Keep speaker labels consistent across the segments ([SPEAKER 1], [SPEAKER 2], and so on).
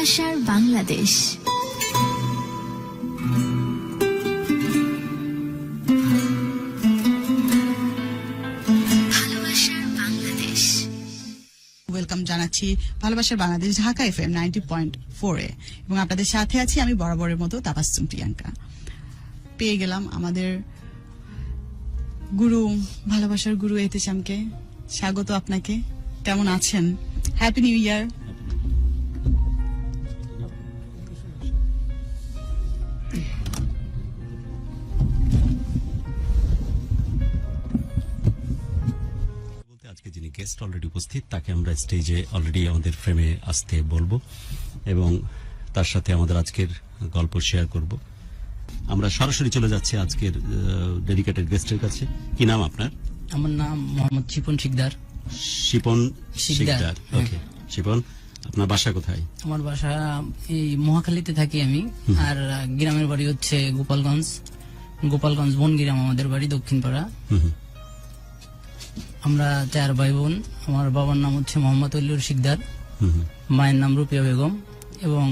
[SPEAKER 1] ভালোবাসার বাংলাদেশ।
[SPEAKER 2] ওয়েলকাম জানাচ্ছি ভালোবাসার বাংলাদেশ ঢাকা FM 90.4 এ এবং আপনাদের সাথে আছি আমি বরাবরের মতো তাবাসসুম প্রিয়াঙ্কা। পেয়ে গেলাম আমাদের গুরু, ভালোবাসার গুরু এহতেশামকে। স্বাগত আপনাকে। কেমন আছেন? Happy new year.
[SPEAKER 3] আজকে যিনি গেস্ট অলরেডি উপস্থিত তাকে আমরা স্টেজে অলরেডি আমাদের ফ্রেমে আসতে বলবো এবং তার সাথে আমাদের আজকের গল্প শেয়ার করব। আমরা সরাসরি চলে যাচ্ছি আজকের ডেডিকেটেড গেস্টের কাছে। কি নাম আপনার?
[SPEAKER 4] আমার নাম মোহাম্মদ শিপন শিকদার।
[SPEAKER 3] শিপন শিকদার, ওকে। শিপন, আপনার বাসা কোথায়?
[SPEAKER 4] আমার বাসা এই মহাখালীতে থাকি আমি, আর গ্রামের বাড়ি হচ্ছে গোপালগঞ্জ বনগ্রাম আমাদের বাড়ি, দক্ষিণপাড়া। আমরা 4 ভাই বোন। আমার বাবার নাম হচ্ছে মোহাম্মদ অলিউর শিকদার, মায়ের নাম রুপিয়া বেগম এবং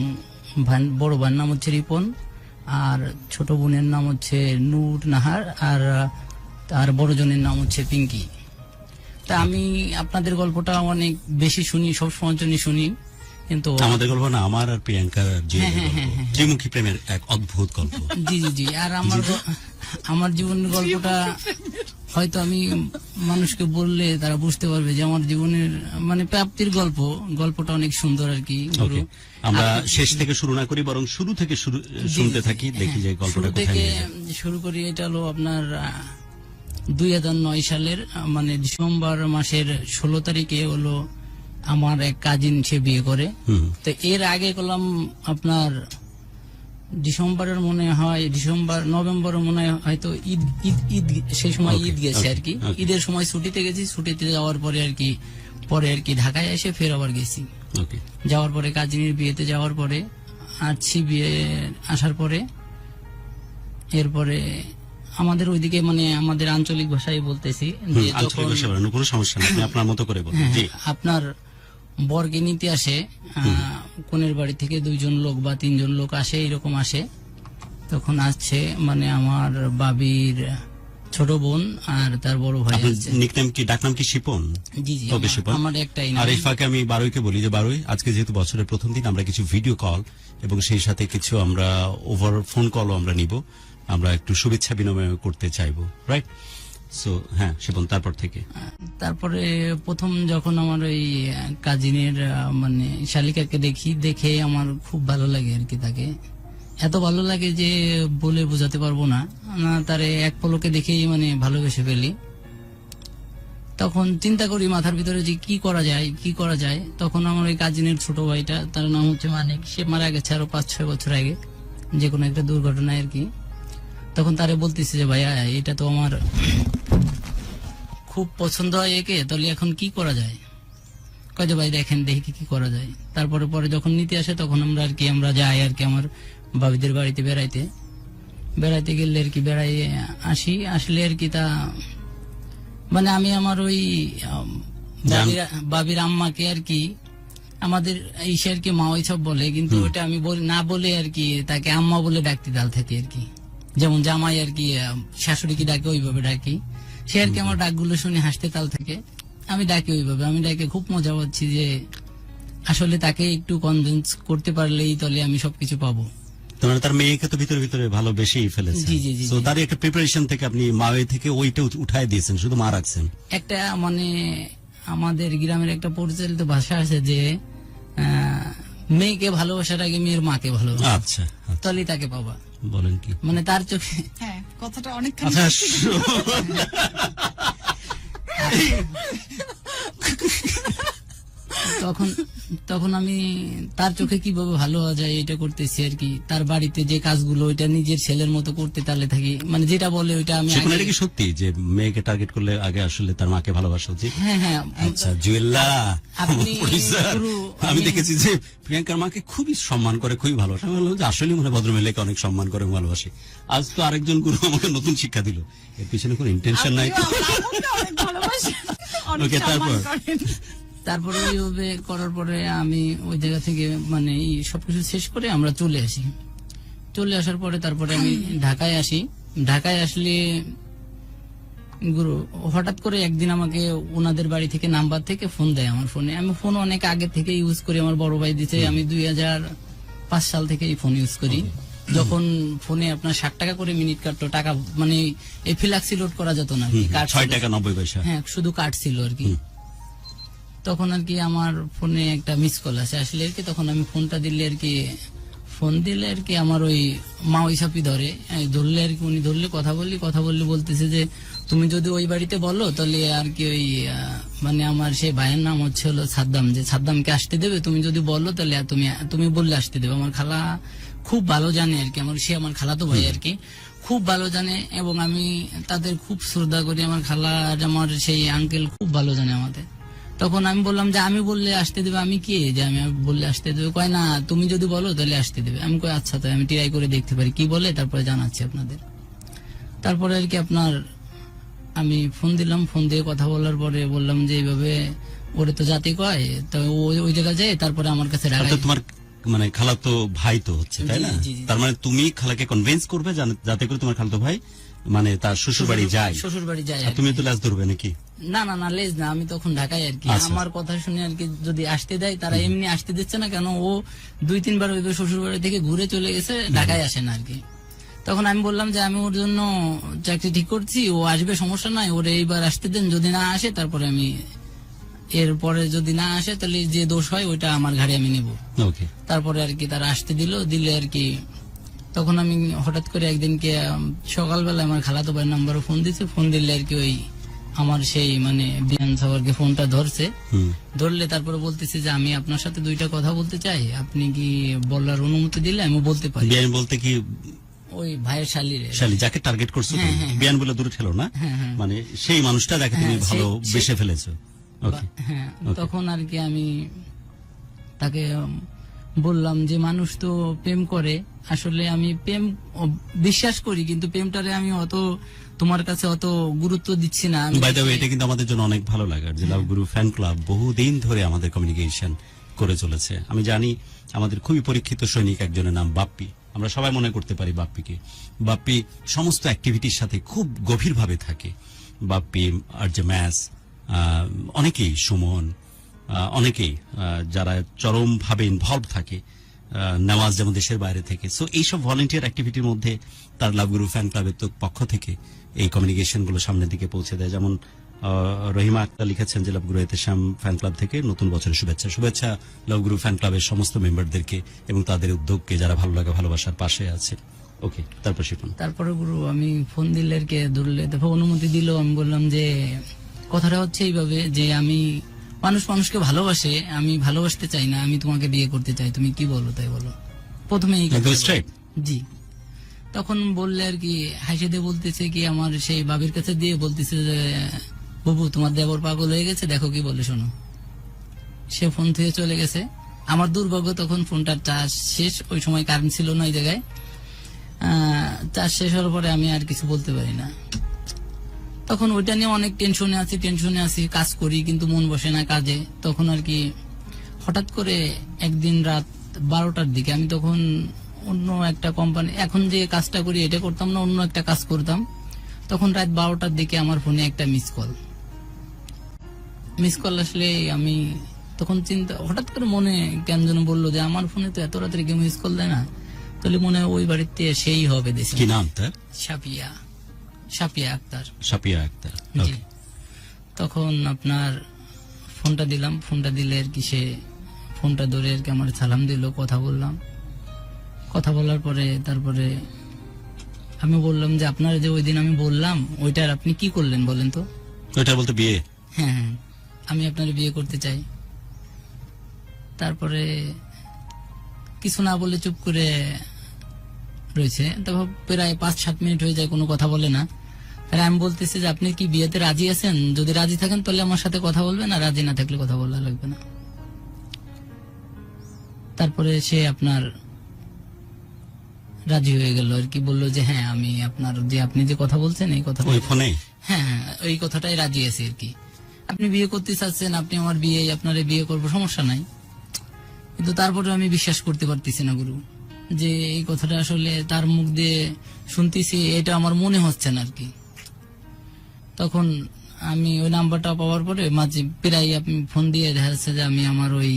[SPEAKER 4] বড় ভাইয়ের নাম হচ্ছে রিপন, আর ছোট বোনের নাম হচ্ছে নূর নাহার, আর তার বড় জনের নাম হচ্ছে পিঙ্কি। তা আমি আপনাদের গল্পটা অনেক বেশি শুনি, সবসময় জন্য শুনি, কিন্তু
[SPEAKER 3] আমাদের গল্প না, আমার আর প্রিয়াঙ্কার ত্রিমুখী প্রেমের এক অদ্ভুত গল্প।
[SPEAKER 4] জি জি জি। আর আমার জীবনের গল্পটা হয়তো আমি মানুষকে বললে তারা বুঝতে পারবে যে আমার জীবনের মানে প্রাপ্তির গল্পটা অনেক সুন্দর আর কি।
[SPEAKER 3] আমরা শেষ থেকে শুরু না করি, বরং শুরু থেকে শুনতে থাকি, দেখি যে গল্পটা কোথায় নিয়ে যায়।
[SPEAKER 4] শুরু করি। এটা হলো আপনার 2009 সালের মানে ডিসেম্বর মাসের 16 তারিখে হলো আমার এক কাজিন সে বিয়ে করে। তো এর আগে করলাম আপনার নভেম্বরের মনে হয় হয়তো ঈদ সেই সময় ঈদ গেছে আর কি। ঈদের সময় ছুটিতে গেছি, ছুটিতে যাওয়ার পরে আর কি ঢাকায় এসে ফের আবার গেছি। যাওয়ার পরে কাজিনের বিয়েতে যাওয়ার পরে আসছি, বিয়ে আসার পরে এরপরে আমাদের ওইদিকে মানে আমাদের আঞ্চলিক ভাষায় বলতেছি,
[SPEAKER 3] কোনো সমস্যা নেই, আপনার মতো করে বলুন।
[SPEAKER 4] আপনার বরকে নিতে আসে কোনের বাড়ি থেকে 2জন লোক বা 3জন লোক আসে, এরকম আসে। তখন আসছে মানে আমার বাবির ছোট বোন আর তার বড় ভাই আছে।
[SPEAKER 3] ডাকনাম কি শিপন?
[SPEAKER 4] জি জি, আমার একটাই নাম।
[SPEAKER 3] আর এই ফাঁকে আমি বারুইকে বলি যে বারুই, আজকে যেহেতু বছরের প্রথম দিন, আমরা কিছু ভিডিও কল এবং সেই সাথে কিছু আমরা ওভার ফোন কলও আমরা নিব। আমরা একটু শুভেচ্ছা বিনিময় করতে চাইবো, রাইট? সো হ্যাঁ শিপন, তারপরে
[SPEAKER 4] প্রথম যখন আমার ওই কাজিনের মানে শালিকাকে দেখে আমার খুব ভালো লাগে আর কি। তাকে এত ভালো লাগে যে বলে বোঝাতে পারবো না। তারে এক পলকে দেখেই মানে ভালোবেসে ফেলি। তখন চিন্তা করি মাথার ভিতরে যে কি করা যায়। তখন আমার ওই কাজিনের ছোট ভাইটা, তার নাম হচ্ছে মানিক, সে মারা গেছে আরো 5-6 বছর আগে যে কোনো একটা দুর্ঘটনায় আর কি। তখন তারে বলতেছে যে ভাইয়া এটা তো আমার খুব পছন্দ হয় একে, তাহলে এখন কি করা যায়? কয় যে ভাই দেখেন দেখি কি করা যায়। পরে যখন নিতে আসে তখন আমরা যাই আর কি আমার বাবিদের বাড়িতে বেড়াইতে গেলে আর কি আসলে আর কি তা মানে আমি আমার ওই বাবির আম্মাকে আর কি আমাদের ইসে আর কি মা ওই সব বলে, কিন্তু ওটা আমি না বলে আর কি তাকে আম্মা বলে ডাকতে ডাল থাকি আর কি। যেমন জামাই আর কি শাশুড়ি কি ডাকে ওইভাবে ডাকি। সে আর কি আমার ডাকগুলো শুনে হাসতে তাল থাকে, আমি ডাকি ওইভাবে। আমি ডাকে খুব মজা পাচ্ছি যে আসলে তাকে একটু কনভিন্স করতে পারলেই তাহলে আমি সবকিছু পাবো।
[SPEAKER 3] তার মেয়েকে তো ভিতরে ভালোবেসেই ফেলেছেন।
[SPEAKER 4] জি জি জি।
[SPEAKER 3] তো তার একটা প্রিপারেশন থেকে আপনি মায়ের থেকে ওইটা উঠায় দিয়েছেন, শুধু মা রাখছেন।
[SPEAKER 4] একটা মানে আমাদের গ্রামের একটা পরিচালিত ভাষা আছে যে মেয়েকে ভালোবাসার আগে মেয়ের মাকে ভালোবাসা।
[SPEAKER 3] আচ্ছা,
[SPEAKER 4] তাহলে তাকে পাবা।
[SPEAKER 3] বলেন কি?
[SPEAKER 4] মানে তার চোখে
[SPEAKER 2] হ্যাঁ, কথাটা অনেকখানি
[SPEAKER 4] তখন আমি তার চোখে কিভাবে ভালো হওয়া যায় এটা করতেছি আর কি। তার বাড়িতে যে কাজগুলো ওইটা নিজের ছেলের মতো করতে তালে থাকি, মানে যেটা বলে ওইটা আমি।
[SPEAKER 3] এটা কি সত্যি যে মেয়েকে টার্গেট করলে আগে আসলে তার মাকে ভালোবাসা উচিত?
[SPEAKER 4] হ্যাঁ।
[SPEAKER 3] আচ্ছা জুয়েল্লা, আমি দেখেছি যে প্রিয়াঙ্কার মাকে খুবই সম্মান করে, খুবই ভালোবাসে। আমি বললাম যে আসলে মনে ভদ্রমহিলাকে অনেক সম্মান করে এবং ভালোবাসে। আজ তো আরেকজন গুরু আমাকে নতুন শিক্ষা দিল, এর পিছনে কোনো ইন্টেনশন নাই। ওকে, তারপর
[SPEAKER 4] তারপরে ওইভাবে করার পরে আমি ওই জায়গা থেকে মানে এই সবকিছু শেষ করে আমরা চলে আসি। চলে আসার পরে তারপরে আমি ঢাকায় আসি। ঢাকায় আসলে গুরু হঠাৎ করে একদিন আমাকে ওনাদের বাড়ি থেকে নাম্বার থেকে ফোন দেয় আমার ফোনে। আমি ফোন অনেক আগে থেকে ইউজ করি, আমার বড় ভাই দিতে। আমি 2005 সাল থেকে এই ফোন ইউজ করি। যখন ফোনে আপনার 60 টাকা করে মিনিট কাটতো, টাকা মানে এই ফ্ল্যাক্সি লোড করা যেত না,
[SPEAKER 3] 6 টাকা 90 পয়সা।
[SPEAKER 4] হ্যাঁ, শুধু কাট ছিল আর কি। তখন আর কি আমার ফোনে একটা মিস কল আসে আসলে আর কি। তখন আমি ফোনটা দিলে আর কি, ফোন দিলে আর কি আমার ওই মা ওই সাপি ধরে, ধরলে আর কি। উনি ধরলে কথা বললে বলতেছে যে তুমি যদি ওই বাড়িতে বলো তাহলে আর কি ওই মানে আমার সেই ভাইয়ের নাম হচ্ছে হলো সাদ্দাম, যে সাদ্দামকে আসতে দেবে, তুমি যদি বলো তাহলে তুমি বললে আসতে দেবে। আমার খালা খুব ভালো জানে আর কি, সে আমার খালাতো ভাই আর কি, খুব ভালো জানে এবং আমি তাদের খুব শ্রদ্ধা করি। আমার খালা আর আমার সেই আঙ্কেল খুব ভালো জানে আমাদের। তখন আমি বললাম যে আমি বললে আসতে দেবে, আমি কে যে আমি বললে আসতে দেবে? কয় না, তুমি যদি বলো তাহলে আসতে দেবে। আমি কই আচ্ছা, তাই আমি ট্রাই করে দেখতে পারি কি বলে, তারপরে জানাচ্ছি আপনাদের। তারপরে আর কি আপনার আমি ফোন দিলাম, ফোন দিয়ে কথা বলার পরে বললাম যে এইভাবে ওরে তো জাতি কয়, তো ওই জায়গা যায়। তারপরে আমার কাছে ঢাকায়
[SPEAKER 3] তোমার মানে খালাতো ভাই তো হচ্ছে, তাই না?
[SPEAKER 4] জি, জি।
[SPEAKER 3] তার মানে তুমি খালাকে কনভিন্স করবে যাতে করে তোমার খালাতো ভাই মানে তার শ্বশুর বাড়ি যায়।
[SPEAKER 4] শ্বশুর বাড়ি যায়।
[SPEAKER 3] আর তুমি তো লাশ ধরবে নাকি?
[SPEAKER 4] না না না, লেজ না, আমি তখন ঢাকায় আর কি।
[SPEAKER 3] আচ্ছা।
[SPEAKER 4] আমার কথা শুনে আর কি যদি আসতে দেয়, তারা এমনি আসতে দিচ্ছে না কেন, ও 2-3 বার ওই শ্বশুর বাড়ি থেকে ঘুরে চলে গেছে, ঢাকায় আসে না আর কি। তখন আমি বললাম যে আমি ওর জন্য চাকরি ঠিক করছি, ও আসবে, সমস্যা নাই, ওরে এইবার আসতে দেন, যদি না আসে তারপরে আমি এরপরে যদি না আসে তাহলে যে দোষ হয় ওইটা আমার ঘাড়ে আমি নেব।
[SPEAKER 3] ওকে।
[SPEAKER 4] তারপরে আর কি তারা আসতে দিলে আর কি। তখন আমি হঠাৎ করে একদিনকে সকালবেলা আমার খালাতো ভাইয়ের নাম্বারে ফোন দিছে। ফোন দিলে আর কি ওই আমার সেই মানে বিয়ান সাহেবকে ফোনটা ধরছে। ধরলে তারপরে বলতেছে যে আমি আপনার সাথে 2টা কথা বলতে চাই, আপনি কি বলার অনুমতি দিলে আমি বলতে পারি।
[SPEAKER 3] বিয়ান বলতে কি?
[SPEAKER 4] ওই ভাইয়ের
[SPEAKER 3] শালি যাকে টার্গেট করছো তুমি? বিয়ান বলে দূরে ঠেলো না, মানে সেই মানুষটা যাকে তুমি ভালো বেসে ফেলেছো। ওকে।
[SPEAKER 4] হ্যাঁ, তখন আর কি আমি তাকে বললাম যে মানুষ তো প্রেম করে, আসলে আমি প্রেম বিশ্বাস করি, কিন্তু প্রেমটারে আমি অত তোমার কাছে অত গুরুত্ব দিচ্ছি না।
[SPEAKER 3] বাই দ্য ওয়ে, এটা কিন্তু আমাদের জন্য অনেক ভালো লাগার যে লাভ গুরু ফ্যান ক্লাব বহুদিন ধরে আমাদের কমিউনিকেশন করে চলেছে। আমি জানি আমাদের খুবই পরীক্ষিত সৈনিক একজনের নাম বাপ্পি। আমরা সবাই মনে করতে পারি বাপ্পিকে। বাপ্পি সমস্ত অ্যাক্টিভিটির সাথে খুব গভীরভাবে থাকে। বাপ্পি আর যে ম্যাস, অনেকেই, সুমন, অনেকেই যারা চরমভাবে ইনভলভ থাকে, নেওয়াজ যেমন দেশের বাইরে থেকে। সো এইসব ভলেন্টিয়ার অ্যাক্টিভিটির মধ্যে তার লাভগুরু ফ্যান ক্লাবের তো পক্ষ থেকে এই কমিউনিকেশন গুলো সামনের দিকে পৌঁছে দেয়। যেমন রহিমা আক্তার লিখেছেন যে লাভগুরু এতেশাম ফ্যান ক্লাব থেকে নতুন বছরের শুভেচ্ছা লাভগুরু ফ্যান ক্লাবের সমস্ত মেম্বারদেরকে এবং তাদের উদ্যোগকে যারা ভালো লাগা ভালোবাসার পাশে আছে। ওকে, তারপর শিখুন।
[SPEAKER 4] তারপরে গুরু আমি ফোন দিলে আর কি, ধরলে তারপর অনুমতি দিল। আমি বললাম যে কথাটা হচ্ছে এইভাবে যে আমি মানুষকে ভালোবাসে, আমি ভালোবাসতে চাই না, আমি তোমাকে বিয়ে করতে চাই, তুমি কি বলো তাই বলো। প্রথমে জি। তখন বললে আর কি হাসি দিয়ে বলতেছে কি, আমার সেই বাবির কাছে দিয়ে বলতেছে যে বাবু তোমার দেবর পাগল হয়ে গেছে, দেখো কি বলে শোনো। সে ফোন থেকে চলে গেছে। আমার দুর্ভাগ্য তখন ফোনটার চার্জ শেষ, ওই সময় কারেন্ট ছিল না ওই জায়গায়। চার্জ শেষ হওয়ার পরে আমি আর কিছু বলতে পারি না। তখন ওইটা নিয়ে অনেক টেনশনে আছি, কাজ করি কিন্তু মন বসে না কাজে। তখন আর কি হঠাৎ করে একদিন রাত 12টার দিকে, আমি তখন অন্য একটা কোম্পানি, এখন যে কাজটা করি এটা করতাম না, অন্য একটা কাজ করতাম। তখন রাত 12টার দিকে আমার ফোনে একটা মিস কল আসলে আমি তখন হঠাৎ করে মনে কেন যেন বললো যে আমার ফোনে তো এত রাত্রে কেউ মিস কল দেয় না, তাহলে মনে হয় ওই বাড়িতে সেই হবে। দেশে
[SPEAKER 3] কি নাম তার?
[SPEAKER 4] সাপিয়া আক্তার।
[SPEAKER 3] জি।
[SPEAKER 4] তখন আপনার ফোনটা দিলাম, ফোনটা দিলে আর কি সে ফোনটা ধরে আর কি আমার সালাম দিল, কথা বললাম। কথা বলার পরে তারপরে আমি বললাম যে আপনার যে ওই দিন আমি বললাম ওইটার আপনি কি করলেন বলেন তো।
[SPEAKER 3] ওইটা বলতে বিয়ে?
[SPEAKER 4] হ্যাঁ, আমি আপনার বিয়ে করতে চাই। তারপরে কিছু না বলে চুপ করে রয়েছে। তারপর প্রায় 5-7 মিনিট হয়ে যায়, কোনো কথা বলে না। তাহলে আমি বলতেছি যে আপনি কি বিয়েতে রাজি আছেন? যদি রাজি থাকেন তাহলে আমার সাথে কথা বলবেন, আর রাজি না থাকলে কথা বলা লাগবে না। তারপরে সে আপনার রাজি হয়ে গেল আর কি, বললো যে হ্যাঁ আমি আপনার যে আপনি যে কথা বলছেন এই কথা,
[SPEAKER 3] ওই ফোনে?
[SPEAKER 4] হ্যাঁ এই কথাটাই রাজি আছি আর কি। আপনি বিয়ে করতে চাচ্ছেন, আপনি আমার বিয়ে, আপনারে বিয়ে করবো, সমস্যা নাই। কিন্তু তারপরে আমি বিশ্বাস করতে পারতেছি না গুরু, যে এই কথাটা আসলে তার মুখ দিয়ে শুনতেছি, এটা আমার মনে হচ্ছে না আর কি। তখন আমি ওই নাম্বারটা পাওয়ার পরে মাঝে প্রায় আপনি ফোন দিয়ে দেখা যাচ্ছে যে আমি আমার ওই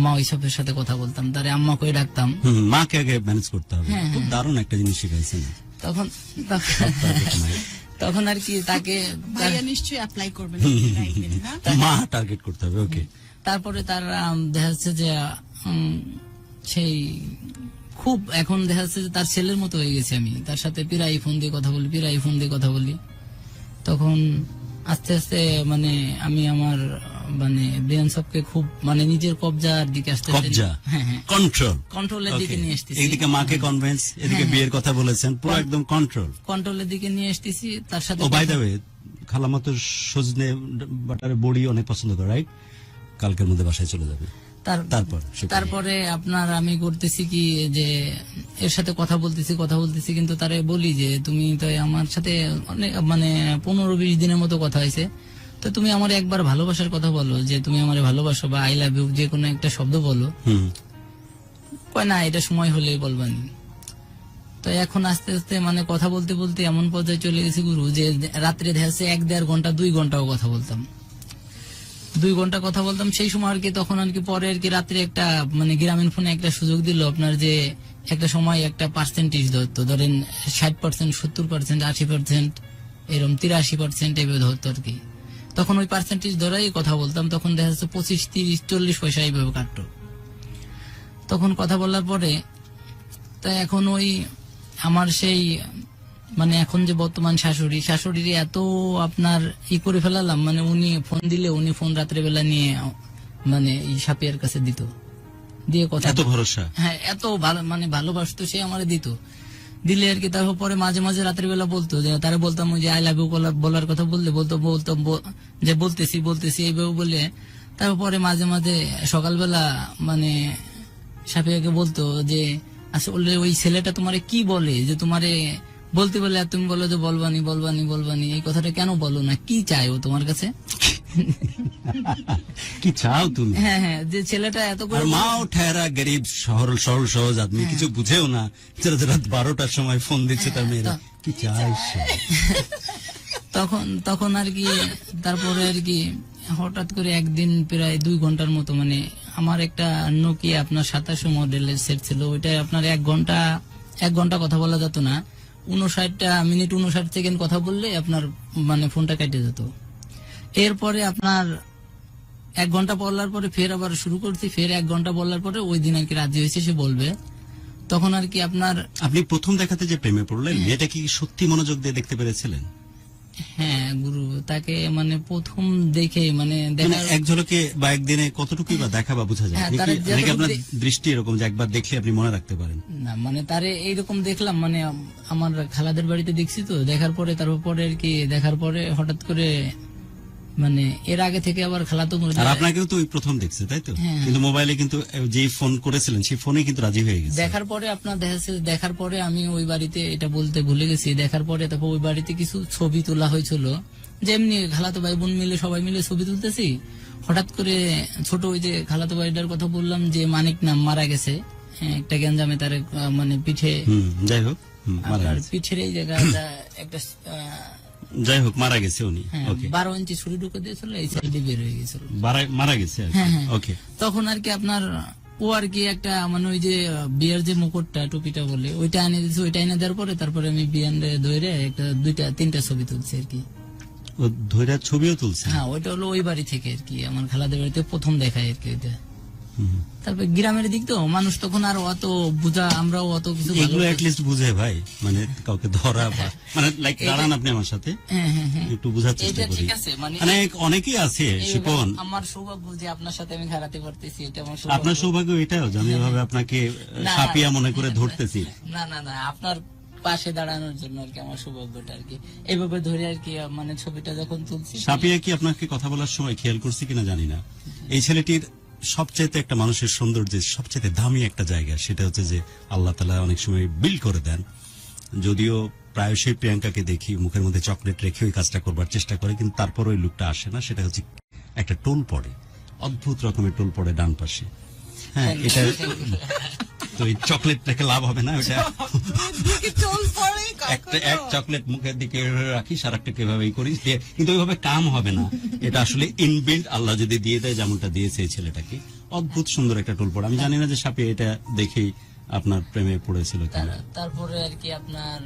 [SPEAKER 4] মা ওইসবের সাথে কথা বলতাম, তারে আম্মা করে ডাকতাম।
[SPEAKER 3] মাকে আগে ম্যানেজ করতে হবে,
[SPEAKER 4] হ্যাঁ,
[SPEAKER 3] খুব দারুণ একটা জিনিস শিখাইছেন।
[SPEAKER 4] তখন তখন আর কি তাকে
[SPEAKER 2] ভাইয়া নিশ্চয়ই অ্যাপ্লাই করবেন একদিন, না?
[SPEAKER 3] মা টার্গেট করতে হবে। ওকে,
[SPEAKER 4] তারপরে তার দেখা যাচ্ছে যে সেই খুব এখন দেখা যাচ্ছে যে তার ছেলের মতো হয়ে গেছে। আমি তার সাথে প্রায় ফোন দিয়ে কথা বলি। তখন আস্তে আস্তে মানে আমি আমার মানে বেয়ান সবকে খুব মানে নিজের কবজার দিকে আস্তে আস্তে,
[SPEAKER 3] কবজা,
[SPEAKER 4] হ্যাঁ হ্যাঁ,
[SPEAKER 3] কন্ট্রোলের
[SPEAKER 4] দিকে নিয়ে আসতেছি।
[SPEAKER 3] এইদিকে মাকে কনভিন্স, এদিকে বিয়ের কথা বলেছেন, পুরো একদম
[SPEAKER 4] কন্ট্রোলের দিকে নিয়ে আসতেছি। তার সাথে
[SPEAKER 3] ও বাই দ্য ওয়ে, খালামতো সজনে বাটারের বড়ি অনেক পছন্দ করে, রাইট? কালকের মধ্যে বাসায় চলে যাবে।
[SPEAKER 4] তারপরে আপনার আমি করতেছি কি যে এর সাথে কথা বলতেছি, কিন্তু তারে বলি যে তুমি তো আমার সাথে অনেক মানে 15-20 দিনের মতো কথা হয়েছে, তো তুমি আমার একবার ভালোবাসার কথা বলো, যে তুমি আমার ভালোবাসো বা আই লাভ ইউ, যে কোনো একটা শব্দ বলো। কয় না, এটা সময় হলেই বলবানি। তো এখন আস্তে আস্তে মানে কথা বলতে বলতে এমন পর্যায়ে চলে গেছে গুরু, যে রাত্রে দেখা যাচ্ছে 1-1.5 ঘন্টা 2 ঘন্টাও কথা বলতাম। 2 ঘন্টা কথা বলতাম সেই সময় আর কি। তখন আর কি পরে আর কি রাত্রে একটা মানে গ্রামীণ ফোনে একটা সুযোগ দিল আপনার, যে একটা সময় একটা পার্সেন্টেজ ধরতো, ধরেন 60%, 70%, 80%, এরকম 83% এইভাবে ধরতো আর কি। তখন ওই পার্সেন্টেজ ধরাই কথা বলতাম। তখন দেখা যাচ্ছে 25, 30, 40 পয়সা এইভাবে কাটতো। তখন কথা বলার পরে তাই এখন ওই আমার সেই মানে এখন যে বর্তমান শাশুড়ির এত আপনার করে ফেলালাম, মানে উনি ফোন দিলে উনি ফোন রাত্রেবেলা নিয়ে মানে এই সাপিয়ার কাছে দিত, দিয়ে কথা,
[SPEAKER 3] এত ভরসা,
[SPEAKER 4] হ্যাঁ এত ভালো মানে ভালোবাসতো সে, আমারে দিলে আর কি। তারপর পরে মাঝে মাঝে রাত্রেবেলা বলতো, যে তারা বলতাম ওই যে আই লাভ ইউ বলার কথা বললে বলতো যে বলতেছি এইভাবে বলে। তারপরে মাঝে মাঝে সকালবেলা মানে সাপিয়াকে বলতো যে আসলে ওই ছেলেটা তোমারে কি বলে, যে তোমারে বলতে বলে আর তুমি বলো যে বলবানি, এই কথাটা কেন বলো না, কি চাই ও তোমার কাছে?
[SPEAKER 3] কি চাও তুমি?
[SPEAKER 4] হ্যাঁ হ্যাঁ, যে ছেলেটা এত করে,
[SPEAKER 3] মাও ঠেরা গরিব সরল সহজ আদমি, কিছু বুঝেও না, রাত 12টার সময় ফোন দিচ্ছে তার মেয়েরা, কি চাই সে?
[SPEAKER 4] তখন আর কি তারপরে আর কি হঠাৎ করে একদিন প্রায় 2 ঘন্টার মতো মানে আমার একটা নোকিয়া আপনার 2700 মডেলের সেট ছিল, ওইটা আপনার 1 ঘন্টা কথা বলা যেত না। 59 মিনিট 59 সেকেন্ড কথা বললে আপনার মানে ফোনটা কেটে যেত। এরপরে আপনার 1 ঘন্টা বলার পরে ফের আবার শুরু করছি, ফের 1 ঘন্টা বলার পরে ওই দিন আর কি রাজি হয়েছে, সে বলবে। তখন আর কি
[SPEAKER 3] আপনি প্রথম দেখাতে যে প্রেমে পড়লেন, এটা কি সত্যি মনোযোগ দিয়ে দেখতে পেরেছিলেন?
[SPEAKER 4] হ্যাঁ গুরু, তাকে মানে প্রথম দেখে মানে
[SPEAKER 3] এক ঝলকে বা একদিনে কতটুকু বা দেখা বা বোঝা যায়? নাকি আপনার দৃষ্টি এরকম যে একবার দেখলে আপনি মনে রাখতে পারেন?
[SPEAKER 4] না মানে তারে এইরকম দেখলাম, মানে আমার খালাদের বাড়িতে দেখছি, তো দেখার পরে তারপরে আর কি দেখার পরে হঠাৎ করে মানে এর আগে থেকে আবার খালাতো
[SPEAKER 3] আর আপনাকেও তো ওই প্রথম দেখছে, তাই তো? কিন্তু মোবাইলে কিন্তু যেই ফোন করেছিলেন সেই ফোনে কিন্তু রাজি হয়ে গেছে।
[SPEAKER 4] দেখার পরে আপনার দেখার পরে আমি ওই বাড়িতে এটা বলতে ভুলে গেছি, দেখার পরে তারপর ওই বাড়িতে কিছু ছবি তোলা হয়েছিল, যেমনি খালাতো ভাই বোন মিলে সবাই মিলে ছবি তুলতেছি। হঠাৎ করে ছোট ওই যে খালাতো ভাইটার কথা বললাম যে মানিক নাম, মারা গেছে একটা গ্যাঞ্জামে, তার মানে পিঠে,
[SPEAKER 3] যাই হোক
[SPEAKER 4] পিঠের এই জায়গাটা একটা
[SPEAKER 3] যাই হোক মারা গেছে উনি।
[SPEAKER 4] 12 ইঞ্চি ছুরি ঢুকে দিয়েছিল, এই সাইডে বের হয়ে গেছিল,
[SPEAKER 3] মারা গেছে। ওকে,
[SPEAKER 4] তখন আর কি আপনার ও আর কি একটা মানে ওই যে বিয়ের যে মুকুটটা টুপিটা বলে ওইটা এনে দিয়েছে, ওইটা এনে দেওয়ার পরে তারপরে আমি বিয়ানরে ধরে একটা 2-3টা ছবি তুলছি আর কি।
[SPEAKER 3] ও ধরে ছবিও তুলছে?
[SPEAKER 4] হ্যাঁ, ওইটা হলো ওই বাড়ি থেকে আর কি, আমার খালাদের বাড়িতে প্রথম দেখায় আর কি ওইটা। তারপর গ্রামের দিক তো মানুষ তখন আর অত বুঝা, আমরাও অত কিছু
[SPEAKER 3] এগুলো অ্যাটলিস্ট বুঝে ভাই, মানে কাউকে ধরা বা মানে লাইক দাঁড়ান আপনি আমার সাথে একটু বুঝার চেষ্টা করি। মানে অনেকেই আছে শিপন,
[SPEAKER 4] আমার সৌভাগ্য যে আপনার সাথে আমি খেলাতে পারতেছি, এটা আমার
[SPEAKER 3] আপনার সৌভাগ্য এটাও যে আমি এভাবে আপনাকে সাপিয়া মনে করে ধরতেছি।
[SPEAKER 4] না না না, আপনার পাশে দাঁড়ানোর জন্য আর কি আমার সৌভাগ্যটা আর কি এইভাবে ধরে আর কি মানে ছবিটা যখন তুলছি।
[SPEAKER 3] সাপিয়া কি আপনাকে কথা বলার সময় খেয়াল করছি কিনা জানি না, এই ছেলেটির সবচেয়ে একটা মানুষের সৌন্দর্যের সবচেয়ে দামি একটা জায়গা, সেটা হচ্ছে যে আল্লাহ তাআলা অনেক সময় বিল করে দেন, যদিও প্রায়শই প্রিয়াঙ্কাকে দেখি মুখের মধ্যে চকলেট রেখে ওই কাজটা করবার চেষ্টা করে, কিন্তু তারপর ওই লুকটা আসে না। সেটা হচ্ছে একটা টোল পড়ে, অদ্ভুত রকমের টোল পড়ে ডান পাশে। হ্যাঁ, এটা তো এই চকলেট রেখে লাভ হবে না। ওটা এক চকলেট মুখের দিকে রাখি, সারাটাকে এভাবেই করি, কিন্তু ওইভাবে কাম হবে না। এটা আসলে ইনবিল্ড, আল্লাহ যদি দিয়ে দেয় যেমনটা দিয়েছে এই ছেলেটাকে, অদ্ভুত সুন্দর একটা টোল পড়ে। আমি জানি না যে সাপি এটা দেখেই আপনার প্রেমে পড়েছিল কিনা।
[SPEAKER 4] তারপরে আর কি আপনার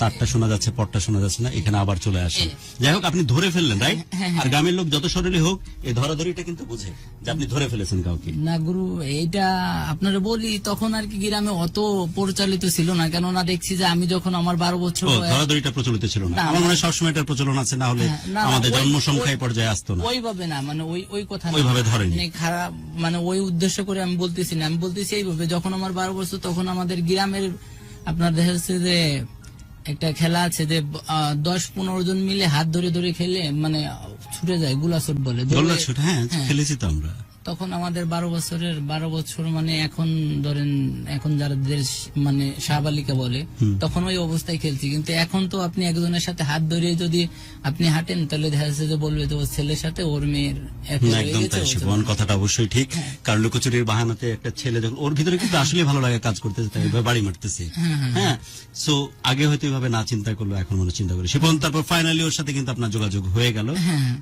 [SPEAKER 3] তারটা শোনা যাচ্ছে, পরটা শোনা যাচ্ছে না, এখানে আবার চলে আসে। যাই হোক, আপনি ধরে ফেললেন, রাইট? আর গ্রামের লোক যত সরলই হোক, এই ধরাধরিটা কিন্তু বুঝে যে আপনি ধরে ফেলেছেন কাউকে।
[SPEAKER 4] না গুরু, এইটা আপনারা বলি, তখন আর কি গ্রামে অত পরিচালিত ছিল না, কেননা দেখছি যে আমি যখন আমার 12 বছর
[SPEAKER 3] ধরাধরিটা প্রচলিত ছিল না। আমার মনে হয় সবসময় এটার প্রচলন আছে, না হলে আমাদের জন্মসংখ্যায় পর্যায়ে আসতো না।
[SPEAKER 4] ওইভাবে না, মানে ওই কথা না,
[SPEAKER 3] ওইভাবে ধরেনি,
[SPEAKER 4] মানে খারাপ, মানে ওই উদ্দেশ্য করে আমি বলতেছি না, আমি বলতেছি এইভাবে, যখন আমার 12 বছর তখন আমাদের গ্রামের আপনার দেখা যাচ্ছে যে একটা খেলা আছে যে 10-15 জন মিলে হাত ধরে ধরে খেলে, মানে ছুটে যায়, গুলাছুট বলে,
[SPEAKER 3] গোল্লা ছুট। হ্যাঁ, খেলেছি তো আমরা।
[SPEAKER 4] তখন আমাদের 12 বছর মানে এখন ধরেন, এখন যারা মানে শাহবালিকা বলে, তখন ওই অবস্থায় খেলছি। কিন্তু এখন তো আপনি একজনের সাথে হাত ধরে যদি আপনি হাঁটেন, তাহলে দেখা যাচ্ছে যে বলবে তো ওর ছেলের সাথে ওর মেয়ের
[SPEAKER 3] একদম তাই। শিবন কথাটা অবশ্যই ঠিক, কারণ লুকোচুরির বাহানাতে একটা ছেলে যখন ওর ভিতরে কিন্তু আসলে ভালো লাগে কাজ করতেছে, তাই বাড়ি মারতেছে। হ্যাঁ, সো আগে হয়তো এইভাবে না চিন্তা করলো, এখন মনে চিন্তা করে শিবন। তারপর ফাইনালি ওর সাথে কিন্তু আপনার যোগাযোগ হয়ে গেল,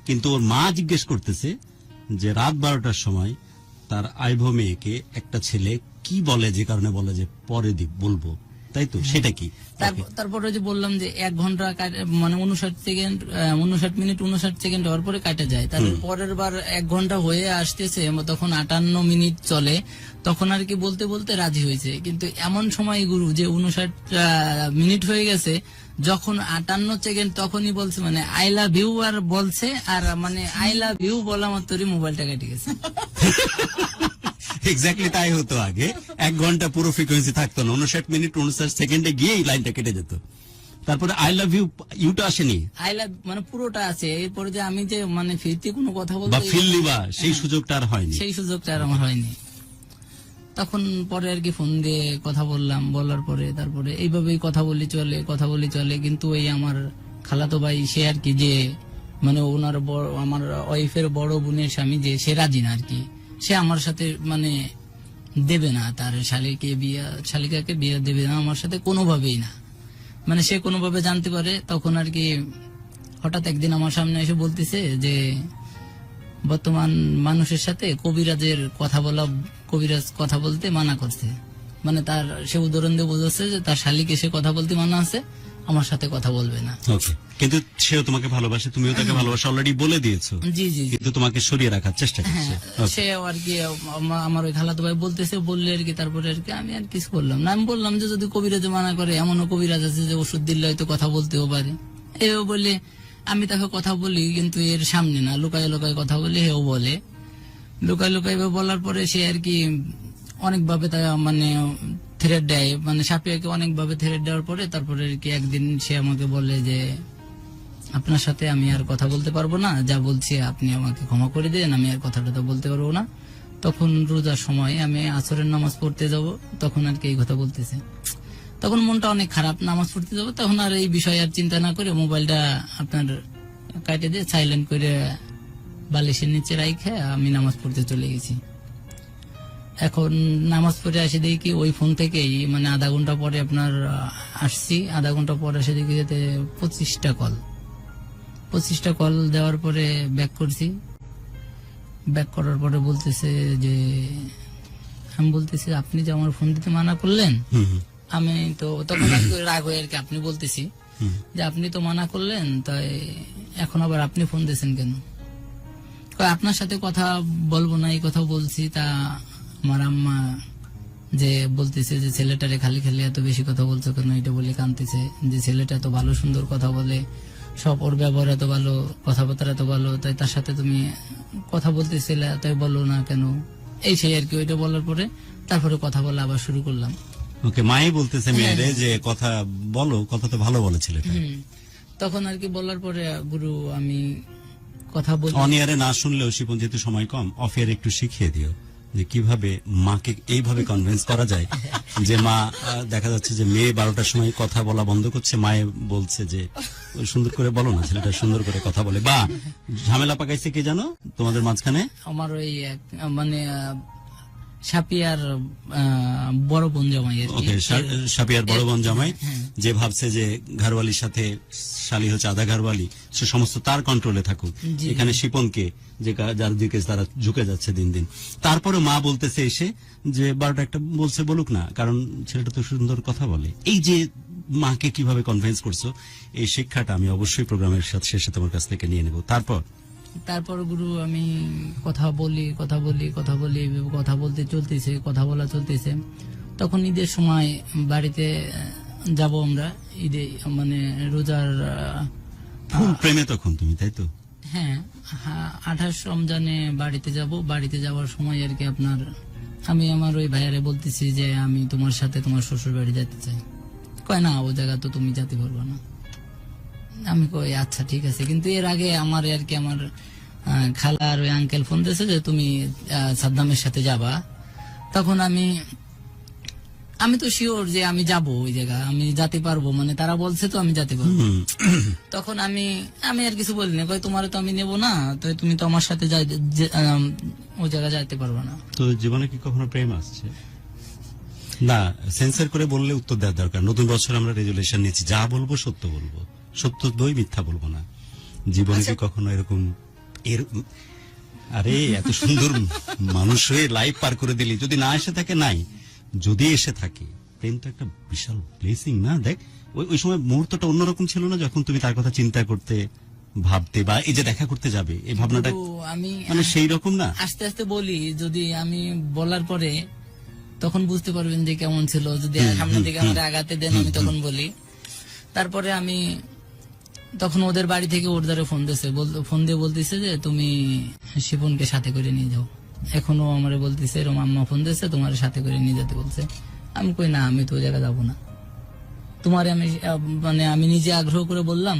[SPEAKER 3] কিন্তু ওর মা জিজ্ঞেস করতেছে যে রাত 12টার সময় তার আইভ মেয়েকে একটা ছেলে কি বলে, যে কারণে বলে যে পরে বলবো, তাই তো? সেটা কি?
[SPEAKER 4] তারপরে যে বললাম যে 1 ঘন্টা মানে 59 মিনিট 59 সেকেন্ড হওয়ার পরে কাটা যায়, তারপর পরের বার 1 ঘন্টা হয়ে আসতেছে, তখন 58 মিনিট চলে, তখন আর কি বলতে বলতে রাজি হয়েছে। কিন্তু এমন সময় গুরু যে 59 মিনিট হয়ে গেছে, যখন 58 সেকেন্ড, তখনই বলছে মানে আই লাভ ইউ, আর বলছে, আর মানে আই লাভ ইউ বলা মাত্রই মোবাইলটা কেটে গেছে।
[SPEAKER 3] এক্স্যাক্টলি তাই হতো আগে। 1 ঘন্টা পুরো ফ্রিকোয়েন্সি থাকতো না, 59 মিনিট 59 সেকেন্ডে গিয়ে এই লাইনটা কেটে যেত। তারপরে আই লাভ ইউ, ইউটা আসেনি,
[SPEAKER 4] আই লাভ মানে পুরোটা আছে। এরপরে যে আমি যে মানে ফিরতি কোনো কথা বলতে
[SPEAKER 3] বা ফিল নিবা, সেই সুযোগটা আর হয়নি,
[SPEAKER 4] সেই সুযোগটা আর আমার হয়নি। তখন পরে আর কি ফোন দিয়ে কথা বললাম, বলার পরে তারপরে এইভাবেই কথা বলি চলে। কিন্তু ওই আমার খালাতো ভাই, সে আর কি যে মানে ওনার আমার ওয়াইফের বড় বোনের স্বামী, যে সে রাজি না আর কি, সে আমার সাথে মানে দেবে না, তার শালিকাকে বিয়ে দেবে না আমার সাথে, কোনোভাবেই না। মানে সে কোনোভাবে জানতে পারে, তখন আর কি হঠাৎ একদিন আমার সামনে এসে বলতেছে যে বর্তমান মানুষের সাথে কবিরাজ কথা বলতে মানা করছে। মানে তার সে উদাহরণ দিয়ে বোঝাচ্ছে যে তার শালিকে সে কথা বলতে মানা আছে, আমার সাথে কথা বলবে না।
[SPEAKER 3] কিন্তু সেও তোমাকে ভালোবাসে, তুমিও তাকে ভালোবাসো, অলরেডি বলে দিয়েছো।
[SPEAKER 4] জি জি,
[SPEAKER 3] কিন্তু তোমাকে সরিয়ে রাখার চেষ্টা করছে।
[SPEAKER 4] সে আর কি আমার ওই খালাতো ভাই বলতেছে, বললে আর কি, তারপরে আর কি আমি আর কিছু করলাম না। আমি বললাম যে যদি কবিরাজ মানা করে, এমনও কবিরাজ আছে যে ওষুধ দিলে হয়তো কথা বলতেও পারে। এও বলে আমি তাকে কথা বলি, কিন্তু এর সামনে না, লুকায় লুকায় কথা বলি। হেও বলে লুকায় বলার পরে সে আর কি অনেকভাবে তা মানে থ্রেড দেয়, মানে সাপিয়াকে অনেকভাবে থ্রেড দেওয়ার পরে তারপরে আর কি একদিন সে আমাকে বলে যে আপনার সাথে আমি আর কথা বলতে পারবো না, যা বলছি আপনি আমাকে ক্ষমা করে দেন, আমি আর কথাটা তো বলতে পারবো না। তখন রোজার সময় আমি আসরের নামাজ পড়তে যাব, তখন আর কি এই কথা বলতেছে। তখন মনটা অনেক খারাপ, নামাজ পড়তে যাবো, তখন আর এই বিষয়ে আর চিন্তা না করে মোবাইলটা আপনার কাটে দিয়ে সাইলেন্ট করে বালিশের নিচে রাখে আমি নামাজ পড়তে চলে গেছি। এখন নামাজ পড়ে আসে দেখি ওই ফোন থেকেই মানে আধা ঘন্টা পরে আপনার আসছি, আধা ঘন্টা পরে এসে দেখি যেতে 25টা কল দেওয়ার পরে ব্যাক করছি। ব্যাক করার পরে বলতেছে যে, আমি বলতেছি আপনি যে আমার ফোন দিতে মানা করলেন, আমি তো তখন রাগ হয়ে আর কি আপনি বলতেছি যে আপনি তো মানা করলেন, তাই এখন আবার আপনি ফোন দিয়েছেন কেন? আপনার সাথে কথা বলবো না এই কথা বলছি, তা আমার আম্মা যে বলতেছে যে ছেলেটারে খালি খালি এত বেশি কথা বলছো কেন, এটা বলে কাঁদতেছে যে ছেলেটা এত ভালো সুন্দর কথা বলে, সব ওর ব্যবহার এত ভালো, কথাবার্তা এত ভালো, তাই তার সাথে তুমি কথা বলতেছিলে, তাই বলো না কেন, এই সেই আর কি। ওইটা বলার পরে তারপরে কথা বলা আবার শুরু করলাম।
[SPEAKER 3] ওকে, মাই বলতেছে মেয়েরে যে কথা বলো, কথা তো ভালো বলে ছেলেটা।
[SPEAKER 4] তখন আর কি বলার পরে গুরু আমি কথা বলি,
[SPEAKER 3] অন ইয়ারে না শুনলেও শিপন, যেহেতু সময় কম, অফ ইয়ারে একটু শিখিয়ে দিও, যে কিভাবে মাকে এইভাবে কনভিন্স করা যায় যে মা দেখা যাচ্ছে যে মেয়ে 12টার সময় কথা বলা বন্ধ করছে, মায়ে বলছে যে ওই সুন্দর করে বলো না, ছেলেটা সুন্দর করে কথা বলে। বা ঝামেলা পাকাইছে কে জানো তোমাদের মাঝখানে?
[SPEAKER 4] আমার ওই মানে সাপিয়ার বড় বোন জামাই আর কি।
[SPEAKER 3] ওকে, সাপিয়ার বড় বোন জামাই যে ভাবছে যে ঘরওয়ালির সাথে শালি হচ্ছে আধা ঘরওয়ালি, সে সমস্ত তার কন্ট্রোলে থাকুক।
[SPEAKER 4] জি।
[SPEAKER 3] এখানে শিপনকে যে যার দিকে তারা ঝুঁকে যাচ্ছে দিন দিন। তারপরে মা বলতেছে এসে যে 12টা একটা বলছে বলুক না, কারণ ছেলেটা তো সুন্দর কথা বলে। এই যে মাকে কিভাবে কনভিন্স করছো, এই শিক্ষাটা আমি অবশ্যই প্রোগ্রামের সাথে শেষে তোমার কাছ থেকে নিয়ে নেব।
[SPEAKER 4] তারপর গুরু আমি কথা বলি এইভাবে কথা বলতে চলতেছে, কথা বলা চলতেছে। তখন ঈদের সময় বাড়িতে যাব আমরা, ঈদে মানে রোজার
[SPEAKER 3] ফুল প্রেমে তখন তুমি, তাই তো?
[SPEAKER 4] হ্যাঁ 28 রমজানে বাড়িতে যাব। বাড়িতে যাওয়ার সময় আর কি আপনার আমি আমার ওই ভাইয়ারে বলতেছি যে আমি তোমার সাথে তোমার শ্বশুর বাড়ি যেতে চাই। কয় না, ও জায়গা তো তুমি যেতে পারবে না। আমি কই আচ্ছা ঠিক আছে, কিন্তু এর আগে আমার আর কি আমার খালা আর ওই আঙ্কেল ফোন দিয়েছে যে তুমি সাদ্দামের সাথে যাবা। তখন আমি তো শিওর যে আমি যাব ওই জায়গা, আমি যেতে পারবো, মানে তারা বলছে তো আমি যেতে পারবো। তখন আমি আর কিছু বলিনি, কই তোমার তো আমি নেবো না, তো তুমি তো আমার সাথে ওই জায়গা যাইতে পারবো না।
[SPEAKER 3] তো জীবনে কি কখনো প্রেম আসছে? না, সেন্সার করে বললে উত্তর দেওয়ার দরকার। নতুন বছর আমরা রেজুলেশন নিয়েছি, যা বলবো সত্য বলবো, সত্য দই মিথ্যা বলবো না। জীবনে কি কখনো এরকম আরে এত সুন্দর মানুষ হয়ে লাইফ পার করে দিলি, যদি না এসে থাকে নাই, যদি এসে থাকে, প্রেম তো একটা বিশাল ব্লেসিং না? দেখ ওই সময় মুহূর্তটা অন্যরকম ছিল না, যখন তুমি তার কথা চিন্তা করতে, ভাবতে, বা এই যে দেখা করতে যাবে এই ভাবনাটা
[SPEAKER 4] আমি
[SPEAKER 3] মানে সেই রকম না?
[SPEAKER 4] আস্তে আস্তে বলি, যদি আমি বলার পরে তখন বুঝতে পারবেন যে কেমন ছিল। যদি সামনের দিকে আমার আগাতে দেন আমি তখন বলি। তারপরে আমি তখন ওদের বাড়ি থেকে ওর দ্বারা ফোন দিয়ে বলতেছে যে তুমি শিপনকে সাথে করে নিয়ে যাও। এখনো আমারে বলতেছে এরকম আম্মা ফোন দিয়েছে, তোমার সাথে করে নিয়ে যেতে বলছে। আমি কই না, আমি তো ওই জায়গা যাবো না। তোমার আমি মানে আমি নিজে আগ্রহ করে বললাম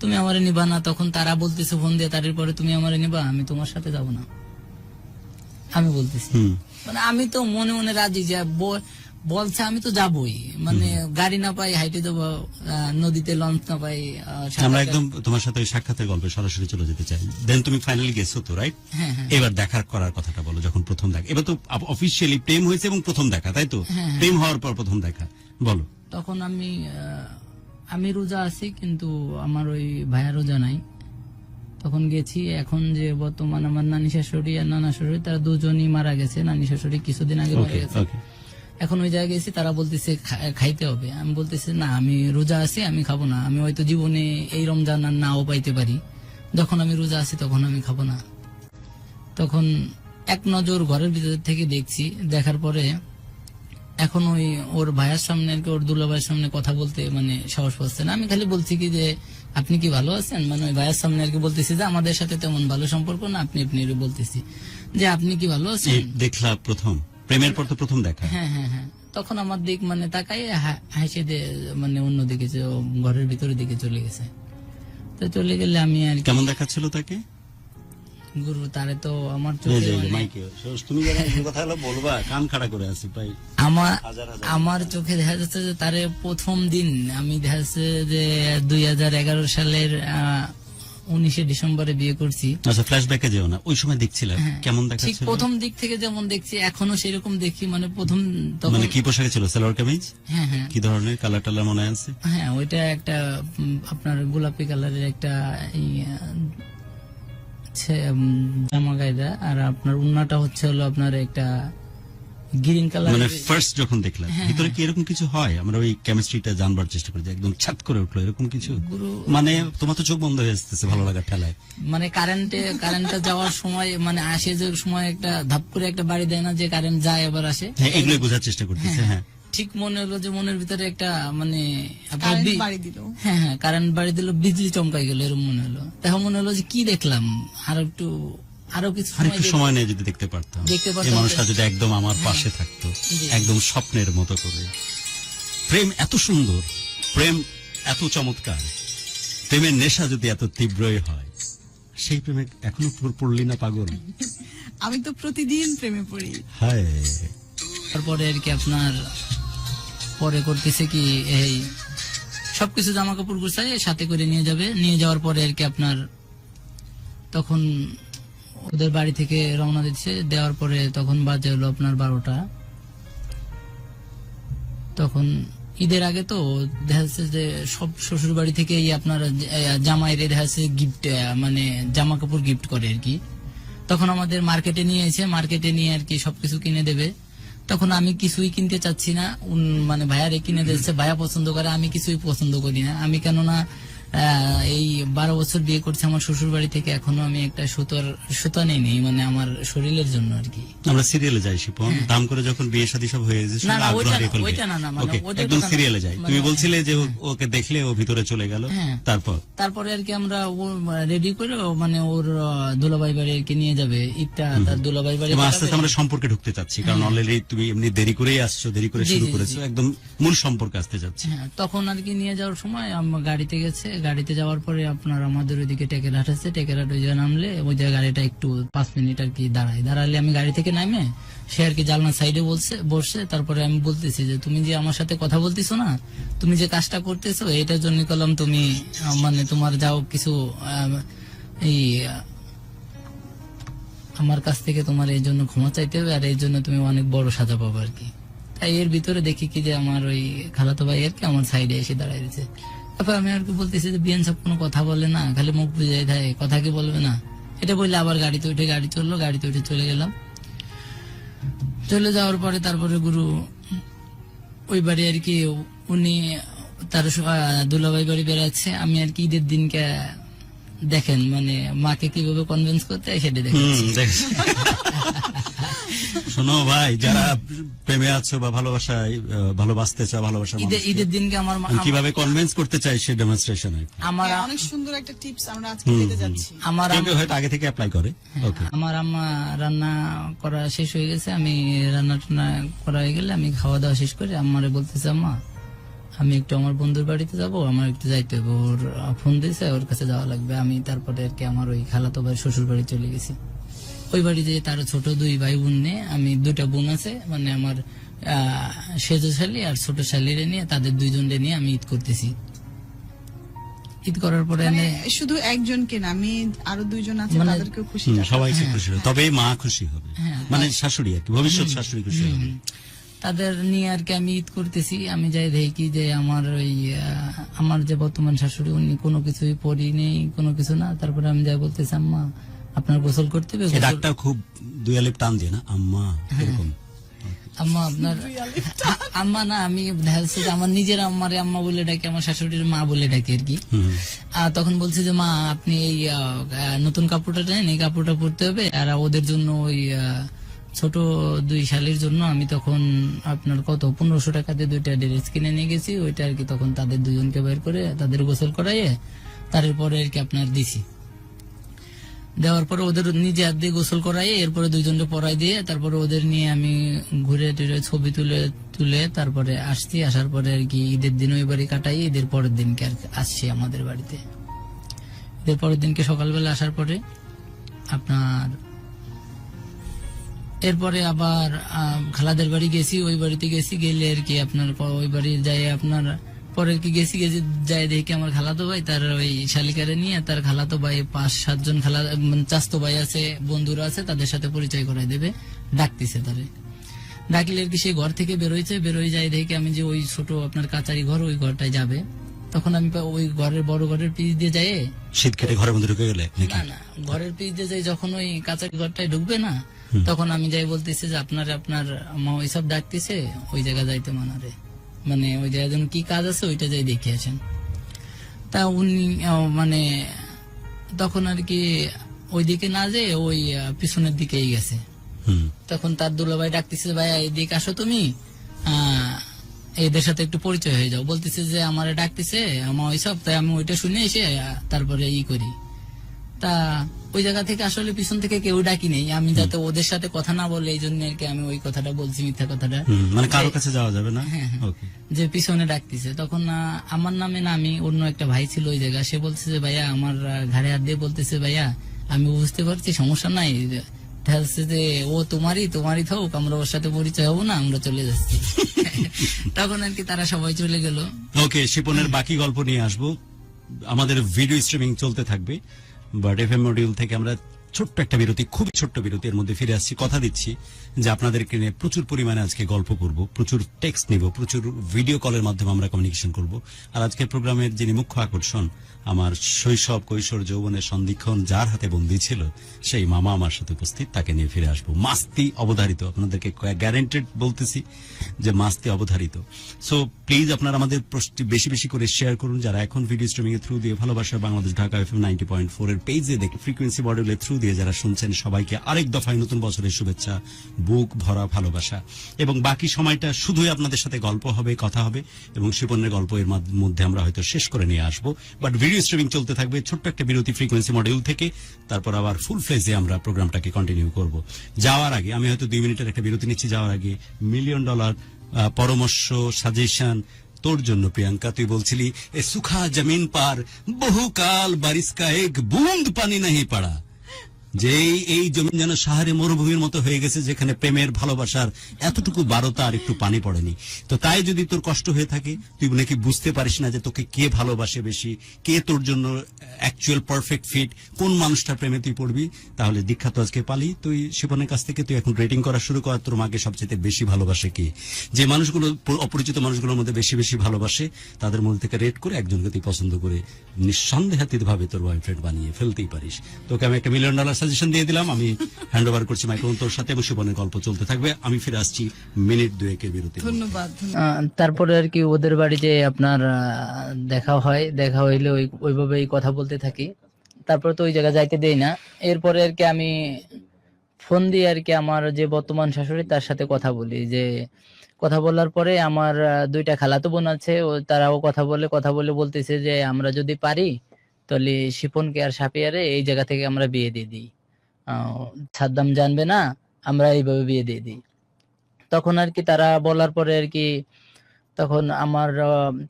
[SPEAKER 4] তুমি আমারে নিবা না, তখন তারা বলতেছে ফোন দিয়ে তারপরে তুমি আমারে নিবা, আমি তোমার সাথে যাব না। আমি বলতেছি মানে আমি তো মনে মনে রাজি যে বলছে আমি তো যাবই, মানে গাড়ি না পাই হাইটে যাবো, নদীতে লঞ্চ না পাই।
[SPEAKER 3] আমরা একদম তোমার সাথে ওই সাক্ষাতের গল্পে সরাসরি চলে যেতে চাই। দেন তুমি ফাইনালি গেছো তো, রাইট? এবার দেখার করার কথাটা বলো। যখন প্রথম দেখা, এবার তো অফিসিয়ালি প্রেম হয়েছে এবং প্রথম দেখা, তাই তো? প্রেম হওয়ার পর প্রথম দেখা, বলো।
[SPEAKER 4] তখন আমি রোজা আছি, কিন্তু আমার ওই ভাইয়া রোজা নাই। তখন গেছি। এখন যে বর্তমান আমার নানি শাশুড়ি আর নানা শাশুড়ি, তারা দুজনই মারা গেছে। নানি শাশুড়ি কিছুদিন আগে মারা গেছে। এখন ওই জায়গায় গেছি, তারা বলতেছে খাইতে হবে। আমি বলতেছি না, আমি রোজা আছি, আমি খাবো না। আমি হয়তো জীবনে এই রমজান আর নাও পাইতে পারি, যখন আমি রোজা আছি তখন আমি খাবো না। তখন এক নজর ঘরের ভিতর থেকে দেখছি, দেখার পরে এখন ওর ভাইয়ের সামনে আর কি, ওর দুলা ভাইয়ের সামনে কথা বলতে মানে সাহস পাচ্ছে না। আমি খালি বলছি কি যে আপনি কি ভালো আছেন, মানে ওই ভাইয়ের সামনে আর কি বলতেছি যে আমাদের সাথে তেমন ভালো সম্পর্ক না, আপনি বলতেছি যে আপনি কি ভালো আছেন।
[SPEAKER 3] দেখলা প্রথম প্রেমের পর তো প্রথম দেখা।
[SPEAKER 4] হ্যাঁ হ্যাঁ হ্যাঁ। তখন আমার দিক মানে তাকাই হাসি মানে অন্যদিকে ঘরের ভিতরের দিকে চলে গেছে। তো চলে গেলে আমি আর
[SPEAKER 3] কেমন দেখাচ্ছিল তাকে?
[SPEAKER 4] গুরু তারে তো আমার চোখে আমার চোখে দেখা যাচ্ছে যে তারে প্রথম দিন আমি দেখা যাচ্ছে যে 2011 সালের 19 ডিসেম্বরে বিয়ে করছি।
[SPEAKER 3] আচ্ছা, ফ্ল্যাশব্যাকে যেও না, ওই সময় দেখছিলাম কেমন দেখাচ্ছিল?
[SPEAKER 4] ঠিক প্রথম দিক থেকে যেমন দেখছি এখনো সেরকম দেখি। মানে প্রথম
[SPEAKER 3] মানে কি পোশাকে ছিল? সালোয়ার কামিজ?
[SPEAKER 4] হ্যাঁ হ্যাঁ।
[SPEAKER 3] কি ধরনের কালার টালার মনে আছে?
[SPEAKER 4] হ্যাঁ, ওইটা একটা আপনার গোলাপি কালারের একটা জামা গায়ে, আর আপনার উন্নাটা হচ্ছে হলো আপনার একটা গ্রিন কালার।
[SPEAKER 3] মানে ফার্স্ট যখন দেখলাম ভিতরে কি এরকম কিছু হয়? আমরা ওই কেমিস্ট্রিটা জানবার চেষ্টা করি, একদম ছাত করে উঠলো এরকম কিছু? মানে তোমার তো চোখ বন্ধ হয়ে আসতেছে ভালো লাগার ঠেলায়।
[SPEAKER 4] মানে কারেন্টটা যাওয়ার সময় মানে আসে যে সময় একটা ধাপ করে একটা বাড়ি দেয় না, যে কারেন্ট যায় আবার আসে।
[SPEAKER 3] হ্যাঁ, এগুলোই বোঝার চেষ্টা করতেছে। হ্যাঁ,
[SPEAKER 4] ঠিক মনে হলো যে মনের ভিতরে একটা মানে
[SPEAKER 2] বাড়ি দিল।
[SPEAKER 4] হ্যাঁ হ্যাঁ, কারেন্ট বাড়ি দিল, বিজলি চমকাই গেল, এরকম মনে হলো। তখন মনে হলো যে কি দেখলাম, আরো কিছু
[SPEAKER 3] সময় নিয়ে যদি দেখতে পারতাম, এই মানুষটা যদি একদম আমার পাশে থাকতো, একদম স্বপ্নের মতো করে। প্রেম এত সুন্দর, প্রেম এত চমৎকার, প্রেমের নেশা যদি এত তীব্রই হয়, সেই প্রেমে এখনো পড়লি না পাগল?
[SPEAKER 2] আমি তো প্রতিদিন প্রেমে পড়ি।
[SPEAKER 3] হায়,
[SPEAKER 4] তারপরে আর কি আপনার পরে করতেছে কি এই সবকিছু জামা কাপড় গুছাই সাথে করে নিয়ে যাবে, নিয়ে যাওয়ার পরে আর কি আপনার তখন ওদের বাড়ি থেকে রওনা দিচ্ছে, দেওয়ার পরে তখন বাজে হলো আপনার 12টা। তখন ঈদের আগে তো দেখা যাচ্ছে যে সব শ্বশুর বাড়ি থেকে আপনার জামাইরে দেখা যাচ্ছে গিফট মানে জামা কাপড় গিফট করে আর কি। তখন আমাদের মার্কেটে নিয়ে এসে মার্কেটে নিয়ে আর কি সবকিছু কিনে দেবে। তখন আমি কিছুই কিনতে চাচ্ছি না, মানে ভাইয়ারে কিনে দিচ্ছে, ভাইয়া পছন্দ করে, আমি কিছুই পছন্দ করি না। আমি কেননা এই 12 বছর বিয়ে করছি আমার শ্বশুর বাড়ি থেকে, এখনো আমি একটা সুতা নেই মানে আমার শরীরের জন্য আর কি।
[SPEAKER 3] আমরা সিরিয়ালে যাই শিপন, দাম করে যখন বিয়ে শাদী সব হয়ে গেছে
[SPEAKER 4] না, না,
[SPEAKER 3] আগ্রহ
[SPEAKER 4] ওইটা না,
[SPEAKER 3] হারিয়ে ফেলবে।
[SPEAKER 4] ওইটা না, মানে
[SPEAKER 3] ওকে,
[SPEAKER 4] ওদের
[SPEAKER 3] একদম
[SPEAKER 4] কথা না।
[SPEAKER 3] সিরিয়ালে যাই। তুমি
[SPEAKER 4] মানে-
[SPEAKER 3] বলছিলে যে ওকে দেখলে ও ভিতরে চলে গেল,
[SPEAKER 4] হ্যাঁ।
[SPEAKER 3] তারপরে
[SPEAKER 4] আর কি আমরা রেডি করে মানে ওর দুলাভাই বাড়ি আর কি নিয়ে যাবে, ঈদটা তার দুলাভাই বাড়ি
[SPEAKER 3] এবং আস্তে
[SPEAKER 4] কাটাবে।
[SPEAKER 3] আস্তে আমরা সম্পর্কে ঢুকতে চাচ্ছি, কারণ অলরেডি তুমি এমনি দেরি করেই আসছো, দেরি করে
[SPEAKER 4] জি,
[SPEAKER 3] শুরু
[SPEAKER 4] জি,
[SPEAKER 3] করেছো, একদম মূল সম্পর্কে আসতে যাচ্ছি।
[SPEAKER 4] হ্যাঁ, তখন আর কি নিয়ে যাওয়ার সময় আমরা গাড়িতে গেছে, গাড়িতে যাওয়ার পরে আপনার আমাদের ওইদিকে টেকেরহাট আছে, টেকেরহাট ওই জায়গায় নামলে ওই জায়গায় গাড়িটা একটু 5 মিনিট আর কি দাঁড়ালে আমি গাড়ি থেকে নামে সে আর কি জানলার সাইডে বসে, তারপরে আমি বলতেছি যে তুমি যে আমার সাথে কথা বলতেছো না, তুমি যে কাজটা করতেছো এটার জন্য কলম তুমি মানে তোমার যাও কিছু এই আমার কাছ থেকে তোমার এই জন্য ক্ষমা চাইতে হবে, আর এই জন্য তুমি অনেক বড় সাজা পাবো আর কি। তাই এর ভিতরে দেখি কি যে আমার ওই খালাতো ভাই আর কি আমার সাইডে এসে দাঁড়ায় দিয়েছে। তারপর আমি আর কি বলতেছি যে বিয়ান সব কোনো কথা বলে না, খালি মুখ বুঝে থাকে, কথা কি বলবে না, এটা বললে আবার গাড়িতে উঠে গাড়িতে উঠে চলে গেলাম। চলে যাওয়ার পরে তারপরে গুরু ওই বাড়ি আর কি উনি তার দুলাভাই বাড়ি বেড়াচ্ছে, আমি আর কি ঈদের দিনকে দেখেন মানে মাকে কিভাবে কনভিন্স করতে হয় সেটা দেখেন।
[SPEAKER 3] শোনো ভাই, যারা প্রেমে আছো বা ভালোবাসতে চাও, ভালোবাসার
[SPEAKER 4] ঈদের দিনকে আমার
[SPEAKER 3] কিভাবে কনভিন্স করতে চাই সে ডেমনস্ট্রেশন
[SPEAKER 4] আমার
[SPEAKER 2] হ্যাঁ, অনেক সুন্দর একটা টিপস আমরা আজকে দিতে যাচ্ছি।
[SPEAKER 4] আমার
[SPEAKER 3] কেউ হয়তো আগে থেকে অ্যাপ্লাই করে। ওকে,
[SPEAKER 4] আমার আম্মা রান্না করা শেষ হয়ে গেছে, আমি রান্না টান্না করা হয়ে গেলে আমি খাওয়া দাওয়া শেষ করে আম্মারে বলতেছে আম্মা আমি একটু আমার বন্ধুর বাড়িতে যাব, আমার একটু যাইতে হবে, ওর ফোন দিয়েছে, ওর কাছে যাওয়া লাগবে। আমি তারপরে আর কি আমার ওই খালাতো ভাই শ্বশুর বাড়ি চলে গেছি। ওই বাড়িতে তার ছোট 2 ভাই বোন নিয়ে, আমি 2টা বোন আছে মানে আমার সেজ শালী আর ছোট শালীরে নিয়ে, তাদের 2 জনকে নিয়ে আমি ঈদ করতেছি। ঈদ করার পরে
[SPEAKER 2] মানে
[SPEAKER 4] আমি
[SPEAKER 2] শুধু একজনকে না, আমি আরো 2 জন আছে
[SPEAKER 4] মানে-
[SPEAKER 2] তাদেরকেও খুশি
[SPEAKER 3] সবাইকে খুশি হবে, তবেই মা খুশি হবে, মানে শাশুড়ি আর কি, ভবিষ্যৎ শাশুড়ি খুশি হবে।
[SPEAKER 4] তাদের নিয়ে আর কি আমি ঈদ করতেছি। আমি যাই দেখি যে আমার ওই আমার যে বর্তমান শাশুড়ি উনি কোনো কিছুই পরি নেই, কোনো কিছু না। তারপরে আমি যাই বলতেছি আম্মা আপনার গোসল করতে হবে,
[SPEAKER 3] এই ডাকটা খুব দুই আলিফ টান দিয়ে না, আম্মা এরকম।
[SPEAKER 4] আম্মা আপনার আম্মা না, আমি দেখা যাচ্ছে যে আমার নিজের আম্মারে আম্মা বলে ডাকি, আমার শাশুড়ির মা বলে ডাকি আর কি। তখন বলছে যে মা আপনি এই নতুন কাপড়টা নেন, এই কাপড়টা পরতে হবে, আর ওদের জন্য ওই ছোট 2 শালীর জন্য আমি তখন আপনার কত 1500 টাকা দিয়ে 2টা ড্রেস কিনে নিয়ে গেছি। ওইটা আর কি তখন তাদের 2 জনকে বের করে তাদের গোসল করাইয়ে তারপরে আর কি আপনার দিছি। দেওয়ার পরে ওদের নিজে হাত দিয়ে গোসল করাইয়ে এরপরে 2 জনকে পরাই দিয়ে তারপরে ওদের নিয়ে আমি ঘুরে টুরে ছবি তুলে তারপরে আসছি। আসার পরে আর কি ঈদের দিন ওই বাড়ি কাটাই, ঈদের পরের দিনকে আর আসছি আমাদের বাড়িতে। ঈদের পরের দিনকে সকালবেলা আসার পরে আপনার এরপরে আবার খালাদের বাড়ি গেছি, ওই বাড়িতে গেছি, গেলে আর কি আপনার ওই বাড়ি যাই আপনার পরে কি গেছি যাই দেখি আমার খালাতো ভাই তার ওই শালিকারে নিয়ে তার খালাতো ভাই 5-7 জন চাস্তো ভাই আছে, বন্ধুরা আছে, তাদের সাথে পরিচয় করাই দেবে, ডাকতেছে তারে। ডাকলে আর কি সেই ঘর থেকে বেরোয় যাই দেখি আমি যে ওই ছোট আপনার কাচারি ঘর, ওই ঘরটায় যাবে। তখন আমি ওই বড় ঘরের পিছ দিয়ে যাই,
[SPEAKER 3] শীত কেটে ঘরের মধ্যে ঢুকে গেলে নাকি?
[SPEAKER 4] না ঘরের পিছ দিয়ে যাই, যখন ওই কাচারি ঘরটায় ঢুকবে না তখন আমি যাই বলতেছি যে আপনার মা ওইসব ডাকতেছে, ওই জায়গা যাইতে মানারে, মানে ওই জায়গায় যেন কি কাজ আছে ওইটা যাই দেখে আসেন। তা উনি মানে তখন আর কি ওইদিকে না যে ওই পিছনের দিকেই গেছে। তখন তার দুলাভাই ডাকতেছে ভাইয়া এদিকে আসো তুমি, এদের সাথে একটু পরিচয় হয়ে যাও। বলতেছে যে আমারে ডাকতেছে আমার ওইসব, তাই আমি ওইটা শুনে এসে তারপরে করি। তা ওই জায়গা থেকে আসলে পিছন থেকে কেউ ডাকি নেই, আমি যাতে ওদের সাথে কথা না বলে এই জন্য আর কি আমি ওই কথাটা বলছি, মিথ্যা কথাটা,
[SPEAKER 3] মানে কারোর কাছে যাওয়া যাবে না। ওকে,
[SPEAKER 4] যে পিছনে ডাকতেছে। তখন আমার নামে না, আমি অন্য একটা ভাই ছিল ওই জায়গা, সে বলছে যে ভাইয়া আমার ঘাড়ে হাত দিয়ে বলতেছে ভাইয়া আমি বুঝতে পারছি সমস্যা নাই, দেখা যাচ্ছে যে ও তোমারই থাকুক, আমরা ওর সাথে পরিচয় হবো না, আমরা চলে যাচ্ছি। তখন আর কি তারা সবাই চলে গেল।
[SPEAKER 3] ওকে, শিপনের বাকি গল্প নিয়ে আসবো। আমাদের ভিডিও স্ট্রিমিং চলতে থাকবে, বাট এফএম মডিউল থেকে আমরা ছোট্ট একটা বিরতি, খুবই ছোট্ট বিরতি, এর মধ্যে ফিরে আসছি। কথা দিচ্ছি যে আপনাদেরকে নিয়ে প্রচুর পরিমাণে আজকে গল্প করব, প্রচুর টেক্সট নিব, প্রচুর ভিডিও কলের মাধ্যমে আমরা কমিউনিকেশন করব। আর আজকের প্রোগ্রামের যিনি মুখ্য আকর্ষণ, আমার শৈশব কৈশোর যৌবনের সন্ধিক্ষণ যার হাতে বন্দী ছিল, সেই মামা আমার সাথে উপস্থিত, তাকে নিয়ে ফিরে আসবো। মাস্তি অবধারিত, আপনাদেরকে গ্যারান্টেড বলতেছি যে মাস্তি অবধারিত। সো প্লিজ আপনারা আমাদের বেশি বেশি করে শেয়ার করুন। যারা এখন ভিডিও স্ট্রিমিং এর থ্রু দিয়ে ভালোবাসা বাংলাদেশ ঢাকা এফএম 90.4 এর পেজে দেখে ফ্রিকোয়েন্সি মডিউলের থ্রু দিয়ে যারা শুনছেন, সবাইকে আরেক দফায় নতুন বছরের শুভেচ্ছা, বুক ভরা ভালোবাসা। এবং বাকি সময়টা শুধুই আপনাদের সাথে গল্প হবে, কথা হবে, এবং শিপনের গল্প এর মধ্যে আমরা হয়তো শেষ করে নিয়ে আসবো। বাট ভিডিও স্ট্রিমিং চলতে থাকবে, ছোট্ট একটা বিরতি ফ্রিকোয়েন্সি মডিউল থেকে, তারপর আবার ফুল ফ্লেজে আমরা প্রোগ্রামটাকে কন্টিনিউ করব। যাওয়ার আগে আমি হয়তো 2 মিনিটের একটা বিরতি নিচ্ছি। যাওয়ার আগে $1 মিলিয়ন পরামর্শ, সাজেশন তোর জন্য প্রিয়াঙ্কা। তুই বলছিলি এ সুখা জমিন পার বহুকাল বারিশ কা এক বুঁদ পানি নাহি পড়া, যে এই জমিন যেন সাহারে মরুভূমির মতো হয়ে গেছে, যেখানে প্রেমের ভালোবাসার এতটুকু বারতা আর একটু পানি পড়েনি। তো তাই যদি তোর কষ্ট হয়ে থাকে, তুই নাকি বুঝতে পারিস না যে তোকে কে ভালোবাসে বেশি, কে তোর জন্য অ্যাকচুয়াল পারফেক্ট ফিট, কোন মানুষটার প্রেমে তুই পড়বি, তাহলে দীক্ষা তো আজকে পালি। তুই শিপনের কাছ থেকে তুই এখন রেটিং করা শুরু কর, তোর মাকে সবচেয়ে বেশি ভালোবাসে কে, যে মানুষগুলো অপরিচিত মানুষগুলোর মধ্যে বেশি বেশি ভালোবাসে, তাদের মধ্যে থেকে রেট করে একজনকে তুই পছন্দ করে নিঃসন্দেহাতীত ভাবে তোর বয়ফ্রেন্ড বানিয়ে ফেলতেই পারিস। তোকে আমি একটা $1 মিলিয়ন সাজেশন দিয়ে দিলাম। আমি হ্যান্ড ওভার করছি মাইক্রোফোন তোর সাথে, এবং শিপনের গল্প চলতে থাকবে। আমি ফিরে আসছি মিনিট 2 বিরতি।
[SPEAKER 2] ধন্যবাদ।
[SPEAKER 4] তারপরে আর কি ওদের বাড়িতে আপনার দেখা হয়, দেখা হইলে ওইভাবেই কথা বলতে থাকি। তারপরে তো ওই জায়গা যাইতে দেই না। এরপরে আর কি আমি ফোন দিয়ে আর কি আমার যে বর্তমান শাশুড়ি, তার সাথে কথা বলি। যে কথা বলার পরে আমার 2টা খালাতো বোন আছে, তারাও কথা বলে বলতেছে যে আমরা যদি পারি তাহলে শিপনকে আর সাপিয়ারে এই জায়গা থেকে আমরা বিয়ে দিয়ে দিই, সাদ্দাম জানবে না, আমরা এইভাবে বিয়ে দিয়ে দিই। তখন আর কি তারা বলার পরে আর কি তখন আমার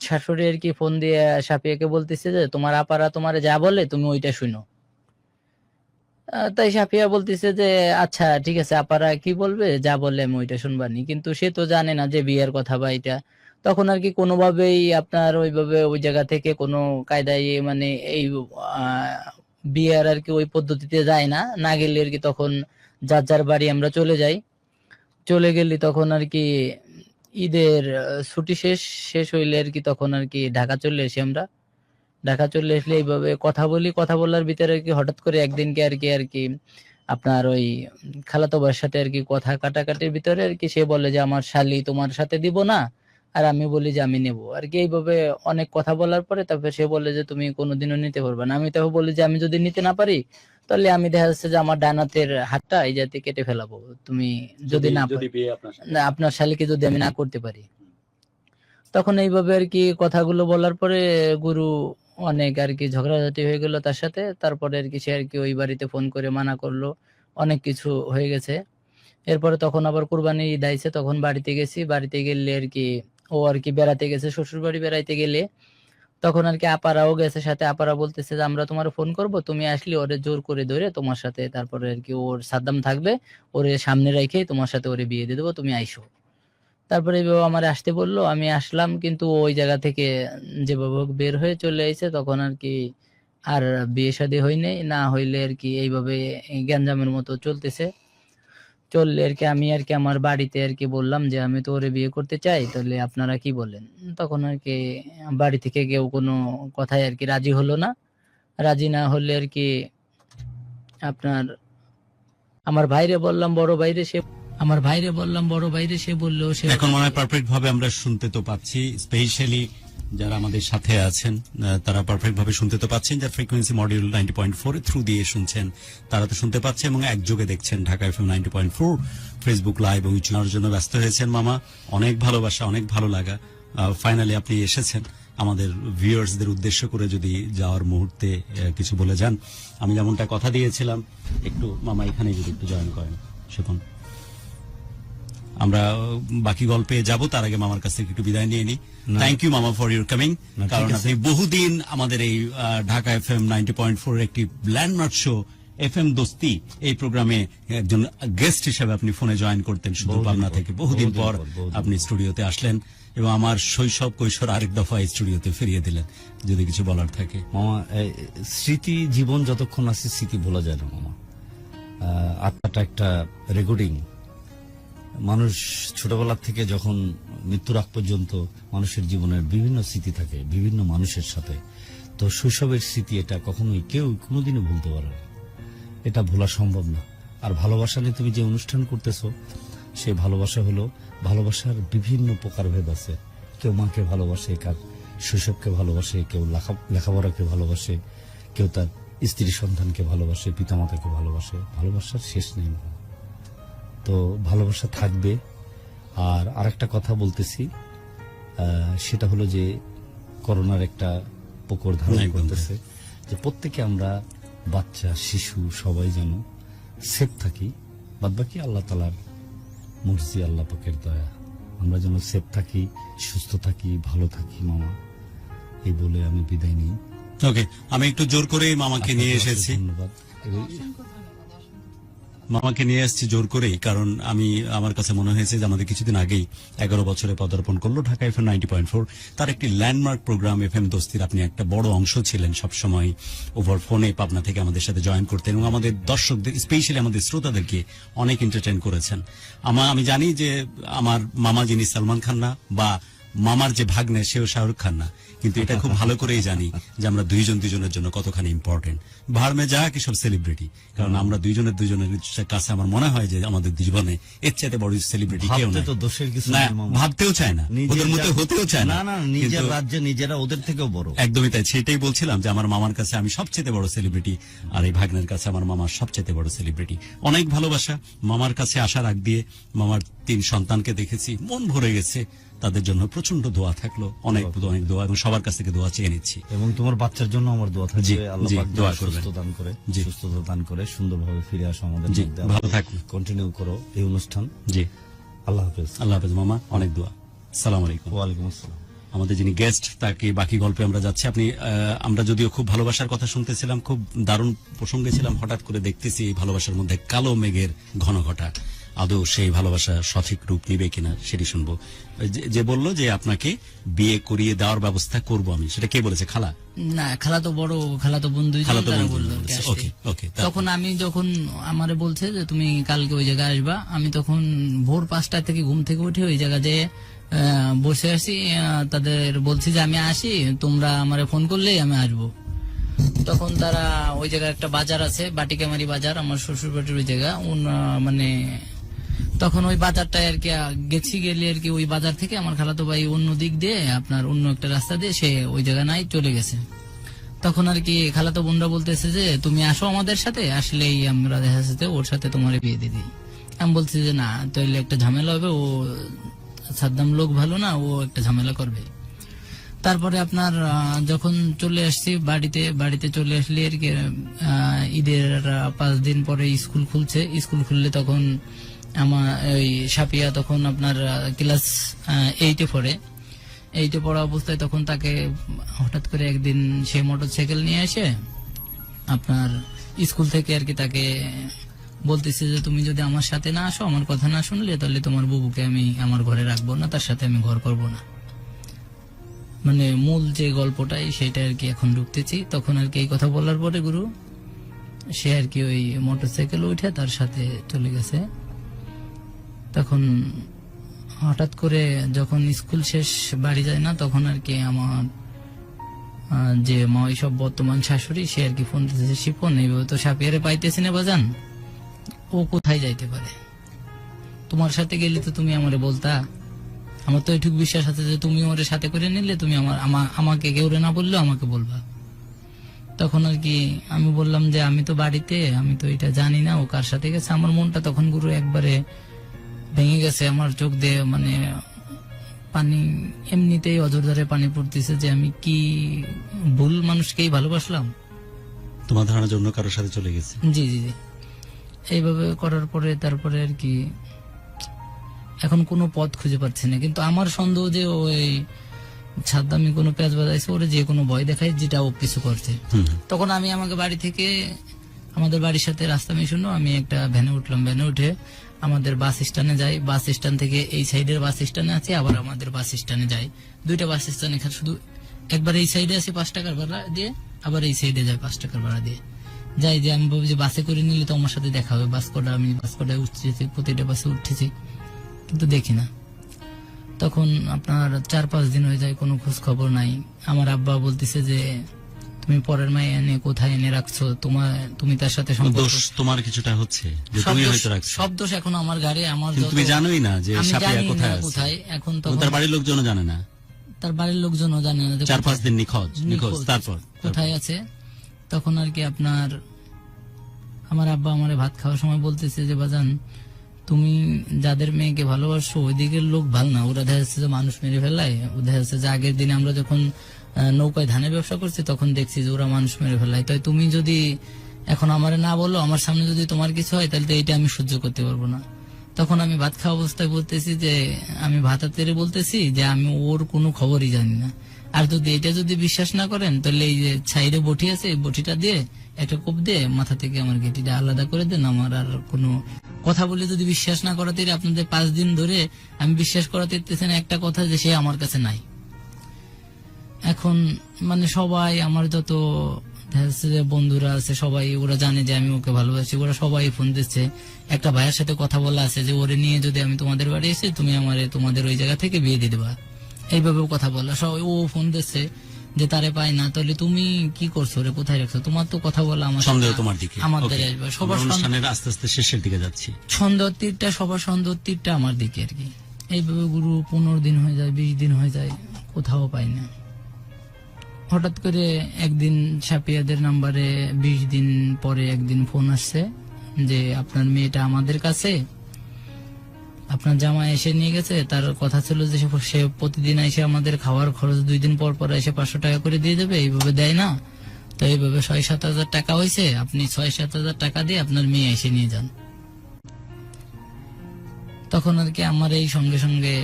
[SPEAKER 4] শাশুড়ি আর কি ফোন দিয়ে সাপিয়াকে বলতেছে যে তোমার আপারা তোমার যা বলে তুমি ওইটা শুনো। তাই সাফিয়া বলতেছে যে আচ্ছা ঠিক আছে, আপারা কি বলবে যা বললে আমি ওইটা শুনবানি। কিন্তু সে তো জানে না যে বিয়ের কথা বা এটা। তখন আর কি কোনোভাবেই আপনার ওইভাবে ওই জায়গা থেকে কোনো কায়দায় মানে এই বিয়ের আর কি ওই পদ্ধতিতে যায় না। না গেলে আর কি তখন যার যার বাড়ি আমরা চলে যাই। চলে গেলি তখন আর কি ঈদের ছুটি শেষ হইলে আর কি তখন আর কি ঢাকা চলে আসি আমরা। ঢাকা চলে আসলে এইভাবে কথা বলি। কথা বলার ভিতরে আর কি হঠাৎ করে একদিনকে আর কি আপনার ওই খালাতো ভাইয়ের সাথে আর কি কথা কাটাকাটির ভিতরে আর কি সে বলে যে আমার শালি তোমার সাথে দিব না, আর আমি বলি যে আমি নেব আর কি। এইভাবে অনেক কথা বলার পরে তারপরে সে বলে যে তুমি কোনোদিনও নিতে পারবে না। আমি তারপর বলি যে আমি যদি নিতে না পারি তাহলে আমি দেখা যাচ্ছে যে আমার ডান হাতের হাতটা এই জাতি কেটে ফেলাবো, তুমি যদি না পারি, আপনার শালিকে যদি আমি না করতে পারি। তখন এইভাবে আর কি কথাগুলো বলার পরে গুরু অনেক আর কি ঝগড়াঝাটি হয়ে গেল তার সাথে। তারপরে আর কি সে আর কি ওই বাড়িতে ফোন করে মানা করলো, অনেক কিছু হয়ে গেছে। এরপরে তখন আবার কুরবানি ঈদ আইছে, তখন বাড়িতে গেছি। বাড়িতে গেলে আর কি ও আর কি বেড়াতে গেছে, শ্বশুর বাড়ি বেড়াইতে গেলে তখন আর কি আপারাও গেছে সাথে। আপারা বলতেছে যে আমরা তোমার ফোন করব, তুমি আসলে ওরে জোর করে ধরে তোমার সাথে, তারপরে আর কি ওর সাদ্দাম থাকবে, ওরে সামনে রেখে তোমার সাথে ওরে বিয়ে দিয়ে দেবো, তুমি আইসো। তারপরে এইভাবে আমার আসতে বললো, আমি আসলাম। কিন্তু ওই জায়গা থেকে যেভাবে বের হয়ে চলে আইছে তখন আর কি আর বিয়ে শাদী হয়নি। না হইলে আর কি এইভাবে গ্যাঞ্জামের মতো চলতেছে। চললে আর কি আমি আর কি আমার বাড়িতে আর কি বললাম যে আমি তো ওরে বিয়ে করতে চাই, তাহলে আপনারা কি বলেন। তখন আর কি বাড়ি থেকে কেউ কোনো কথায় আর কি রাজি হলো না। রাজি না হলে আর কি আপনার আমার ভাইরে বললাম, বড় ভাইরে সে বললো সে
[SPEAKER 3] এখন মনে হয় পারফেক্ট ভাবে আমরা শুনতে তো পাচ্ছি। স্পেশালি যারা আমাদের সাথে আছেন তারা পারফেক্ট ভাবে শুনতে তো পাচ্ছেন, যারা ফ্রিকোয়েন্সি মডিউল 90.4 থ্রু দিয়ে শুনছেন তারা তো শুনতে পাচ্ছে এবং একযোগে দেখছেন ঢাকা এফএম 90.4 ফেসবুক লাইভ এবং ইউটিউবের জন্য ব্যস্ত হয়েছেন। মামা অনেক ভালোবাসা, অনেক ভালো লাগা। ফাইনালি আপনি এসেছেন। আমাদের ভিউয়ার্সদের উদ্দেশ্য করে যদি যাওয়ার মুহূর্তে কিছু বলে যান। আমি যেমনটা কথা দিয়েছিলাম, একটু মামা এখানে যদি একটু জয়েন করেন শিপন, আমরা বাকি গল্পে যাব। তার আগে মামার কাছ থেকে একটু বিদায় নিয়ে নিই। থ্যাংক ইউ মামা ফর ইউর কামিং, কারণ আপনি বহুদিন আমাদের এই ঢাকা এফএম 90.4 একটি ল্যান্ডমার্ক শো FM দোস্তি এই প্রোগ্রামে একজন গেস্ট হিসেবে আপনি ফোনে জয়েন করতেন সুদূর পাবনা থেকে। বহুদিন পর আপনি স্টুডিওতে আসলেন এবং আমার শৈশব কৈশোর আরেক দফা এই স্টুডিওতে ফিরিয়ে দিলেন। যদি কিছু বলার থাকে।
[SPEAKER 1] মামা, স্মৃতি জীবন যতক্ষণ আছে স্মৃতি ভোলা যায় না মামা। আত্মাটা একটা রেকর্ডিং। মানুষ ছোটবেলা থেকে যখন মৃত্যুর আগ পর্যন্ত মানুষের জীবনের বিভিন্ন স্মৃতি থাকে বিভিন্ন মানুষের সাথে। তো শৈশবের স্মৃতি এটা কখনোই কেউ কোনোদিনও ভুলতে পারে না, এটা ভোলা সম্ভব না। আর ভালোবাসা নিয়ে তুমি যে অনুষ্ঠান করতেছো, সেই ভালোবাসা হলো, ভালোবাসার বিভিন্ন প্রকারভেদ আছে। কেউ মাকে ভালোবাসে, কার শৈশবকে ভালোবাসে, কেউ লেখাপড়াকে ভালোবাসে, কেউ তার স্ত্রী সন্তানকে ভালোবাসে, পিতামাতাকে ভালোবাসে। ভালোবাসার শেষ নেই। তো ভালোবাসা থাকবে। আর আরেকটা কথা বলতেছি, সেটা হলো যে করোনার একটা প্রকোপ ধারণ করতেছে, যে প্রত্যেকে আমরা বাচ্চা শিশু সবাই যেন সেফ থাকি। বাদবাকি আল্লাহ তাআলার মর্জি, আল্লাহ পাকের দয়া। আমরা যেন সেফ থাকি, সুস্থ থাকি, ভালো থাকি মামা, এই বলে আমি বিদায় নিই।
[SPEAKER 3] ওকে, আমি একটু জোর করে মামাকে নিয়ে এসেছি।
[SPEAKER 1] ধন্যবাদ।
[SPEAKER 3] মামাকে নিয়ে এসেছি জোর করেই, কারণ আমার কাছে মনে হয়েছে যে আমাদের কিছুদিন আগেই 11 বছরে পদার্পণ করলো ঢাকা FM 90.4। তার একটি ল্যান্ডমার্ক প্রোগ্রাম FM দোস্তির আপনি একটা বড় অংশ ছিলেন। সবসময় ওভার ফোনে পাবনা থেকে আমাদের সাথে জয়েন করতেন এবং আমাদের দর্শকদের, স্পেশালি আমাদের শ্রোতাদেরকে অনেক এন্টারটেইন করেছেন। আমি জানি যে আমার মামা যিনি সালমান খান না, বা মামার যে ভাগ্নে সেও শাহরুখ খান না, কিন্তু এটা খুব ভালো করেই জানি যে আমরা দুইজনের জন্য কতখানি ইম্পর্টেন্ট। ভাড়মে যা কি সব সেলিব্রিটি, কারণ আমরা দুইজনের কাছে আমার মনে হয় যে আমাদের জীবনে এর চাইতে বড় সেলিব্রিটি কেউ
[SPEAKER 1] ভাবতে
[SPEAKER 3] না।
[SPEAKER 1] তো দোষের কিছু
[SPEAKER 3] না,
[SPEAKER 1] নেই মামা।
[SPEAKER 3] ভাবতেও চায় না, ওদের মতো হতেও চায় না।
[SPEAKER 1] না, নিজের
[SPEAKER 3] কিন্তু
[SPEAKER 1] রাজ্যে নিজেরা ওদের থেকেও বড়।
[SPEAKER 3] একদমই তাই, সেটাই বলছিলাম যে আমার মামার কাছে আমি সবচেয়ে বড় সেলিব্রিটি, আর এই ভাগ্নের কাছে আমার মামার সবচেয়ে বড় সেলিব্রিটি। অনেক ভালোবাসা। মামার কাছে আসার আগ দিয়ে মামার 3 সন্তানকে দেখেছি, মন ভরে গেছে। তাদের জন্য প্রচন্ড দোয়া থাকলো, অনেক দোয়া, এবং সবার কাছ থেকে দোয়া চেয়ে নিচ্ছি।
[SPEAKER 1] এবং তোমার বাচ্চার জন্য আমার দোয়া থাকবে,
[SPEAKER 3] জি,
[SPEAKER 1] আল্লাহ
[SPEAKER 3] জি,
[SPEAKER 1] পাক
[SPEAKER 3] দোয়া
[SPEAKER 1] যেন
[SPEAKER 3] করবেন।
[SPEAKER 1] সুস্থতা দান করে,
[SPEAKER 3] জি।
[SPEAKER 1] সুস্থতা দান করে সুন্দরভাবে ফিরে আসো আমাদের
[SPEAKER 3] জি,
[SPEAKER 1] মধ্যে।
[SPEAKER 3] ভালো থাকুন।
[SPEAKER 1] কন্টিনিউ করো এই অনুষ্ঠান।
[SPEAKER 3] জি,
[SPEAKER 1] আল্লাহ হাফেজ।
[SPEAKER 3] আল্লাহ হাফেজ মামা, অনেক দোয়া। সালাম আলাইকুম।
[SPEAKER 1] ওয়ালাইকুম আসসালাম।
[SPEAKER 3] আমাদের যিনি গেস্ট, তাকে বাকি গল্পে আমরা যাচ্ছি। আমরা যদিও খুব ভালোবাসার কথা শুনতেছিলাম, খুব দারুণ প্রসঙ্গে ছিলাম, হঠাৎ করে দেখতেছি এই ভালোবাসার মধ্যে কালো মেঘের ঘন ঘটা। আদৌ সেই ভালোবাসা সঠিক রূপ নিবে কিনা সেটি শুনবো। যে বললো যে আপনাকে বিয়ে করিয়ে দেওয়ার ব্যবস্থা করব আমি, সেটা কে বলেছে? খালা?
[SPEAKER 4] না, খালাতো বন্ধু
[SPEAKER 3] খালাতো
[SPEAKER 4] তারা
[SPEAKER 3] বন্ধু
[SPEAKER 4] বললো
[SPEAKER 3] বলেছে।
[SPEAKER 4] আসতে।
[SPEAKER 3] ওকে, ওকে।
[SPEAKER 4] তখন আমি যখন আমারে বলছে যে তুমি কালকে ওই জায়গায় আসবা, আমি তখন ভোর 5টা থেকে ঘুম থেকে উঠে ওই জায়গা যে বসে আছি, তাদের বলছি যে আমি আসি, তোমরা আমারে ফোন করলেই আমি আসবো। তখন তারা ওই জায়গায় একটা বাজার আছে, বাটিকামারি বাজার, আমার শ্বশুর বাড়ির ওই জায়গা, মানে তখন ওই বাজারটায় আর কি গেলে আর কি ওই বাজার থেকে আমার খালাতো ভাই অন্য দিক দিয়ে, আপনার অন্য একটা রাস্তা দিয়ে সে ওই জায়গা নাই চলে গেছে। তখন আর কি খালাতো বোনরা বলতেছে যে তুমি আসো আমাদের সাথে, আসলেই আমরা দেখা যাচ্ছে ওর সাথে তোমার বিয়ে দিয়ে দিই। আমি বলছি যে না, তাহলে একটা ঝামেলা হবে, ও সাদ্দাম লোক ভালো না, ও একটা ঝামেলা করবে। তারপরে আপনার যখন চলে আসছি বাড়িতে চলে আসলে আর কি ঈদের 5 দিন পরে স্কুল খুলছে। স্কুল খুললে তখন আমার ওই সাপিয়া তখন আপনার ক্লাস 8-এ পড়ে। 8-এ পড়া অবস্থায় তখন তাকে হঠাৎ করে একদিন সে মোটরসাইকেল নিয়ে এসে আপনার স্কুল থেকে আর কি তাকে বলতেছে যে তুমি যদি আমার সাথে না আসো, আমার কথা না শুনলে, তাহলে তোমার বুবুকে আমি আমার ঘরে রাখবো না, তার সাথে আমি ঘর করবো না। মানে মূল যে গল্পটাই সেটা আর কি এখন ঢুকতেছি। তখন আর কি এই কথা বলার পরে গুরু সে আর কি ওই মোটরসাইকেল উঠে তার সাথে চলে গেছে। তখন হঠাৎ করে যখন স্কুল শেষ বাড়ি যায় না, তখন আর কি আমার যে মা সব বর্তমান শাশুড়ি, সে আর কি ফোন দিতেছে, শিপন এইভাবে তো সাপিয়ারে পাইতেছি না বাজান, ও কোথায় যাইতে পারে, তোমার সাথে গেলে তো তুমি আমারে বলতা। আমার তো এইটুকু বিশ্বাস আছে যে তুমি ওর সাথে করে নিলে, তুমি আমাকে কেউ না বললেও আমাকে বলবা। তখন আর কি আমি বললাম যে আমি তো বাড়িতে, আমি তো এটা জানি না ও কার সাথে গেছে। আমার মনটা তখন গুরু একবারে ভেঙে গেছে, আমার চোখ দিয়ে মানে পানি এমনিতেই অজরধারে পানি পড়তেছে যে আমি কি ভুল মানুষকেই ভালোবাসলাম।
[SPEAKER 3] তোমার ধারণা জন্য কারোর সাথে চলে গেছে?
[SPEAKER 4] জি জি জি, এইভাবে করার পরে তারপরে আর কি এখন কোনো পথ খুঁজে পাচ্ছি না। কিন্তু আমার সন্দেহ যে ওই সাদ্দামি কোনো পেঁয়াজ বাজাইছে, ওরে যে কোনো ভয় দেখায় যেটা ও কিছু করছে। তখন আমি আমাকে বাড়ি থেকে আমাদের বাড়ির সাথে রাস্তা মিশনো, আমি একটা ভ্যানে উঠলাম, ভ্যানে উঠে আমাদের বাস স্ট্যান্ডে যাই, বাস স্ট্যান্ড থেকে এই সাইডের বাস স্ট্যান্ডে আছে, আবার আমাদের বাস স্ট্যান্ডে যাই, দুইটা বাস স্ট্যান্ড এখানে, শুধু একবার এই সাইডে আছে 5 টাকার ভাড়া দিয়ে, আবার এই সাইডে যায় 5 টাকার ভাড়া দিয়ে যাই। যে আমি ভাবি যে বাসে করে নিলে তো আমার সাথে দেখা হবে, আমি বাস কটায় উঠতেছি, প্রতিটা বাসে উঠতেছি, কিন্তু দেখি না। তখন আপনার 4-5 দিন হয়ে যায়, কোনো খোঁজ খবর নাই। আমার আব্বা বলতেছে যে তুমি পরের মায়ে এনে কোথায় এনে রাখছো, তুমি তার সাথে সম্পর্ক,
[SPEAKER 3] দোষ তোমার কিছুটা হচ্ছে যে
[SPEAKER 4] সব
[SPEAKER 3] তুমি
[SPEAKER 4] দোষ-
[SPEAKER 3] হয়তো রাখছো,
[SPEAKER 4] সব দোষ এখন আমার গাড়ি, আমার
[SPEAKER 3] কিন্তু
[SPEAKER 4] যত-
[SPEAKER 3] তুমি জানোই না যে
[SPEAKER 4] আমি
[SPEAKER 3] সাপিয়া
[SPEAKER 4] জানি
[SPEAKER 3] কোথায়
[SPEAKER 4] না
[SPEAKER 3] আছে।
[SPEAKER 4] কোথায়। এখন
[SPEAKER 3] এবং
[SPEAKER 4] তখন
[SPEAKER 3] তার বাড়ির লোকজনও জানে না,
[SPEAKER 4] তার বাড়ির লোকজনও জানে না যে
[SPEAKER 3] 4-5
[SPEAKER 4] কোথায়-
[SPEAKER 3] দিন নিখোঁজ। তারপর
[SPEAKER 4] কোথায় আছে। তখন আর কি আপনার আমার আব্বা আমারে ভাত খাওয়ার সময় বলতেছে যে বাজান, তুমি যাদের মেয়েকে ভালোবাসো ওই দিকের লোক ভালো না, ওরা দেখা যাচ্ছে যে মানুষ মেরে ফেলায়। দেখা যাচ্ছে যে আগের দিনে আমরা যখন নৌকায় ধানের ব্যবসা করছি তখন দেখছি যে ওরা মানুষ মেরে ফেলায়। তাই তুমি যদি এখন আমারে না বলো, আমার সামনে যদি তোমার কিছু হয়, তাহলে তো এটা আমি সহ্য করতে পারবো না। তখন আমি ভাত খাওয়া অবস্থায় বলতেছি যে আমি ভাত হাতেরে বলতেছি যে আমি ওর কোনো খবরই জানি না। আর যদি এটা যদি বিশ্বাস না করেন, তাহলে এই যে ছাইরে বটি আছে, এই বটিটা দিয়ে একটা কোপ দিয়ে মাথা থেকে আমার গেটিটা আলাদা করে দেন। আমার আর কোনো কথা বলে যদি বিশ্বাস না করাতে, আপনাদের 5 দিন ধরে আমি বিশ্বাস করাতে ইচ্ছেন একটা কথা যে সে আমার কাছে নাই। এখন মানে সবাই আমার যত দেখা যাচ্ছে যে বন্ধুরা আছে, সবাই ওরা জানে যে আমি ওকে ভালোবাসি, ওরা সবাই ফোন দিচ্ছে। একটা ভাইয়ের সাথে কথা বলা আছে যে ওরে নিয়ে যদি আমি তোমাদের বাড়ি এসে তুমি আমারে তোমাদের ওই জায়গা থেকে বিয়ে দিয়ে দেবা, এইভাবেও কথা বলা। সবাই ও ফোন দিচ্ছে যে তারে পাই না, তাহলে তুমি কি করছো, রে কোথায় রাখছো, তোমার তো কথা বলা আমার
[SPEAKER 3] সন্দেহ তোমার দিকে।
[SPEAKER 4] আমাদের
[SPEAKER 3] Okay.
[SPEAKER 4] আসবে
[SPEAKER 3] আমরা
[SPEAKER 4] সবার
[SPEAKER 3] অনুষ্ঠানের আস্তে আস্তে শেষের দিকে যাচ্ছি।
[SPEAKER 4] সন্দেহ তীরটা, সবার সন্দেহ তীরটা আমার দিকে আর কি। এইভাবে গুরু 15 দিন হয়ে যায়, 20 দিন হয়ে যায়, কোথাও পাই না। হঠাৎ করে একদিন সাপিয়াদের নাম্বারে 20 দিন পরে একদিন ফোন আসছে যে আপনার মেয়েটা আমাদের কাছে, আপনার জামাই এসে নিয়ে গেছে। তার কথা ছিল যে সে প্রতিদিন এসে আমাদের খাওয়ার খরচ 2 দিন পর পর এসে 500 টাকা করে দিয়ে দেবে, এইভাবে দেয় না। তো এইভাবে 6-7 হাজার টাকা হয়েছে, আপনি 6-7 হাজার টাকা দিয়ে আপনার মেয়ে এসে নিয়ে যান। তখন আর কি আমার এই সঙ্গে সঙ্গে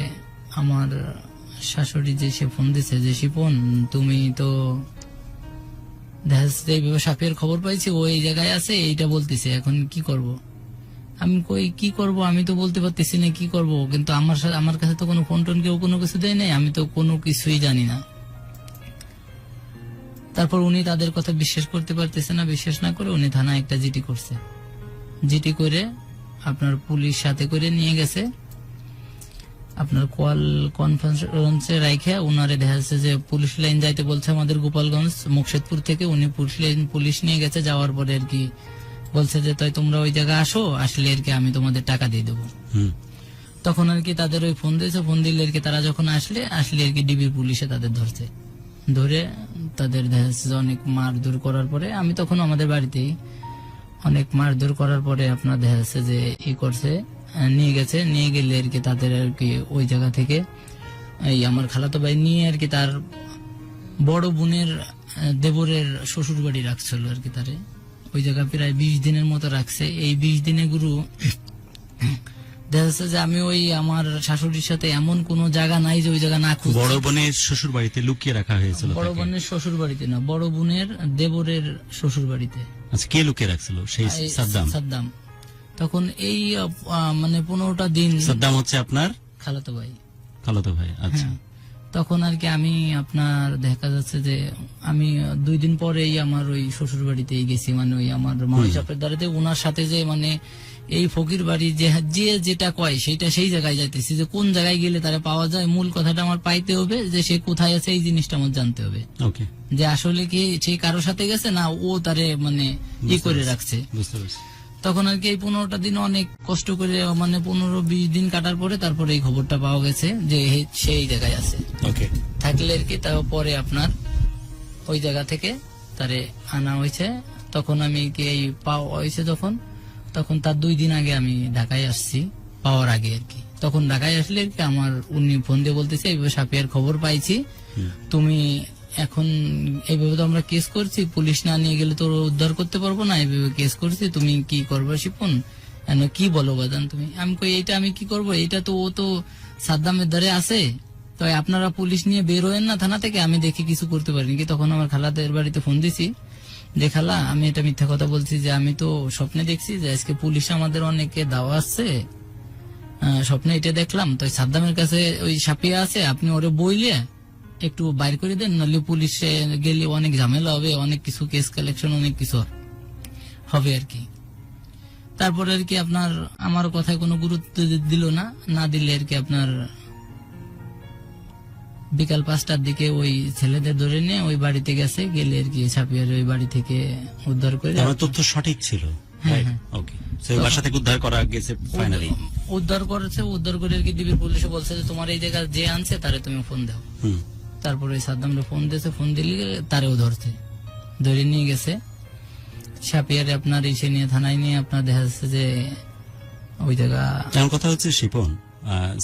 [SPEAKER 4] আমার শাশুড়ি যে সে ফোন দিছে যে শিপন, তুমি তো দেখা যাচ্ছে এইভাবে সাপের খবর পাইছি, ও এই জায়গায় আছে, এইটা বলতেছে, এখন কি করব? আমি কই কি করব, আমি তো বলতে পারতেছি না কি করব। কিন্তু আমার কাছে তো কোনো ফোন টোন কেউ কোনো কিছু দেয় নাই, আমি তো কোনো কিছুই জানি না। তারপর উনি তাদের কথা বিশ্বাস করতে পারতেছে না, বিশ্বাস না করে উনি থানায় একটা জিডি করছে। জিডি করে আপনার পুলিশ সাথে করে নিয়ে গেছে, আপনার কল কনফারেন্সে রাইখে উনারে দেখা যাচ্ছে যে পুলিশ লাইন যাইতে বলছে আমাদের গোপালগঞ্জ মুকশেদপুর থেকে। উনি পুলিশ নিয়ে গেছে, যাওয়ার পরে আর কি বলছে যে তাই তোমরা ওই জায়গায় আসলে আর কি আমি তোমাদের টাকা দিয়ে দেবো। তখন আর কি তাদের ওই ফোন দিয়েছে, ফোন দিলে আর কি তারা যখন আসলে আর কি ডিবির পুলিশে তাদের ধরছে, ধরে তাদের দেখা যাচ্ছে যে অনেক মারধর করার পরে, আমি তখন আমাদের বাড়িতেই, অনেক মারধর করার পরে আপনার দেখা যাচ্ছে যে ই করছে, নিয়ে গেছে। নিয়ে গেলে আর কি তাদের আর কি ওই জায়গা থেকে এই আমার খালাতো ভাই নিয়ে আর কি তার বড় বোনের দেবরের শ্বশুর বাড়ি রাখছিল আর কি, তারে ওই জায়গা প্রায় 20 দিনের মতো রাখছে। এই 20 দিনে গুরু দেখা যাচ্ছে যে আমি ওই আমার শাশুড়ির সাথে এমন কোন জায়গা নাই যে ওই জায়গা না খুঁজছি।
[SPEAKER 3] বড় বোনের শ্বশুর বাড়িতে লুকিয়ে রাখা হয়েছিল
[SPEAKER 4] বড়
[SPEAKER 3] তাকে?
[SPEAKER 4] বোনের শ্বশুর বাড়িতে না, বড় বোনের দেবরের শ্বশুর বাড়িতে।
[SPEAKER 3] আচ্ছা, কে লুকিয়ে রাখছিল? সেই
[SPEAKER 4] এই
[SPEAKER 3] সাদ্দাম।
[SPEAKER 4] তখন এই মানে 15টা দিন
[SPEAKER 3] সাদ্দাম হচ্ছে আপনার
[SPEAKER 4] খালাতো ভাই।
[SPEAKER 3] খালাতো ভাই। আচ্ছা,
[SPEAKER 4] তখন আর কি আমি আপনার দেখা যাচ্ছে যে আমি 2 দিন পরেই আমার ওই শ্বশুর বাড়িতেই গেছি, মানে ওই আমার মামি চাপের দাঁড়াতে ওনার সাথে যে মানে এই ফকির বাড়ি যে যেটা কয় সেটা সেই জায়গায় যাইতেছি, যে কোন জায়গায় গেলে তারা পাওয়া যায়। মূল কথাটা আমার পাইতে হবে যে সে কোথায় আছে, এই জিনিসটা আমার জানতে হবে,
[SPEAKER 3] ওকে,
[SPEAKER 4] যে আসলে কি সে কারোর সাথে গেছে না ও তারে মানে ই করে রাখছে।
[SPEAKER 3] বুঝতে পারছি।
[SPEAKER 4] তখন আর কি এই 15টা দিন অনেক কষ্ট করে, মানে 15-20 দিন কাটার পরে তারপরে এই খবরটা পাওয়া গেছে যে সেই জায়গায় আছে।
[SPEAKER 3] ওকে,
[SPEAKER 4] থাকলে আর কি তারপরে আপনার ওই জায়গা থেকে তারে আনা হয়েছে। তখন আমি কি এই পাওয়া হয়েছে তখন তার 2 দিন আগে আমি ঢাকায় আসছি, পাওয়ার আগে আর কি। তখন ঢাকায় আসলে আর কি আমার উনি ফোন দিয়ে বলতেছে এইভাবে সাপিয়ার খবর পাইছি, তুমি এখন এইভাবে তো আমরা কেস করছি, পুলিশ না নিয়ে গেলে তো উদ্ধার করতে পারবো না, এইভাবে কেস করছি, তুমি কি করবে শিপন, কি বলো বাদান তুমি? আমি কই এইটা আমি কি করব, এইটা তো ও তো সাদ্দামের ধারে আছে, তো আপনারা পুলিশ নিয়ে বের হয়েন না থানা থেকে, আমি দেখি কিছু করতে পারিনি কি। তখন আমার খালাদের বাড়িতে ফোন দিছি, যে খালা আমি এটা মিথ্যা কথা বলছি, যে আমি তো স্বপ্নে দেখছি যে আজকে পুলিশ আমাদের অনেকে দাওয়া আসছে, স্বপ্নে এটা দেখলাম, তো সাদ্দামের কাছে ওই সাপিয়া আছে, আপনি ওরে বইলে একটু বাইর করে দেন, নাহলে পুলিশে গেলে অনেক ঝামেলা হবে, অনেক কিছু কেস কালেকশন অনেক কিছু হবে আর কি। তারপরে আর কি আপনার আমার কথায় কোনো গুরুত্ব দিল না, না দিলে আর কি আপনার বিকাল 5টার দিকে ওই ছেলেদের ধরে নিয়ে ওই বাড়িতে গেছে, গেলে আর কি সাপিয়ার ওই বাড়ি থেকে উদ্ধার করে।
[SPEAKER 3] আমার তথ্য সঠিক ছিল।
[SPEAKER 4] হ্যাঁ।
[SPEAKER 3] ওকে, সেই বাসা থেকে উদ্ধার করা গেছে ফাইনালি।
[SPEAKER 4] উদ্ধার করেছে, উদ্ধার করে আর কি ডিবির পুলিশে বলছে যে তোমার এই জায়গায় যে আনছে তারে তুমি ফোন দাও। তারপরে ওই সাদ্দামরে ফোন দিয়েছে, ফোন দিলে তারেও ধরছে, ধরে নিয়ে গেছে সাপিয়ারে আপনার এসে নিয়ে থানায় নিয়ে আপনার দেখা যাচ্ছে যে ওই জায়গা।
[SPEAKER 3] এমন কথা হচ্ছে শিপন,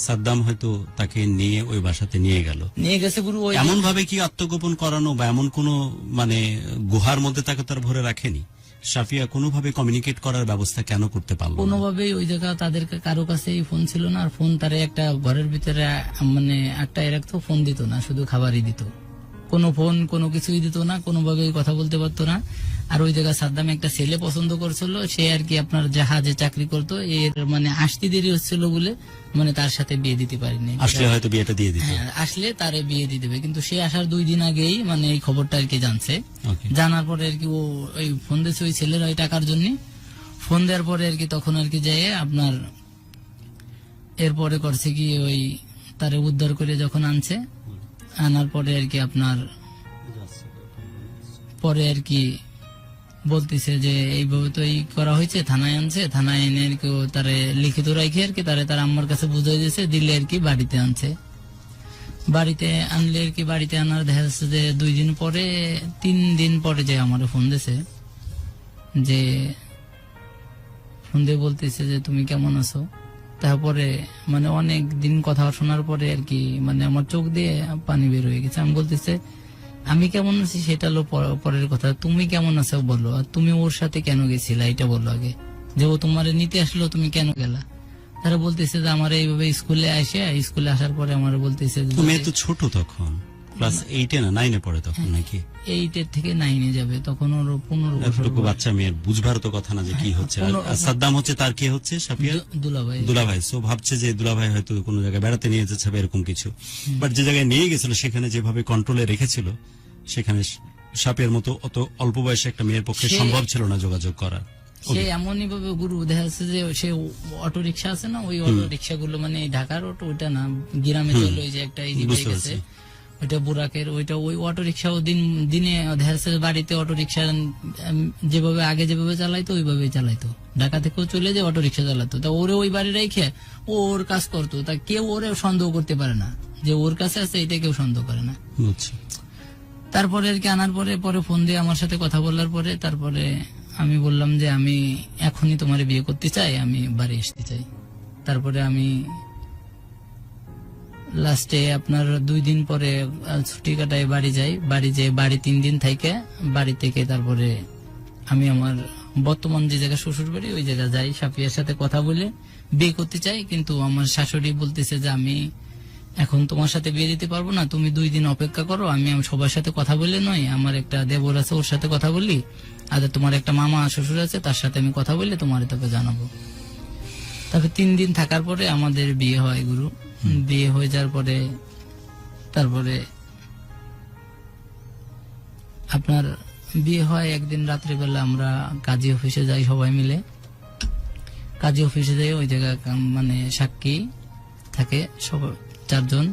[SPEAKER 3] সাদ্দাম হয়তো তাকে নিয়ে ওই বাসাতে নিয়ে
[SPEAKER 4] গেছে গুরু, ওই
[SPEAKER 3] এমন ভাবে কি আত্মগোপন করানো বা এমন কোন মানে গুহার মধ্যে তাকে তার ভরে রাখেনি? সাফিয়া কোনোভাবে কমিউনিকেট করার ব্যবস্থা কেন করতে পারলো না?
[SPEAKER 4] কোনোভাবেই ওই জায়গা তাদের কারো কাছেই ফোন ছিল না, আর ফোন তারে একটা ঘরের ভিতরে মানে একটা রাখতো, ফোন দিত না, শুধু খাবারই দিত, কোনো ফোন কোনো কিছুই দিত না, কোনোভাবেই কথা বলতে পারতো না। আর ওই জায়গায় সাদ্দাম একটা ছেলে পছন্দ করছিল, সে আর কি আপনার জাহাজে চাকরি করতো, এর মানে আসতে দেরি হচ্ছিল বলে মানে তার সাথে বিয়ে দিতে পারিনি।
[SPEAKER 3] আসলে হয়তো বিয়েটা দিয়ে দিত।
[SPEAKER 4] হ্যাঁ, আসলে তারে বিয়ে দিয়ে দেবে, কিন্তু সে আসার 2 দিন আগেই মানে এই খবরটা আর কি জানছে। জানার পরে আর কি ও ওই ফোন দিয়েছে ওই ছেলের ওই টাকার জন্য, ফোন দেওয়ার পরে আর কি তখন আর কি যায় আপনার এরপরে করছে কি ওই তারে উদ্ধার করে যখন আনছে, আনার পরে আর কি আপনার পরে আর কি বলতেছে যে এইভাবে তো এই করা হয়েছে, থানায় আনছে, থানায় এনে আর কি তারে লিখিত রাখে আর কি তারে তার আম্মার কাছে বুঝাই দিয়েছে, দিলে আর কি বাড়িতে আনছে। বাড়িতে আনলে আর কি বাড়িতে আনার দেখা যাচ্ছে যে 2 দিন পরে 3 দিন পরে যে আমার ফোন দিয়েছে, যে ফোন দিয়ে বলতেছে যে তুমি কেমন আছো। তারপরে মানে অনেক দিন কথা শোনার পরে আর কি মানে আমার চোখ দিয়ে পানি বের হয়ে গেছে। আমি বলতেছে আমি কেমন আছি সেটা হলো পরের কথা, তুমি কেমন আছো বলো, আর তুমি ওর সাথে কেন গেছিলা এটা বলো আগে, যে ও তোমার নিতে আসলো তুমি কেন গেলা। তারা বলতেছে যে আমার এইভাবে স্কুলে আসার পরে আমার বলতেছে
[SPEAKER 3] তুমি তো ছোট তখন, ক্লাস 8 না 9 এ পড়ে তখন নাকি?
[SPEAKER 4] 8 এর থেকে 9 এ যাবে, তখন ওর 15 বছর
[SPEAKER 3] বাচ্চা মেয়ের বুঝবার তো কথা না যে কি হচ্ছে। আর সাদ্দাম হচ্ছে তার কি হচ্ছে সাফিয়া দুলাভাই, সো ভাবছে যে দুলাভাই হয়তো কোনো জায়গায় বেড়াতে নিয়ে যেতে হবে এরকম কিছু, বাট যে জায়গায় নিয়ে গেছিল সেখানে যেভাবে কন্ট্রোলে রেখেছিল সেখানে সাফিয়ার মতো অত অল্প বয়সে একটা মেয়ের পক্ষে সম্ভব ছিল না যোগাযোগ করা।
[SPEAKER 4] সে এমনই ভাবে গুরু দেখা যাচ্ছে যে সে অটো রিক্সা আছে না, ওই অটো রিক্সা গুলো মানে ঢাকার অটো, ওইটা না গ্রামে চলে, ওই যে একটা গেছে ওইটা বুরাকের, ওইটা ওই অটো রিক্সাও দিনে দেখা যাচ্ছে বাড়িতে অটো রিক্সা যেভাবে আগে যেভাবে চালাইতো ওইভাবেই চালাইতো, ঢাকা থেকেও চলে যে অটো রিক্সা চালাতো, তা ওরে ওই বাড়ি রেখে ও ওর কাজ করতো, তা কেউ ওরে সন্দেহ করতে পারে না যে ওর কাছে আছে, এটা কেউ সন্দেহ করে না। তারপরে আর কি আনার পরে ফোন দিয়ে আমার সাথে কথা বলার পরে তারপরে আমি বললাম যে আমি এখনই তোমার বিয়ে করতে চাই, আমি বাড়ি আসতে চাই। তারপরে আমি লাস্টে আপনার 2 দিন পরে ছুটি কাটায় বাড়ি যাই, বাড়ি 3 দিন থেকে বাড়ি থেকে তারপরে আমি আমার বর্তমান যে জায়গা শ্বশুর বাড়ি ওই জায়গা যাই, সাফিয়ার সাথে কথা বলে বিয়ে করতে চাই, কিন্তু আমার শাশুড়ি বলতেছে যে আমি এখন তোমার সাথে বিয়ে দিতে পারবো না, তুমি 2 দিন অপেক্ষা করো, আমি সবার সাথে কথা বলে নয়, আমার একটা দেবর আছে ওর সাথে কথা বলি, আর তোমার একটা মামা শ্বশুর আছে তার সাথে আমি কথা বললে তোমার তোকে জানাবো। তারপরে 3 দিন থাকার পরে আমাদের বিয়ে হয় গুরু। বিয়ে হয়ে যাওয়ার পরে তারপরে আপনার বিয়ে হয় একদিন রাত্রিবেলা আমরা কাজী অফিসে যাই, সবাই মিলে কাজী অফিসে যাই, ওই জায়গায় মানে সাক্ষী থাকে সব 4 জন,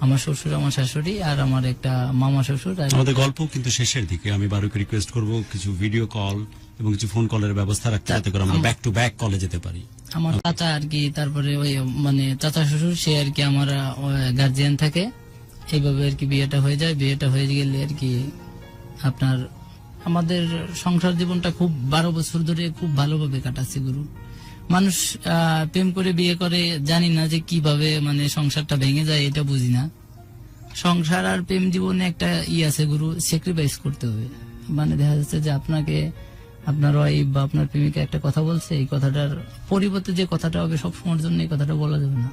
[SPEAKER 4] আমার শ্বশুর, আমার শাশুড়ি আর আমার একটা মামা শ্বশুর।
[SPEAKER 3] আমাদের গল্প কিন্তু শেষের দিকে, আমি বারুকে রিকোয়েস্ট করব কিছু ভিডিও কল এবং কিছু ফোন কলের ব্যবস্থা রাখতে, যাতে করে আমরা ব্যাক টু ব্যাক কলে যেতে পারি।
[SPEAKER 4] আমার চাচা আর কি, তারপরে ওই মানে চাচা শ্বশুর সে আর কি আমার গার্জিয়ান থাকে, এইভাবে আর কি বিয়েটা হয়ে যায়। বিয়েটা হয়ে গেলে আর কি আপনার আমাদের সংসার জীবনটা খুব 12 বছর ধরে খুব ভালোভাবে কাটাচ্ছে গুরু। মানুষ প্রেম করে বিয়ে করে, জানি না যে কিভাবে মানে সংসারটা ভেঙে যায়, এটা বুঝি না। সংসার আর প্রেম জীবনে একটা আছে গুরু, স্যাক্রিফাইস করতে হবে। মানে দেখা যাচ্ছে যে আপনাকে আপনার ওয়াইফ বা আপনার প্রেমিকা একটা কথা বলছে, এই কথাটার পরিবর্তে যে কথাটা হবে সব সময়ের জন্য এই কথাটা বলা যাবে না।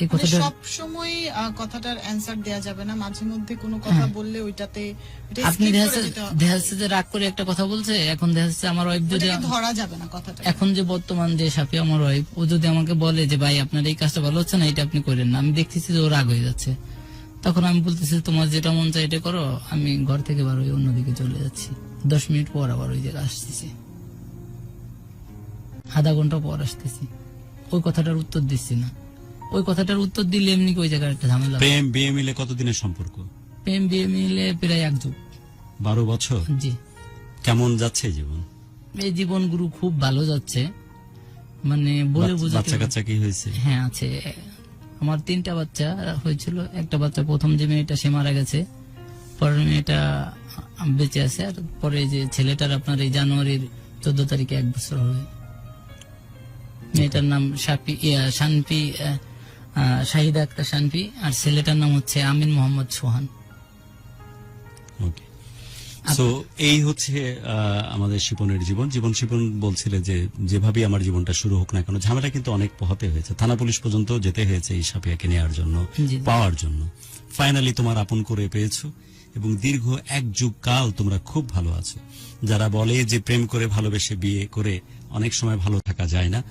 [SPEAKER 4] এই কথাটা
[SPEAKER 2] সব সময় কথাটার অ্যানসার দেয়া যাবে না, মাঝে মধ্যে কোনো কথা বললে ওইটাতে ওইটা
[SPEAKER 4] আপনি
[SPEAKER 2] skip
[SPEAKER 4] দেখা
[SPEAKER 2] করে দিতে হবে।
[SPEAKER 4] যাচ্ছে যে রাগ করে একটা কথা বলছে, এখন দেখা যাচ্ছে আমার ওয়াইফ যদি
[SPEAKER 2] ওটাকে ধরা যাবে না কথাটা।
[SPEAKER 4] এখন যে বর্তমান যে সাফি আমার ওয়াইফ, ও যদি আমাকে বলে যে ভাই আপনার এই কাজটা ভালো হচ্ছে না, এটা আপনি করেন না, আমি দেখতেছি যে ও রাগ হয়ে যাচ্ছে, তখন আমি বলতেছি তোমার যেটা মন চাই এটা করো, আমি ঘর থেকে বার হয়ে অন্যদিকে চলে যাচ্ছি। 10 মিনিট পর আবার ওই জায়গায় আসতেছি, আধা ঘন্টা পর আসতেছি, ওই কথাটার উত্তর দিচ্ছি না। ওই কথাটার উত্তর দিলে এমনি কি ওই জায়গায় একটা ঝামেলা হবে।
[SPEAKER 3] প্রেম বিয়ে মিলে কতদিনের সম্পর্ক?
[SPEAKER 4] প্রেম বিয়ে মিলে প্রায় 1 যুগ।
[SPEAKER 3] 12 বছর।
[SPEAKER 4] জি,
[SPEAKER 3] কেমন যাচ্ছে এই জীবন?
[SPEAKER 4] এই জীবন গুরু খুব ভালো যাচ্ছে, মানে বলে বোঝাতে
[SPEAKER 3] বাচ্চা কাচ্চা কি হয়েছে?
[SPEAKER 4] হ্যাঁ আছে, আমার 3টা বাচ্চা হয়েছিল। একটা বাচ্চা প্রথম যে মেয়েটা সে মারা গেছে, পরের মেয়েটা বেঁচে আছে, আর পরে যে ছেলেটার আপনার এই জানুয়ারির 14 তারিখে 1 বছর হবে। মেয়েটার নাম শানপি শাহিদা আক্তার শানপি, আর ছেলেটার নাম হচ্ছে আমিন মোহাম্মদ সোহান।
[SPEAKER 3] ওকে, সো এই হচ্ছে আমাদের শিপনের জীবন। শিপন বলছিলে যে যেভাবে আমার জীবনটা শুরু হোক না কেন, ঝামেলা কিন্তু অনেক পোহাতে হয়েছে, থানা পুলিশ পর্যন্ত যেতে হয়েছে এই সাফিয়াকে নেওয়ার জন্য,
[SPEAKER 4] জি।
[SPEAKER 3] পাওয়ার জন্য। ফাইনালি তোমার আপন করে পেয়েছো এবং দীর্ঘ 1 যুগ কাল তোমরা খুব ভালো আছো। যারা বলে যে প্রেম করে ভালোবেসে বিয়ে করে অনেক সময় ভালো থাকা যায় না,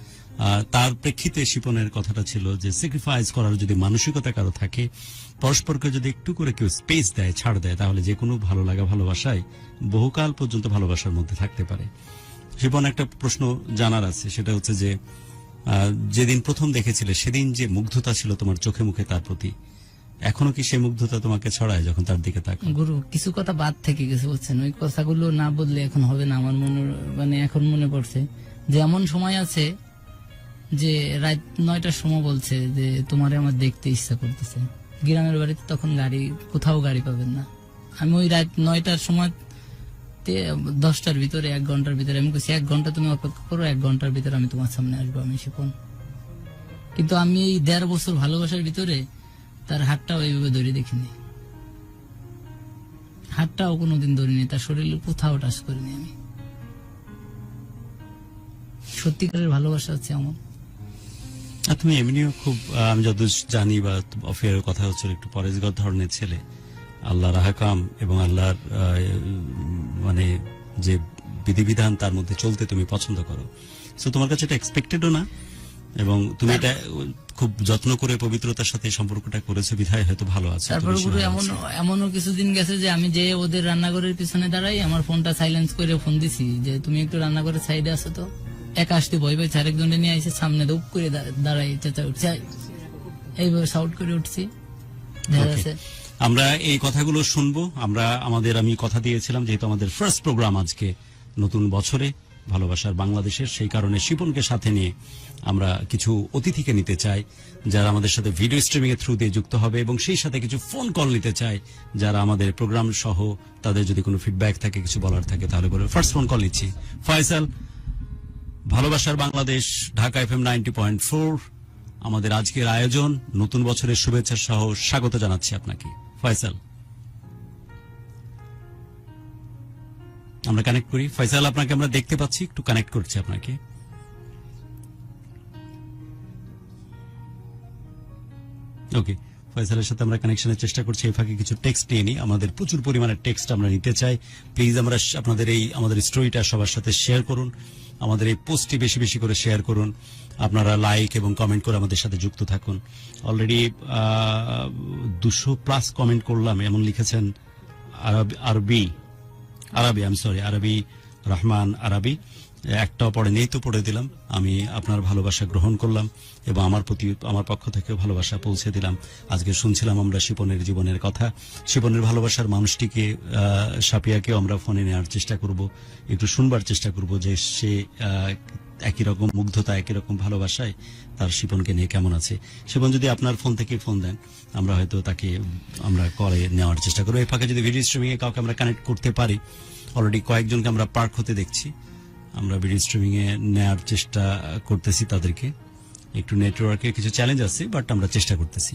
[SPEAKER 3] তার প্রেক্ষিতে শিপনের কথাটা ছিল যে স্যাক্রিফাইস করার যদি মানসিকতা কারো থাকে, পরস্পরকে যদি একটু করে কেউ স্পেস দেয়, ছাড় দেয়, তাহলে যে কোনো ভালো লাগা ভালোবাসায় বহুকাল পর্যন্ত ভালোবাসার মধ্যে থাকতে পারে। শিপন, একটা প্রশ্ন জানার আছে, সেটা হচ্ছে যে যেদিন প্রথম দেখেছিলে সেদিন যে মুগ্ধতা ছিল তোমার চোখে মুখে তার প্রতি, এখনো কি সেই মুগ্ধতা তোমাকে ছড়ায় যখন তার দিকে তাকাও?
[SPEAKER 4] গুরু কিছু কথা বাদ থেকে গেছে, বুঝছেন, ওই কথাগুলো না বললে এখন হবে না। আমার মনে মানে এখন মনে পড়ছে যে এমন সময় আছে যে রাত 9টার সময় বলছে যে তোমারে আমার দেখতে ইচ্ছা করতেছে। গ্রামের বাড়িতে তখন কোথাও গাড়ি পাবেন না। আমি ওই রাত 9টার সময় 10টার ভিতরে 1 ঘন্টার ভিতরে আমি বলছি 1 ঘন্টা তুমি অপেক্ষা করো, 1 ঘন্টার ভিতরে আমি তোমার সামনে আসবো, আমি শিপন। কিন্তু আমি এই 1.5 বছর ভালোবাসার ভিতরে তার হাতটা ওইভাবে ধরে দেখিনি, হাতটাও কোনোদিন ধরিনি, তার শরীরে কোথাও টাচ করিনি আমি। সত্যিকারের ভালোবাসা হচ্ছে এমন।
[SPEAKER 3] আর তুমি এমনিও খুব, আমি যত জানি বা অফিয়ারের কথা হচ্ছে, একটু পরেশগর ধরনের ছেলে, আল্লাহর আহকাম এবং আল্লাহর মানে যে বিধিবিধান তার মধ্যে চলতে তুমি পছন্দ করো। সো তোমার কাছে এটা এক্সপেক্টেডও না, এবং তুমি এটা খুব যত্ন করে পবিত্রতার সাথে সম্পর্কটা করেছো বিধায় হয়তো ভালো আছে।
[SPEAKER 4] তারপরে গুরু এমনও কিছুদিন গেছে যে আমি যে ওদের রান্নাঘরের পিছনে দাঁড়াই, আমার ফোনটা সাইলেন্স করে ফোন দিছি যে তুমি একটু রান্নাঘরের সাইডে আসো তো, একা আসতে ভয় পাইছে, আরেকজনে নিয়ে আসে সামনে উপ করে দাঁড়াই, চেঁচা উঠছে, এইভাবে সাউট করে উঠছি। দেখা যাচ্ছে
[SPEAKER 3] আমরা এই কথাগুলো শুনবো। আমি কথা দিয়েছিলাম যেহেতু আমাদের ফার্স্ট প্রোগ্রাম আজকে নতুন বছরে ভালোবাসার বাংলাদেশের, সেই কারণে শিপনকে সাথে নিয়ে আমরা কিছু অতিথিকে নিতে চাই যারা আমাদের সাথে ভিডিও স্ট্রিমিং এর থ্রু দিয়ে যুক্ত হবে, এবং সেই সাথে কিছু ফোন কল নিতে চাই যারা আমাদের প্রোগ্রাম সহ তাদের যদি কোনো ফিডব্যাক থাকে, কিছু বলার থাকে তাহলে বলে। ফার্স্ট ফোন কল নিচ্ছি। ফয়সাল, ভালোবাসার বাংলাদেশ, ঢাকা FM 90.4, আমাদের আজকের আয়োজন, নতুন বছরের শুভেচ্ছা সহ স্বাগত জানাচ্ছি আপনাকে। ফয়সাল, আমরা কানেক্ট করি। ফয়সাল, আপনাকে আমরা দেখতে পাচ্ছি, একটু কানেক্ট করছি আপনাকে। ওকে, ফয়সালের সাথে আমরা কানেকশনের চেষ্টা করছি। এই ফাঁকে কিছু টেক্সট নিয়ে নিই, আমাদের প্রচুর পরিমাণে টেক্সট আমরা নিতে চাই। প্লিজ আপনাদের আমাদের স্টোরিটা সবার সাথে শেয়ার করুন, আমাদের এই পোস্টটি বেশি বেশি করে শেয়ার করুন, আপনারা লাইক এবং কমেন্ট করে আমাদের সাথে যুক্ত থাকুন। অলরেডি 200+ কমেন্ট করলাম, এমন লিখেছেন আরবি রহমান আরবি, একটাও পড়ে নেই তো পড়ে দিলাম। আমি আপনার ভালোবাসা গ্রহণ করলাম এবং আমার পক্ষ থেকেও ভালোবাসা পৌঁছে দিলাম। আজকে শুনছিলাম আমরা শিপনের জীবনের কথা, শিপনের ভালোবাসার মানুষটিকে, সাপিয়াকেও আমরা ফোনে নেওয়ার চেষ্টা করব, একটু শুনবার চেষ্টা করব যে সে একই রকম মুগ্ধতা, একই রকম ভালোবাসায় তার শিপনকে নিয়ে কেমন আছে। শিপন যদি আপনার ফোন থেকে ফোন দেন, আমরা হয়তো তাকে আমরা কলে নেওয়ার চেষ্টা করবো। এই ফাঁকে যদি ভিডিও স্ট্রিমিং এ কাউকে আমরা কানেক্ট করতে পারি, অলরেডি কয়েকজনকে আমরা পার্ক হতে দেখছি, আমরা ভিডিও স্ট্রিমিং এ নেওয়ার চেষ্টা করতেছি তাদেরকে। একটু নেটওয়ার্কের কিছু চ্যালেঞ্জ আছে, বাট আমরা চেষ্টা করতেছি।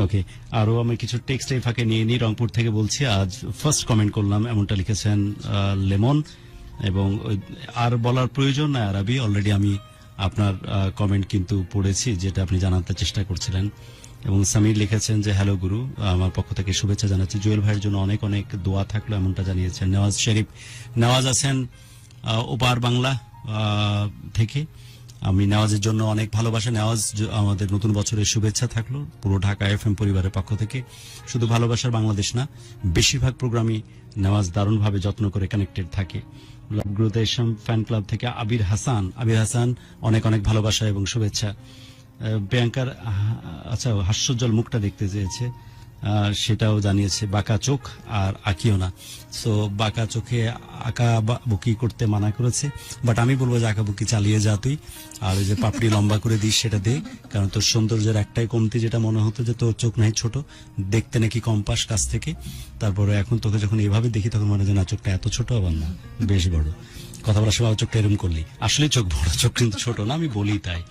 [SPEAKER 3] ওকে, আরো আমি কিছু টেক্সট এই ফাঁকে নিয়ে নিই। রংপুর থেকে বলছি, আজ ফার্স্ট কমেন্ট করলাম, এমনটা লিখেছেন লেমন। এবং আর বলার প্রয়োজন না, আরবি অলরেডি আমি আপনার কমেন্ট কিন্তু পড়েছি, যেটা আপনি জানাতে চেষ্টা করছিলেন। এবং সামির লিখেছেন যে হ্যালো গুরু, আমার পক্ষ থেকে শুভেচ্ছা জানাচ্ছি। জুয়েল ভাইয়ের জন্য অনেক অনেক দোয়া থাকলো, এমনটা জানিয়েছেন। নেওয়াজ শরীফ নেওয়াজ আছেন ওপার বাংলা থেকে। আমি নেওয়াজের জন্য অনেক ভালোবাসা। নেওয়াজ, আমাদের নতুন বছরের শুভেচ্ছা থাকলো পুরো ঢাকা এফএম পরিবারের পক্ষ থেকে। শুধু ভালোবাসার বাংলাদেশ না, বেশিরভাগ প্রোগ্রামই নেওয়াজ দারুণভাবে যত্ন করে কানেক্টেড থাকে। লাভ গ্রুপ দেশম ফ্যান ক্লাব থেকে আবির হাসান অনেক অনেক ভালোবাসা এবং শুভেচ্ছা। প্রিয়াঙ্কার আচ্ছা হাস্যজ্জ্বল মুখটা দেখতে চেয়েছে, সেটাও জানিয়েছে। বাঁকা চোখ আর আঁকিও না। সো বাঁকা চোখে আঁকা বুকি করতে মানা করেছে, বাট আমি বলবো যে আঁকা বুকি চালিয়ে যা তুই। আর ওই যে পাপড়ি লম্বা করে দিস সেটা দে, কারণ তোর সৌন্দর্যের একটাই কমতি, যেটা মনে হতো যে তোর চোখ নাই ছোট, দেখতে নাকি কম পাস কাছ থেকে। তারপরে এখন তোকে যখন এইভাবে দেখি তখন মনে হয় যে না, চোখটা এত ছোট আবার না, বেশ বড়। কথা বলার সময় চোখটা এরম করলি, আসলে চোখ বড়, চোখ কিন্তু ছোট না, আমি বলি তাই।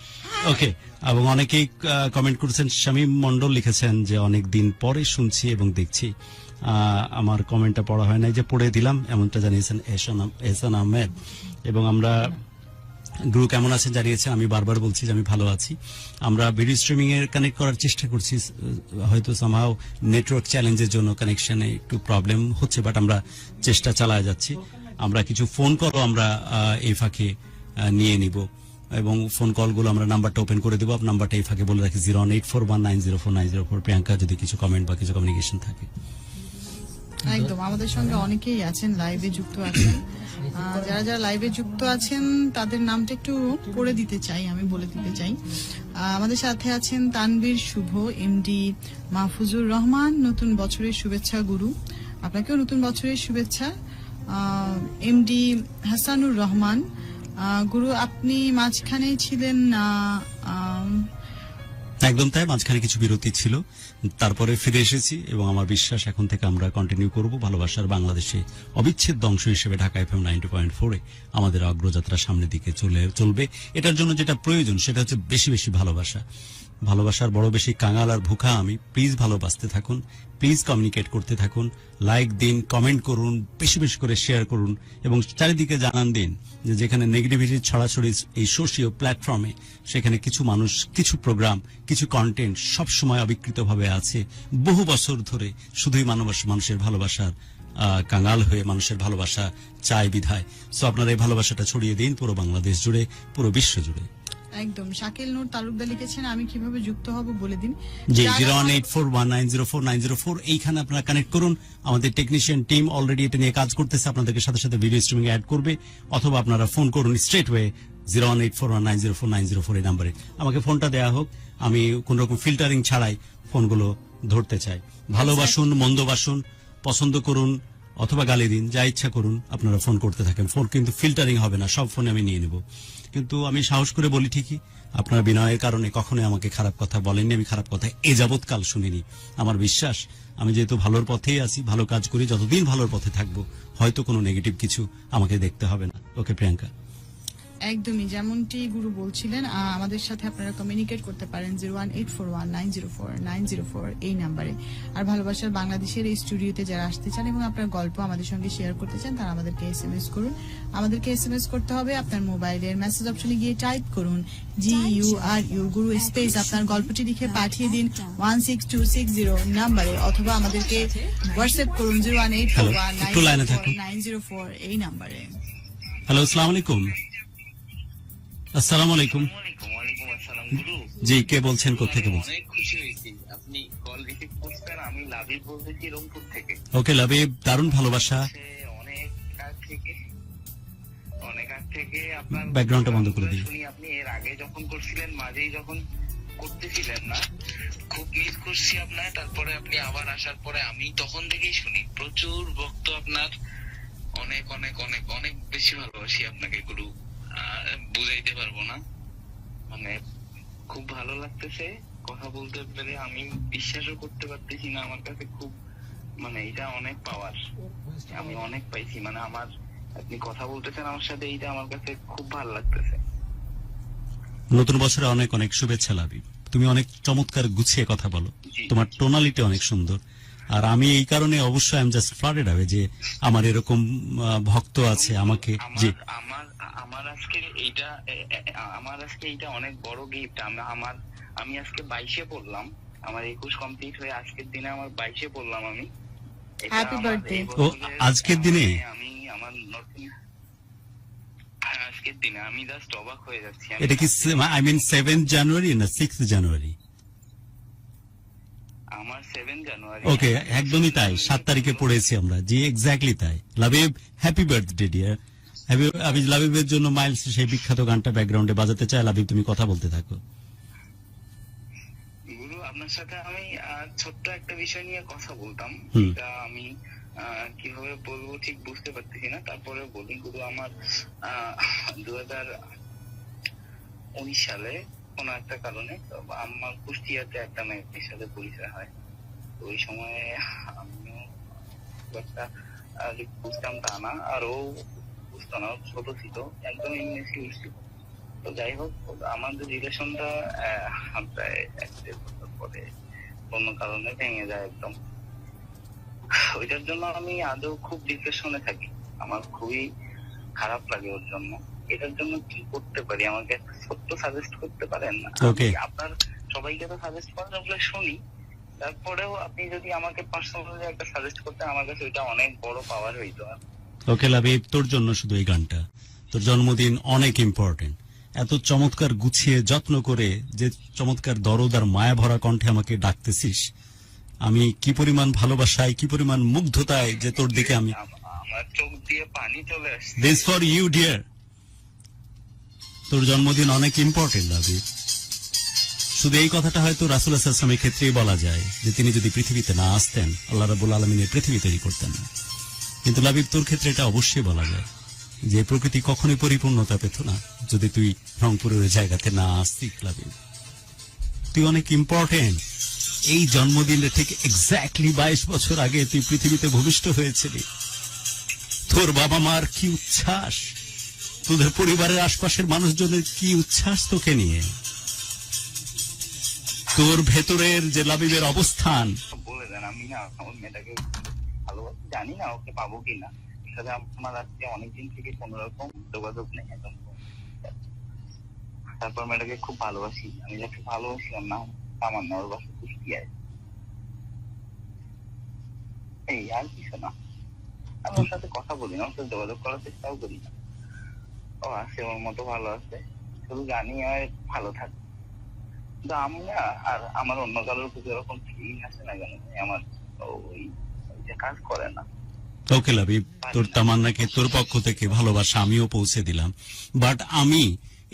[SPEAKER 3] ওকে, এবং অনেকেই কমেন্ট করেছেন। শামীম মন্ডল লিখেছেন যে অনেক দিন পরে শুনছি এবং দেখছি। আমার কমেন্টটা পড়া হয় নাই, যে পড়ে দিলাম, এমনটা জানিয়েছেন এহসান আহমেদ। এবং আমরা গুরু কেমন আছেন জানিয়েছেন। আমি বারবার বলছি যে আমি ভালো আছি। আমরা ভিডিও স্ট্রিমিং এর কানেক্ট করার চেষ্টা করছি, হয়তো সামহাও নেটওয়ার্ক চ্যালেঞ্জের জন্য কানেকশনে একটু প্রবলেম হচ্ছে, বাট আমরা চেষ্টা চালায় যাচ্ছি। আমরা কিছু ফোন কলও আমরা এই ফাঁকে নিয়ে নিব, এবং ফোন কলগুলো আমরা নাম্বারটা ওপেন করে দেবো। নাম্বারটা এই ফাঁকে বলে রাখি 01841904904। প্রিয়াঙ্কা, যদি কিছু কমেন্ট বা কিছু কমিউনিকেশন থাকে।
[SPEAKER 2] একদম, আমাদের সঙ্গে অনেকেই আছেন, লাইভে যুক্ত আছেন। যারা যারা লাইভে যুক্ত আছেন তাদের নামটা একটু পড়ে দিতে চাই, আমি বলে দিতে চাই। আমাদের সাথে আছেন তানভীর শুভ, এমডি মাহফুজুর রহমান। নতুন বছরের শুভেচ্ছা গুরু, আপনাকেও নতুন বছরের শুভেচ্ছা। এমডি হাসানুর রহমান, গুরু আপনি মাঝখানে ছিলেন না?
[SPEAKER 3] একদম তাই, মাঝখানে কিছু বিরতি ছিল, তারপরে ফিরে এসেছি, এবং আমার বিশ্বাস এখন থেকে আমরা কন্টিনিউ করব ভালোবাসার বাংলাদেশে অবিচ্ছেদ্য অংশ হিসেবে ঢাকা এফএম 90.4 আমাদের অগ্রযাত্রা সামনের দিকে চলবে। এটার জন্য যেটা প্রয়োজন সেটা হচ্ছে বেশি বেশি ভালোবাসা। ভালোবাসার বড় বেশি কাঙাল আর ভুখা আমি। প্লিজ ভালোবাসতে থাকুন, প্লিজ কমিউনিকেট করতে থাকুন, লাইক দিন, কমেন্ট করুন, বেশি বেশি করে শেয়ার করুন, এবং চারিদিকে জানান দিন যে যেখানে নেগেটিভিটি ছড়াছড়ি এই সোশিয়াল প্ল্যাটফর্মে, সেখানে কিছু মানুষ, কিছু প্রোগ্রাম, কিছু কন্টেন্ট সবসময় অবিকৃতভাবে আছে বহু বছর ধরে, শুধুই মানুষের ভালোবাসার কাঙাল হয়ে মানুষের ভালোবাসা চায় বিধায়। সো আপনারা এই ভালোবাসাটা ছড়িয়ে দিন পুরো বাংলাদেশ জুড়ে, পুরো বিশ্ব জুড়ে।
[SPEAKER 2] একদম। শাকিল নূর তালুকদার লিখেছেন আমি কিভাবে যুক্ত হব বলে দিন।
[SPEAKER 3] জি, 01841904904 এইখানে আপনারা কানেক্ট করুন। আমাদের টেকনিশিয়ান টিম অলরেডি এটা নিয়ে কাজ করতেছে, আপনাদেরকে সাথে সাথে ভিডিও স্ট্রিমিং অ্যাড করবে, অথবা আপনারা ফোন করুন স্ট্রেট ওয়ে 01841904904 এই নাম্বারে। আমাকে ফোনটা দেয়া হোক, আমি কোন রকম ফিল্টারিং ছাড়াই ফোনগুলো ধরতে চাই। ভালোবাসুন, মন্দবাসুন, পছন্দ করুন অথবা গালি দিন, যা ইচ্ছা করুন, আপনারা ফোন করতে থাকেন। ফোন কিন্তু ফিল্টারিং হবে না, সব ফোনে আমি নিয়ে নেব। কিন্তু আমি সাহস করে বলি ঠিকই, আপনারা বিনয়ের কারণে কখনোই আমাকে খারাপ কথা বলেননি, আমি খারাপ কথা এ যাবৎকাল শুনিনি। আমার বিশ্বাস, আমি যেহেতু ভালোর পথেই আছি, ভালো কাজ করি, যতদিন ভালোর পথে থাকবো, হয়তো কোনো নেগেটিভ কিছু আমাকে দেখতে হবে না। ওকে প্রিয়াঙ্কা?
[SPEAKER 2] একদমই যেমনটি গুরু বলছিলেন, আমাদের সাথে আপনারা কমিউনিকেট করতে পারেন 01841904904 এই নাম্বারে। আর ভালোবাসার বাংলাদেশের এই স্টুডিওতে যারা আসতে চান এবং আপনার গল্প আমাদের সঙ্গে শেয়ার করতে চান, তারা আমাদেরকে এসএমএস করুন। আমাদেরকে এসএমএস করতে হবে, আপনার মোবাইলের মেসেজ অপশনে গিয়ে টাইপ করুন GURU গুরু স্পেস, আপনার গল্পটি লিখে পাঠিয়ে দিন 16260 নাম্বারে, অথবা আমাদেরকে হোয়াটসঅ্যাপ করুন 01841904904 এই নাম্বারে।
[SPEAKER 3] হ্যালো, আসসালামু আলাইকুম। আসসালামু আলাইকুম।
[SPEAKER 5] ওয়ালাইকুম আসসালাম গুরু।
[SPEAKER 3] জি, কে বলছেন, কোত্থেকে বলছেন?
[SPEAKER 5] অনেক খুশি হয়েছি আপনি কল রিসিভ করছেন। আমি লাবিব বলতেছি রংপুর থেকে।
[SPEAKER 3] ওকে লাবিব, দারুণ ভালোবাসা।
[SPEAKER 5] অনেক আগ থেকে আপনার
[SPEAKER 3] ব্যাকগ্রাউন্ডটা বন্ধ করে দিন।
[SPEAKER 5] শুনি আপনি এর আগে যখন করছিলেন, মাঝেই যখন করতেছিলেন না, খুব মিস করছি আপনার। তারপরে আপনি আবার আসার পরে আমি তখন থেকেই শুনি, প্রচুর ভক্ত আপনার। অনেক অনেক অনেক অনেক বেশি ভালোবাসি আপনাকে গুরু, বুঝাইতে পারবো না। মানে খুব ভালো লাগতেছে কথা বলতে পেরে, আমি বিশ্বাসও করতে পারতেছি না। আমার কাছে খুব মানে এটা অনেক পাওয়ার, আমি অনেক পাইছি। মানে আমার আপনি কথা বলতেছেন আমার সাথে, এইটা আমার কাছে খুব ভালো লাগতেছে।
[SPEAKER 3] নতুন বছরে অনেক অনেক শুভেচ্ছা লাবিব। তুমি অনেক চমৎকার গুছিয়ে কথা বলো, তোমার টোনালিটি অনেক সুন্দর। আর আমি এই কারণে অবশ্যই আই এম জাস্ট ফ্লাডেড হবে যে আমার এরকম ভক্ত আছে আমাকে। জি,
[SPEAKER 5] আমার আজকে এইটা অনেক বড় গিফট। আমি আজকে 22-এ পড়লাম, আমার 21 কমপ্লিট হয়ে আজকের দিনে আমার 22-এ পড়লাম আমি। এটা
[SPEAKER 2] Happy
[SPEAKER 5] আমার
[SPEAKER 2] birthday!
[SPEAKER 5] এই
[SPEAKER 3] ও,
[SPEAKER 5] বছরের,
[SPEAKER 3] আজকের দিনে?
[SPEAKER 5] আমি আমার নতুন, হ্যাঁ, আজকের দিনে আমি জাস্ট অবাক হয়ে যাচ্ছি।
[SPEAKER 3] এটা কি 7 জানুয়ারি না 6 জানুয়ারি?
[SPEAKER 5] আমার 7 জানুয়ারি।
[SPEAKER 3] ওকে, একদমই তাই, 7 তারিখে পড়েছি আমরা, জি এক্স্যাক্টলি তাই। Labib, happy birthday dear. আমি লাবিবের জন্য মাইলস সেই বিখ্যাত গানটা ব্যাকগ্রাউন্ডে বাজাতে চাই। লাবিব, তুমি কথা বলতে থাকো।
[SPEAKER 5] গুরু, আপনার সাথে আমি ছোট্ট একটা বিষয় নিয়ে কথা বলতাম।
[SPEAKER 3] হুম।
[SPEAKER 5] এটা আমি কিভাবে বলবো ঠিক বুঝতে পারতেছি না, তারপরে বলি। গুরু, আমার 2019 সালে কোন একটা কারণে আমার কুষ্টিয়াতে একটা মেয়ের সাথে পরিচয় হয়। তো ওই সময় আমিও খুব একটা বুঝতাম তা না, আর ও বুঝতো না, ছোট ছিল, একদম ইংরেজি বুঝছিল। তো যাই হোক, আমাদের রিলেশনটা প্রায় 1-1.5 বছর পরে কোনো কারণে ভেঙে যায় একদম। ওইটার জন্য আমি আদৌ খুব ডিপ্রেশনে থাকি, আমার খুবই খারাপ লাগে ওর জন্য। এটার জন্য কি করতে পারি, আমাকে একটা ছোট্ট সাজেস্ট করতে পারেন?
[SPEAKER 3] Okay.
[SPEAKER 5] আমি আপনার সবাইকে তো সাজেস্ট করেন, ওগুলো শুনি, তারপরেও আপনি যদি আমাকে পার্সোনালি একটা সাজেস্ট করতেন, আমার কাছে ওইটা অনেক বড় পাওয়ার হইতো।
[SPEAKER 3] ওকে লাবিব, তোর জন্য শুধু এই গানটা। তোর জন্মদিন অনেক ইম্পর্টেন্ট। এত চমৎকার গুছিয়ে যত্ন করে যে চমৎকার দরদ আর মায়া ভরা কণ্ঠে আমাকে ডাকতেছিস, আমি কি পরিমাণ ভালোবাসায়, কি পরিমাণ মুগ্ধতায় যে তোর দিকে আমি।
[SPEAKER 5] আমার চোখ দিয়ে পানি চলে আসছে।
[SPEAKER 3] This for you dear. তোর জন্মদিন অনেক ইম্পর্টেন্ট লাবিব। শুধু এই কথাটা হয়তো রাসূল সাল্লাল্লাহু আলাইহি ওয়াসাল্লামের ক্ষেত্রেই বলা যায় যে তিনি যদি পৃথিবীতে না আসতেন, আল্লাহ রাব্বুল আলামিনের পৃথিবী তৈরি করতেন না। কিন্তু লাবিব, তোর ক্ষেত্রে এটা অবশ্যই বলা যায় যে প্রকৃতি কখনোই পরিপূর্ণতা পেত না যদি তুই রংপুরের ওই জায়গাতে না আসতি। লাবিব, তুই অনেক ইম্পর্টেন্ট। এই জন্মদিনে ঠিক এক্স্যাক্টলি 22 বছর আগে তুই পৃথিবীতে ভূমিষ্ঠ হয়েছিলি। তোর বাবা মার কি উচ্ছ্বাস, তোদের পরিবারের আশপাশের মানুষজনের কি উচ্ছ্বাস তোকে নিয়ে। তোর ভেতরের যে লাবিবের অবস্থান,
[SPEAKER 5] বলে দেন, আমি না আমার মেয়েটাকে ভালোবাসি, জানি না ওকে পাবো কিনা। সাথে আমার আজকে অনেকদিন থেকে কোন রকম যোগাযোগ নেই এখন। তারপর মেয়েটাকে খুব ভালোবাসি, আমি যাকে ভালোবাসি ওর নাম তামান্না, ওর বাসা কুষ্টিয়ায়। এই আর কিছু না, আমি ওর সাথে কথা বলি না, ওর সাথে যোগাযোগ করার চেষ্টাও করি না। ও আছে, ওর মতো ভালো আছে, শুধু জানি আর ভালো থাকে। কিন্তু আমি না, আর আমার অন্য কারোর প্রতি এরকম ফিলিং আসে না কেন, আমার ওই যে কাজ করে না।
[SPEAKER 3] ওকে লাবিব, তোর তামান্নাকে তোর পক্ষ থেকে ভালোবাসা আমিও পৌঁছে দিলাম। বাট আমি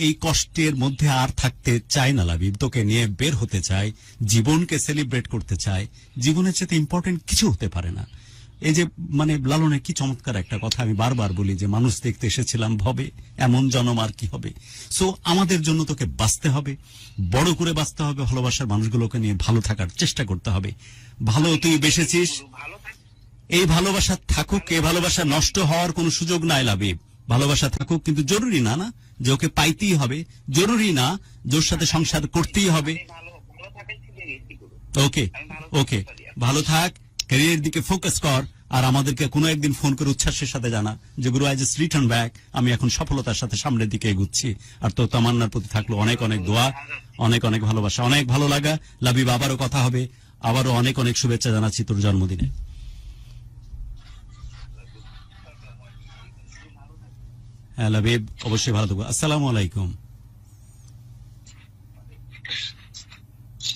[SPEAKER 3] এই কষ্টের মধ্যে আর থাকতে চাই না লাবিব, তোকে নিয়ে বের হতে চাই, জীবনকে সেলিব্রেট করতে চাই। জীবনের চেয়ে ইম্পর্টেন্ট কিছু হতে পারে না। এই যে লালনের কি চমৎকার একটা কথা আমি বারবার বলি যে মানুষ দেখতে এসেছিলাম ভবে, এমন জনম আর কি হবে। সো আমাদের জন্য তোকে বাঁচতে হবে, বড় করে বাঁচতে হবে, ভালোবাসার মানুষগুলোকে নিয়ে ভালো থাকার চেষ্টা করতে হবে। ভালো তুই বেসেছিস,
[SPEAKER 5] ভালো থাকে।
[SPEAKER 3] এই ভালোবাসা থাকুক, এই ভালোবাসা নষ্ট হওয়ার কোনো সুযোগ নাই লাবিব। ভালোবাসা থাকুক, কিন্তু জরুরি না যে ওকে পাইতেই হবে, জরুরি না যে ওর সাথে সংসার করতেই হবে।
[SPEAKER 5] ভালো থাকার থেকে বেশি করো।
[SPEAKER 3] ওকে ওকে, ভালো থাক, ক্যারিয়ারের দিকে ফোকাস কর, আর আমাদেরকে কোনো একদিন ফোন করে উচ্ছ্বাসের সাথে জানা যে গুরু আই জাস্ট রিটার্ন ব্যাক, আমি এখন সফলতার সাথে সামনের দিকে এগুচ্ছি। আর তো তামান্নার প্রতি থাকলো অনেক অনেক দোয়া, অনেক অনেক ভালোবাসা, অনেক ভালো লাগা। লাবিব, আবারও কথা হবে, আবারও অনেক অনেক শুভেচ্ছা জানাচ্ছি তোর জন্মদিনে। হ্যাঁ লাবিব, অবশ্যই ভালো থাকবো। আসসালামু আলাইকুম।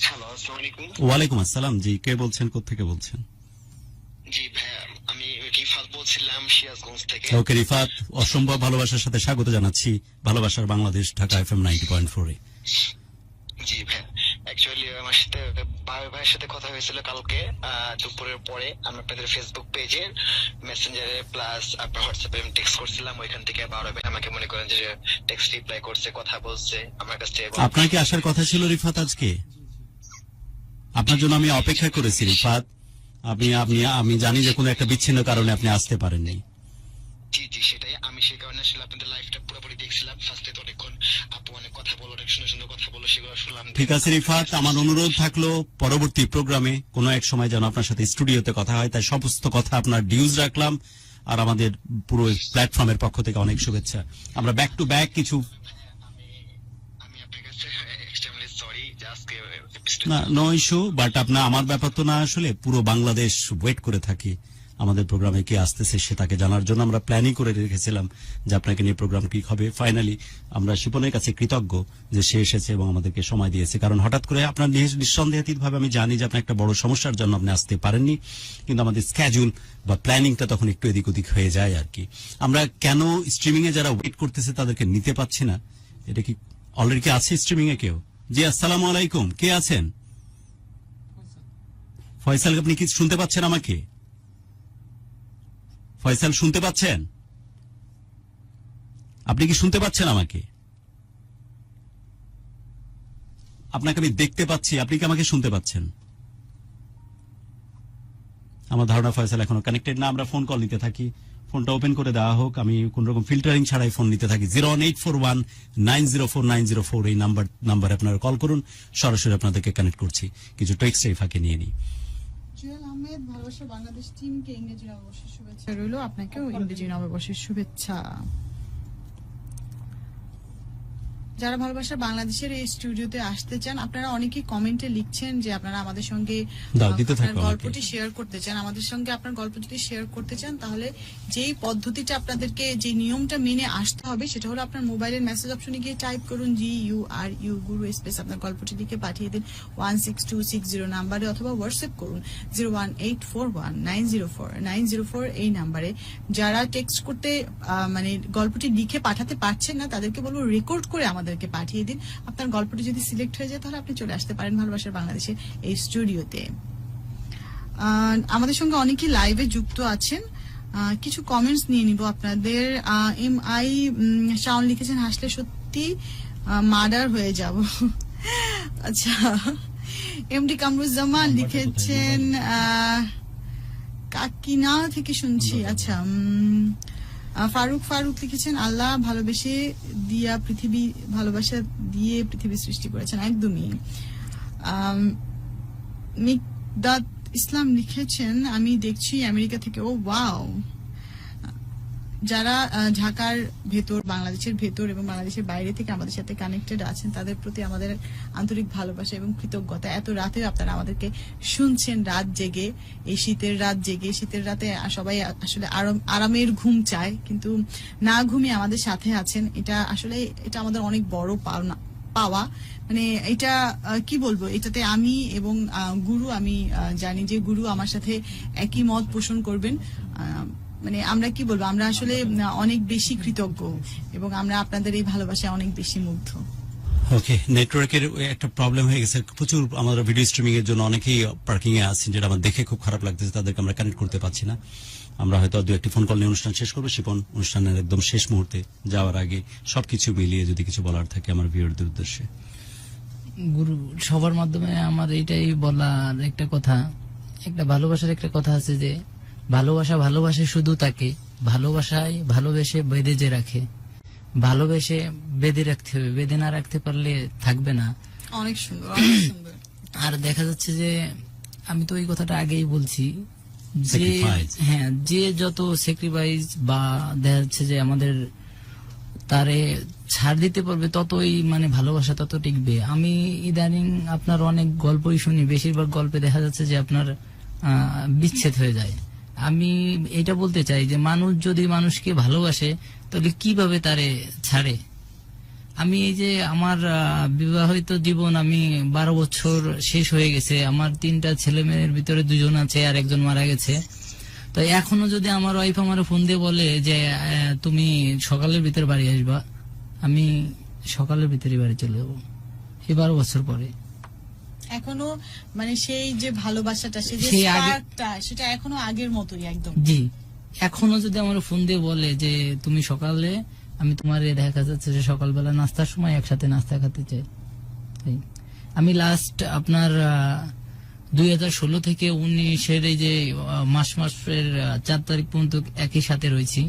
[SPEAKER 5] হ্যালো, আসসালামু আলাইকুম।
[SPEAKER 3] ওয়ালাইকুম আসসালাম। জি, কে বলছেন, কোত্থেকে বলছেন?
[SPEAKER 5] জি ভাইয়া, আমি রিফাত বলছিলাম সিরাজগঞ্জ থেকে।
[SPEAKER 3] ওকে রিফাত, অসম্ভব ভালোবাসার সাথে স্বাগত জানাচ্ছি ভালোবাসার বাংলাদেশ, ঢাকা FM 90.4 এ।
[SPEAKER 5] জি ভাইয়া, অ্যাকচুয়ালি আমার সাথে বাবা ভাইয়ের সাথে কথা হয়েছিল কালকে দুপুরের পরে। আমি আপনাদের ফেসবুক পেজে, মেসেঞ্জারে প্লাস আপনার হোয়াটসঅ্যাপে আমি টেক্সট করছিলাম, ওইখান থেকে বাবা ভাই আমাকে মনে করেন যে টেক্সট রিপ্লাই করছে, কথা বলছে আমার কাছে।
[SPEAKER 3] আপনার কি আসার কথা ছিল রিফাত আজকে? আপনার জন্য আমি অপেক্ষা করেছি রিফাত। আমি জানি যে কোনো একটা বিচ্ছিন্ন কারণে আপনি আসতে পারেননি।
[SPEAKER 5] জি জি, সেটাই, আমি সেই কারণে আসলে আপনাদের লাইভটা পুরোপুরি দেখছিলাম। ফার্স্টে তো অনেকক্ষণ আপু অনেক কথা বলো, অনেক সুন্দর সুন্দর কথা বলো, সেগুলো শুনলাম।
[SPEAKER 3] ঠিক আছে রিফাত, আমার অনুরোধ থাকলো পরবর্তী প্রোগ্রামে কোনো এক সময় যেন আপনার সাথে স্টুডিওতে কথা হয়, তাই সমস্ত কথা আপনার ডিউজ রাখলাম। আর আমাদের পুরো প্ল্যাটফর্মের পক্ষ থেকে অনেক শুভেচ্ছা। আমরা ব্যাক টু ব্যাক কিছু
[SPEAKER 5] আমি আপনার কাছে এক্সট্রিমলি সরি যে আজকে
[SPEAKER 3] না নো ইস্যু, বাট আমার ব্যাপার তো না, আসলে পুরো বাংলাদেশ ওয়েট করে থাকি আমাদের প্রোগ্রামে কে আসতেছে সে তাকে জানার জন্য। আমরা প্ল্যানিং করে রেখেছিলাম যে আপনাকে নিয়ে প্রোগ্রাম কি হবে। ফাইনালি আমরা শিপনের কাছে কৃতজ্ঞ যে সে এসেছে এবং আমাদেরকে সময় দিয়েছে, কারণ হঠাৎ করে আপনার নিঃসন্দেহাতীত ভাবে আমি জানি যে আপনি একটা বড় সমস্যার জন্য আপনি আসতে পারেননি, কিন্তু আমাদের স্ক্যাজুল বা প্ল্যানিংটা তখন একটু এদিক ওদিক হয়ে যায় আর কি। আমরা কেন স্ট্রিমিং এ যারা ওয়েট করতেছে তাদেরকে নিতে পাচ্ছি না? এটা কি অলরেডি কি আছে স্ট্রিমিং এ কেউ? জি আসসালামু আলাইকুম, কে আছেন? ফয়সাল, আপনি কি শুনতে পাচ্ছেন আমাকে? ফয়সাল শুনতে পাচ্ছেন? আপনি কি শুনতে পাচ্ছেন আমাকে? আপনাকে আমি দেখতে পাচ্ছি, আপনি কি আমাকে শুনতে পাচ্ছেন? আমার ধারণা ফয়সাল এখনো কানেক্টেড না। আমরা ফোন কল নিতে থাকি, ফোনটা ওপেন করে দেওয়া হোক। আমি কোন রকম ফিল্টারিং ছাড়াই ফোন নিতে থাকি। 01841904904 এই নাম্বারে আপনারা কল করুন, সরাসরি আপনাদেরকে কানেক্ট করছি। কিছু টেক্সট এই ফাঁকে নিয়ে নিই।
[SPEAKER 2] জুয়েল আহমেদ, ভালোবাসা বাংলাদেশ টিমকে ইংরেজি নববর্ষের শুভেচ্ছা রইল। আপনাকেও ইংরেজি নববর্ষের শুভেচ্ছা। যারা ভালোবাসা বাংলাদেশের এই স্টুডিওতে আসতে চান, আপনারা অনেকেই কমেন্টে লিখছেন যে আপনারা আমাদের সঙ্গে
[SPEAKER 3] দিতে
[SPEAKER 2] আপনার
[SPEAKER 3] থাকো
[SPEAKER 2] গল্পটি শেয়ার করতে চান। আমাদের সঙ্গে আপনার গল্প যদি শেয়ার করতে চান, তাহলে যেই পদ্ধতিটা আপনাদেরকে, যে নিয়মটা মেনে আসতে হবে, সেটা হলো আপনার মোবাইলের মেসেজ অপশনে গিয়ে টাইপ করুন GURU গুরু স্পেস আপনার গল্পটি লিখে পাঠিয়ে দিন 16260 নাম্বারে, অথবা হোয়াটসঅ্যাপ করুন 01841904904 এই নাম্বারে। যারা টেক্সট করতে মানে গল্পটি লিখে পাঠাতে পারছেন না, তাদেরকে বলবো রেকর্ড করে আমাদেরকে পাঠিয়ে দিন। আপনার গল্পটি যদি সিলেক্ট হয়ে যায়, তাহলে আপনি চলে আসতে পারেন ভালোবাসার বাংলাদেশের এই স্টুডিওতে। আমাদের সঙ্গে অনেকেই লাইভে যুক্ত আছেন। কিছু কমেন্টস নিয়ে নিব আপনাদের। MI শাওন লিখেছেন, হাসলে সত্যি মার্ডার হয়ে যাব। আচ্ছা। MD কামরুজ্জামান লিখেছেন, কাকিনা থেকে শুনছি। আচ্ছা। ফারুক লিখেছেন, আল্লাহ ভালোবাসা দিয়ে পৃথিবী সৃষ্টি করেছেন। একদমই। মিকদাদ ইসলাম লিখেছেন, আমি দেখছি আমেরিকা থেকে। ও ওয়াও। যারা ঢাকার ভেতর, বাংলাদেশের ভেতর এবং বাংলাদেশের বাইরে থেকে আমাদের সাথে কানেক্টেড আছেন, তাদের প্রতি আমাদের আন্তরিক ভালোবাসা এবং কৃতজ্ঞতা। এত রাতে আপনারা আমাদেরকে শুনছেন, রাত জেগে, এই শীতের রাত জেগে। শীতের রাতে সবাই আসলে আরামের ঘুম চায়, কিন্তু না ঘুমিয়ে আমাদের সাথে আছেন। এটা আসলে এটা আমাদের অনেক বড় পাওয়া। মানে এটা কি বলবো, এটাতে আমি এবং গুরু, আমি জানি যে গুরু আমার সাথে একই মত পোষণ করবেন। মানে আমরা কি বলবো, আমরা আসলে অনেক বেশি কৃতজ্ঞ এবং আমরা আপনাদের এই ভালোবাসায় অনেক বেশি মুগ্ধ।
[SPEAKER 3] ওকে, নেটওয়ার্কের একটা প্রবলেম হয়ে গেছে প্রচুর। আমাদের ভিডিও স্ট্রিমিং এর জন্য অনেকেই পার্কিং এ আছেন, যেটা আমার দেখে খুব খারাপ লাগতেছে। তাদেরকে আমরা কানেক্ট করতে পারছি না। আমরা হয়তো দু একটি ফোন কল নিয়ে অনুষ্ঠান শেষ করবো। শিপন, অনুষ্ঠানের একদম শেষ মুহূর্তে যাওয়ার আগে সবকিছু মিলিয়ে যদি কিছু বলার থাকে আমার ভিউয়ারদের উদ্দেশ্যে।
[SPEAKER 4] গুরু, সবার মাধ্যমে আমার এইটাই বলার একটা কথা, একটা ভালোবাসার একটা কথা আছে যে ভালোবাসে শুধু তাকে, ভালোবেসে বেঁধে যে রাখে। ভালোবেসে বেঁধে রাখতে হবে, বেঁধে না রাখতে পারলে থাকবে না।
[SPEAKER 2] অনেক সুন্দর, অনেক সুন্দর।
[SPEAKER 4] আর দেখা যাচ্ছে যে আমি তো এই কথাটা আগেই বলছি যে
[SPEAKER 3] Sacrifice.
[SPEAKER 4] হ্যাঁ, যে যত স্যাক্রিফাইস বা দেখা যাচ্ছে যে আমাদের তারে ছাড় দিতে পারবে, ততই মানে ভালোবাসা তত টিকবে। আমি ইদানিং আপনার অনেক গল্পই শুনি, বেশিরভাগ গল্পে দেখা যাচ্ছে যে আপনার বিচ্ছেদ হয়ে যায়। আমি এটা বলতে চাই যে মানুষ যদি মানুষকে ভালোবাসে, তাহলে কিভাবে তারে ছাড়ে। আমি এই যে আমার বিবাহিত জীবন, আমি 12 বছর শেষ হয়ে গেছে। আমার 3টা ছেলে মেয়ের ভিতরে 2জন আছে আর 1জন মারা গেছে। তো এখনো যদি আমার ওয়াইফ আমার ফোন দিয়ে বলে যে তুমি সকালের ভিতরে বাড়ি আসবা, আমি সকালের ভিতরে বাড়ি চলে যাবো, এই 12 বছর পরে।
[SPEAKER 2] এখনো মানে সেই যে ভালোবাসাটা, সেই যে
[SPEAKER 4] সেই আগে-
[SPEAKER 2] স্পার্কটা, সেটা এখনো আগের মতোই একদম।
[SPEAKER 4] জি, এখনো যদি আমার ফোন দিয়ে বলে যে তুমি সকালে, আমি তোমার দেখা যাচ্ছে যে সকালবেলা নাস্তার সময় একসাথে নাস্তা খেতে চাই। তাই আমি লাস্ট আপনার 2016 থেকে 19-এর এই যে মাসের 4 তারিখ পর্যন্ত একই সাথে রয়েছি।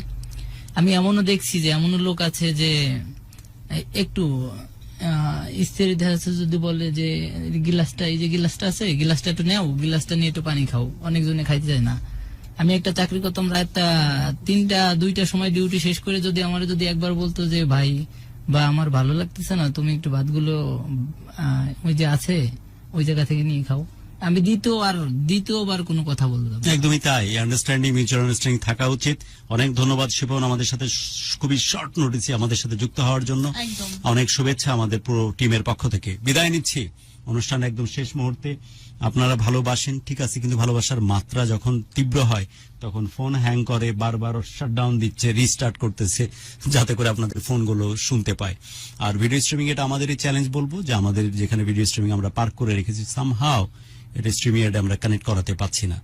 [SPEAKER 4] আমি এমনও দেখছি যে এমনও লোক আছে যে একটু স্ত্রী দেখা যাচ্ছে যদি বলে যে গিলাসটা, এই যে গিলাসটা আছে, গিলাসটা একটু নেও, গিলাসটা নিয়ে একটু পানি খাও, অনেকজনে খাইতে যায় না। আমি একটা চাকরি করতাম রাত 3টা 2টার সময় ডিউটি শেষ করে যদি আমার যদি একবার বলতো যে ভাই বা আমার ভালো লাগতেছে না, তুমি একটু ভাতগুলো ওই যে আছে ওই জায়গা থেকে নিয়ে খাও, আমি দ্বিতীয়বার কোনো কথা বলতাম না।
[SPEAKER 3] একদমই তাই, আন্ডারস্ট্যান্ডিং, মিউচুয়াল আন্ডারস্ট্যান্ডিং থাকা উচিত। অনেক ধন্যবাদ শিপন আমাদের সাথে খুবই শর্ট নোটিসে আমাদের সাথে যুক্ত হওয়ার জন্য।
[SPEAKER 2] একদম।
[SPEAKER 3] অনেক শুভেচ্ছা আমাদের পুরো টিমের পক্ষ থেকে। বিদায় নিচ্ছি, অনুষ্ঠান একদম শেষ মুহূর্তে। আপনারা ভালোবাসেন ঠিক আছে, কিন্তু ভালোবাসার মাত্রা যখন তীব্র হয় তখন ফোন হ্যাং করে, বারবার শাটডাউন দিচ্ছে, রিস্টার্ট করতেছে, যাতে করে আপনাদের ফোনগুলো শুনতে পায়। আর ভিডিও স্ট্রিমিং এটা আমাদেরই চ্যালেঞ্জ বলবো, যে আমাদের যেখানে ভিডিও স্ট্রিমিং আমরা পার্ক করে রেখেছি, সামহাও এটা স্ট্রিমিং এটা আমরা কানেক্ট করাতে পারছি না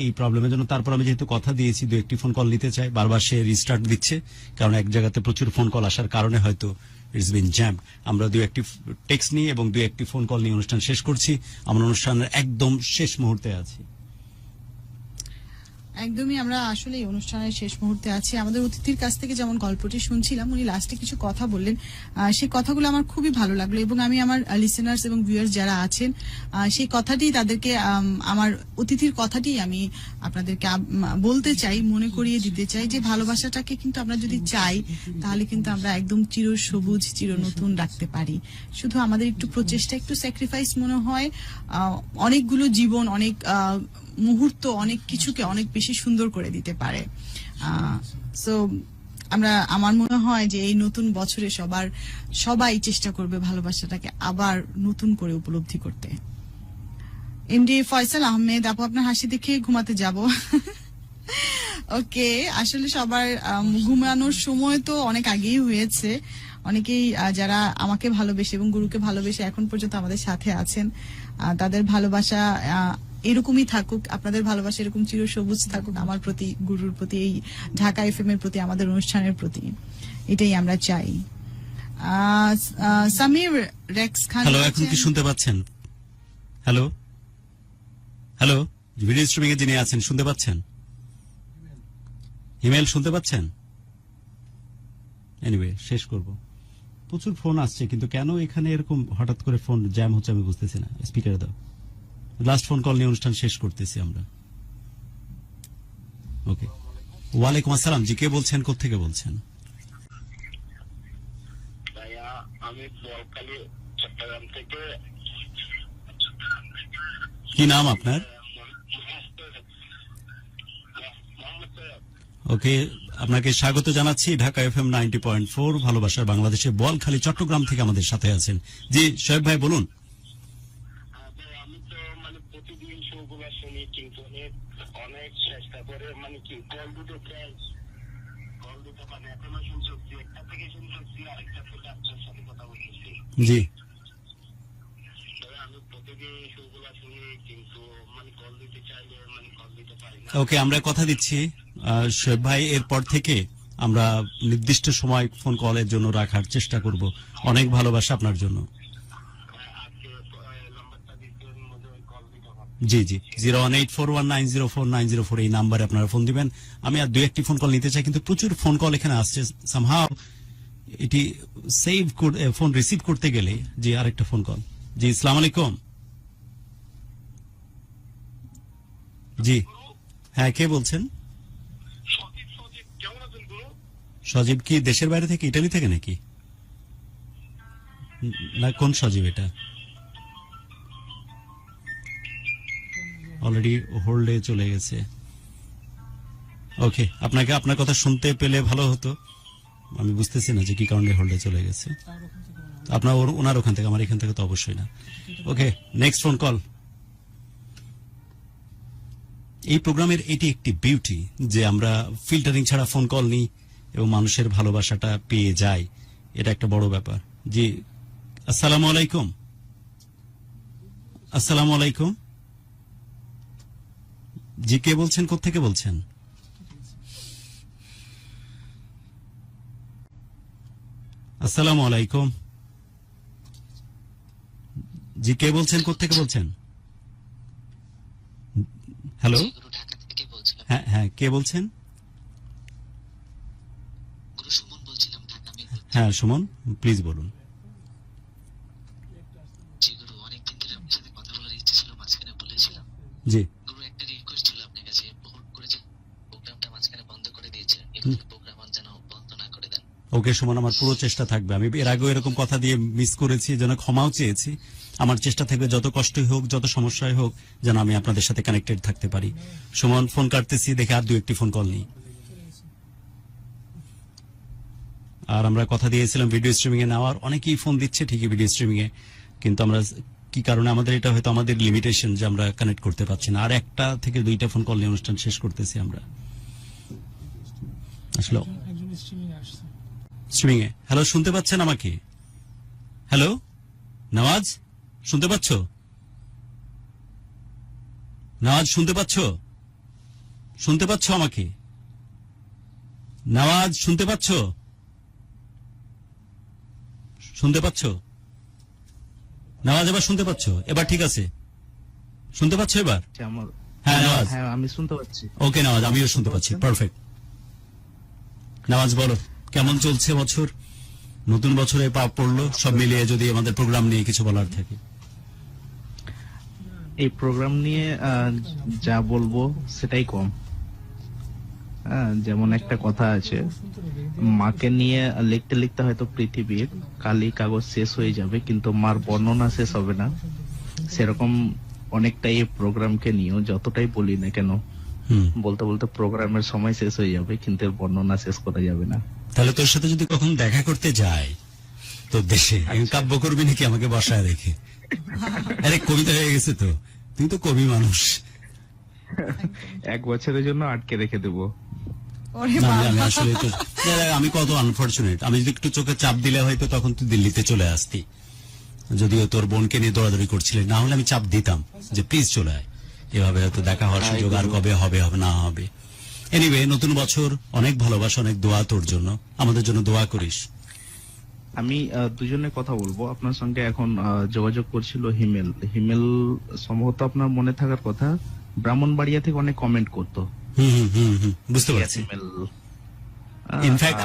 [SPEAKER 3] এই প্রবলেমের জন্য। তারপর আমি যেহেতু কথা দিয়েছি 2-1টি ফোন কল নিতে চাই, বারবার সে রিস্টার্ট দিচ্ছে, কারণ এক জায়গাতে প্রচুর ফোন কল আসার কারণে হয়তো ইটস বিন জ্যাম। আমরা 2-1টি টেক্সট নিয়ে এবং 2-1টি ফোন কল নিয়ে অনুষ্ঠান শেষ করছি। আমরা অনুষ্ঠানের একদম শেষ মুহূর্তে আছি।
[SPEAKER 2] একদমই, আমরা আসলে এই অনুষ্ঠানের শেষ মুহূর্তে আছি। আমাদের অতিথির কাছ থেকে যেমন গল্পটি শুনছিলাম, উনি লাস্টে কিছু কথা বললেন, সেই কথাগুলো আমার খুবই ভালো লাগলো এবং আমি আমার লিসেনার্স এবং ভিউয়ার্স যারা আছেন সেই কথাটি তাদেরকে আমার অতিথির কথাটি আমি আপনাদেরকে বলতে চাই, মনে করিয়ে দিতে চাই যে ভালোবাসাটাকে কিন্তু আমরা যদি চাই তাহলে কিন্তু আমরা একদম চির সবুজ চির নতুন রাখতে পারি। শুধু আমাদের একটু প্রচেষ্টা, একটু স্যাক্রিফাইস মনে হয় অনেকগুলো জীবন, অনেক মুহূর্ত, অনেক কিছুকে অনেক বেশি সুন্দর করে দিতে পারে। সো আমার মনে হয় যে এই নতুন বছরে সবাই চেষ্টা করবে ভালোবাসাটাকে আবার নতুন করে উপলব্ধি করতে। এমডি ফয়সাল আহমেদ আপু, আপনার হাসি দেখে ঘুমাতে যাব। ওকে, আসলে সবার ঘুমানোর সময় তো অনেক আগেই হয়েছে। অনেকেই যারা আমাকে ভালোবেসে এবং গুরুকে ভালোবেসে এখন পর্যন্ত আমাদের সাথে আছেন, তাদের ভালোবাসা এরকমই থাকুক, আপনাদের ভালোবাসা এরকম চির সবুজ থাকুক আমার প্রতি, গুরুর প্রতি, এই ঢাকা এফএম এর প্রতি, আমাদের অনুষ্ঠানের প্রতি, এটাই আমরা চাই। সামির রেক্স খান,
[SPEAKER 3] হ্যালো, এখন কি শুনতে পাচ্ছেন? হ্যালো হ্যালো, ভিডিও স্ট্রিমিং এ যিনি আছেন শুনতে পাচ্ছেন? ইমেল শুনতে পাচ্ছেন? এনিওয়ে, শেষ করব। প্রচুর ফোন আসছে, কিন্তু কেন এখানে এরকম হঠাৎ করে ফোন জ্যাম হচ্ছে আমি বুঝতেছি না। স্পিকারে দাও। লাস্ট ফোন কল নিয়ে অনুষ্ঠান শেষ করতেছি আমরা। ওকে, ওয়ালাইকুম আসসালাম। জি, কে বলছেন, কোত্থেকে বলছেন?
[SPEAKER 5] ভাইয়া, আমি বলকালী চট্টগ্রাম থেকে।
[SPEAKER 3] কি নাম আপনার? ওকে, আপনাকে স্বাগত জানাচ্ছি ঢাকা এফএম 90.4 ভালোবাসার বাংলাদেশে বোয়ালখালী চট্টগ্রাম থেকে আমাদের সাথে আছেন। জি শোয়েব ভাই বলুন।
[SPEAKER 5] আমি তো প্রতিদিন শোগুলো শুনি, কিন্তু অনেক চেষ্টা করে কি কল দিতে চাই, কল দিতে পারে। এখনো শুনছি, একটা থেকে শুনছি, আরেকটা থেকে আপনার সাথে কথা বলতেছি।
[SPEAKER 3] জি,
[SPEAKER 5] আমি প্রতিদিন শোগুলো শুনি, কিন্তু কল দিতে চাইলে কল দিতে পারি না।
[SPEAKER 3] ওকে, আমরা কথা দিচ্ছি শোয়েব ভাই, এরপর থেকে আমরা নির্দিষ্ট সময় ফোন কলের জন্য রাখার চেষ্টা করব। অনেক ভালোবাসা আপনার জন্য।
[SPEAKER 5] আজকে নাম্বারটা দিচ্ছেন, মধ্যে কল দিতে হবে।
[SPEAKER 3] জি জি, 01841904904 এই নাম্বারে আপনারা ফোন দিবেন। আমি আর 2-1টি ফোন কল নিতে চাই, কিন্তু প্রচুর ফোন কল এখানে আসছে। সামহাও এটি সেভ ফোন রিসিভ করতে গেলে। জি, আরেকটা ফোন কল। জি, আসসালামু আলাইকুম। জি হ্যাঁ, কে বলছেন?
[SPEAKER 5] কেমন আছেন গুরু?
[SPEAKER 3] সজীব কি দেশের বাইরে থেকে, ইটালি থেকে নাকি? না, কোন সজীব এটা? অলরেডি হোল্ডে চলে গেছে। ওকে, আপনার কথা শুনতে পেলে ভালো হতো। আমি বুঝতেছি না যে কি কারণে হোল্ডে চলে গেছে। আপনার ওনার ওখান থেকে, আমার এখান থেকে তো অবশ্যই না। ওকে, নেক্সট ফোন কল। এই প্রোগ্রামের এটি একটি বিউটি যে আমরা ফিল্টারিং ছাড়া ফোন কল নিই এবং মানুষের ভালোবাসাটা পেয়ে যাই। এটা একটা বড় ব্যাপার। জি, আসসালামু আলাইকুম। আসসালামু আলাইকুম। জি, কে বলছেন, কোত্থেকে বলছেন? আসসালামু আলাইকুম। জি, কে বলছেন, কোত্থেকে বলছেন? হ্যালো,
[SPEAKER 6] গুরু ঢাকা থেকে বলছিলাম।
[SPEAKER 3] হ্যাঁ হ্যাঁ, কে বলছেন?
[SPEAKER 6] গুরু সুমন বলছিলাম, ঢাকা মিরপুর।
[SPEAKER 3] হ্যাঁ সুমন, প্লিজ বলুন।
[SPEAKER 6] জি গুরু, অনেকদিন ধরে আপনার সাথে কথা বলার ইচ্ছে ছিল, মাঝখানে বলেছিলাম।
[SPEAKER 3] জি
[SPEAKER 6] গুরু, একটা রিকোয়েস্ট ছিল আপনার কাছে।
[SPEAKER 3] ওকে, সুমন, আমার পুরো চেষ্টা থাকবে। আমি এর আগেও এরকম কথা দিয়ে মিস করেছি, যেন ক্ষমাও চেয়েছি। আমার চেষ্টা থাকবে যত কষ্টই হোক, যত সমস্যাই হোক, যেন আমি আপনাদের সাথে কানেক্টেড থাকতে পারি। সুমন, ফোন কাটতেছি, দেখে আর 2-1টি ফোন কল নেই। আর আমরা কথা দিয়েছিলাম ভিডিও স্ট্রিমিং এ নেওয়ার। অনেকেই ফোন দিচ্ছে ঠিকই ভিডিও স্ট্রিমিং এ, কিন্তু আমরা কি কারণে, আমাদের এটা হয়তো আমাদের লিমিটেশন যে আমরা কানেক্ট করতে পারছি না। আর 1টা থেকে 2টা ফোন কল নিয়ে অনুষ্ঠান শেষ করতেছি আমরা আসলে। স্ট্রিমিং এ হ্যালো, শুনতে পাচ্ছেন আমাকে? হ্যালো নওয়াজ, শুনতে পাচ্ছ? নওয়াজ, শুনতে পাচ্ছ? শুনতে পাচ্ছ আমাকে? নওয়াজ, শুনতে পাচ্ছ? শুনতে পাচ্ছ? নওয়াজ, এবার শুনতে পাচ্ছ? এবার ঠিক আছে, শুনতে পাচ্ছ এবার? হ্যাঁ নওয়াজ,
[SPEAKER 7] হ্যাঁ আমি শুনতে পাচ্ছি।
[SPEAKER 3] ওকে নওয়াজ, আমিও শুনতে পাচ্ছি, পারফেক্ট। নওয়াজ বলো, কেমন চলছে বছর? নতুন বছরে পা পড়লো, সব মিলিয়ে যদি আমাদের প্রোগ্রাম নিয়ে কিছু বলার থাকে।
[SPEAKER 7] এই প্রোগ্রাম নিয়ে যা বলবো সেটাই কম। যেমন একটা কথা আছে, মাকে নিয়ে লিখতে লিখতে হয়তো পৃথিবীর কালি কাগজ শেষ হয়ে যাবে, কিন্তু মার বর্ণনা শেষ হবে না। সেরকম অনেকটাই এই প্রোগ্রামকে নিয়েও যতটাই বলি না কেন, বলতে বলতে প্রোগ্রামের সময় শেষ হয়ে যাবে, কিন্তু এর বর্ণনা শেষ করা যাবে না।
[SPEAKER 3] তাহলে তোর সাথে যদি কখন দেখা করতে যাই তোর দেশে, আমি কাব্য করবি নাকি আমাকে বসায় রেখে? আরে কবিতা হয়ে গেছে তো, তুই তো কবি মানুষ।
[SPEAKER 7] 1 বছরের জন্য আটকে রেখে দেবো।
[SPEAKER 2] ওরে
[SPEAKER 3] না,
[SPEAKER 2] বাবা।
[SPEAKER 3] আমি আসলে তো, আমি কত আনফরচুনেট। আমি যদি একটু চোখে চাপ দিলে হয়তো তখন তুই দিল্লিতে চলে আসতি, যদিও তোর বোনকে নিয়ে দৌড়াদৌড়ি করছিলি। না হলে আমি চাপ দিতাম যে প্লিজ চলে আয়। এভাবে হয়তো দেখা হওয়ার সুযোগ আর কবে হবে, হবে না হবে। এনিওয়ে, নতুন বছর, অনেক ভালোবাসা, অনেক দোয়া তোর জন্য, আমাদের জন্য দোয়া করিস।
[SPEAKER 7] আমি দুজনের কথা বলবো আপনার সঙ্গে। এখন যোগাযোগ করছিল হিমেল। হিমেল সম্ভবত আপনার মনে থাকার কথা, ব্রাহ্মণবাড়িয়া থেকে অনেক কমেন্ট করতো।
[SPEAKER 3] বুঝতে পারছি।
[SPEAKER 7] হিমেল
[SPEAKER 3] ইনফ্যাক্ট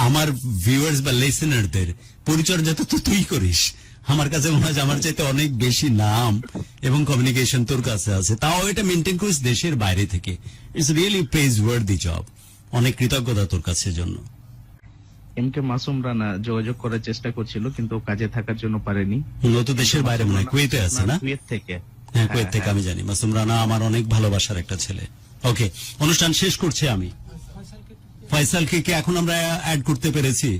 [SPEAKER 3] আমার ভিউয়ার্স বা লিসেনারদের পরিচর্যা তো তুই করিস। আমার কাছে মনে হয় আমার চাইতে অনেক বেশি নাম এবং কমিউনিকেশন তোর কাছে আছে, তাও এটা মেনটেন করিস দেশের বাইরে থেকে। It's really praiseworthy job. অনেক কৃতজ্ঞতা তোর কাছে জন্য।
[SPEAKER 7] এমকে মাসুম রানা যোগাযোগ করার চেষ্টা করছিল, কিন্তু কাজে থাকার জন্য পারেনি।
[SPEAKER 3] ও তো দেশের বাইরে মনে হয় কুয়েতে আছে না?
[SPEAKER 7] কুয়েত থেকে।
[SPEAKER 3] হ্যাঁ, কুয়েত থেকে আমি জানি। মাসুম রানা আমার অনেক ভালোবাসার একটা ছেলে। ওকে, অনুষ্ঠান শেষ করছি আমি। ফয়সালকে কি এখন আমরা অ্যাড করতে পেরেছি?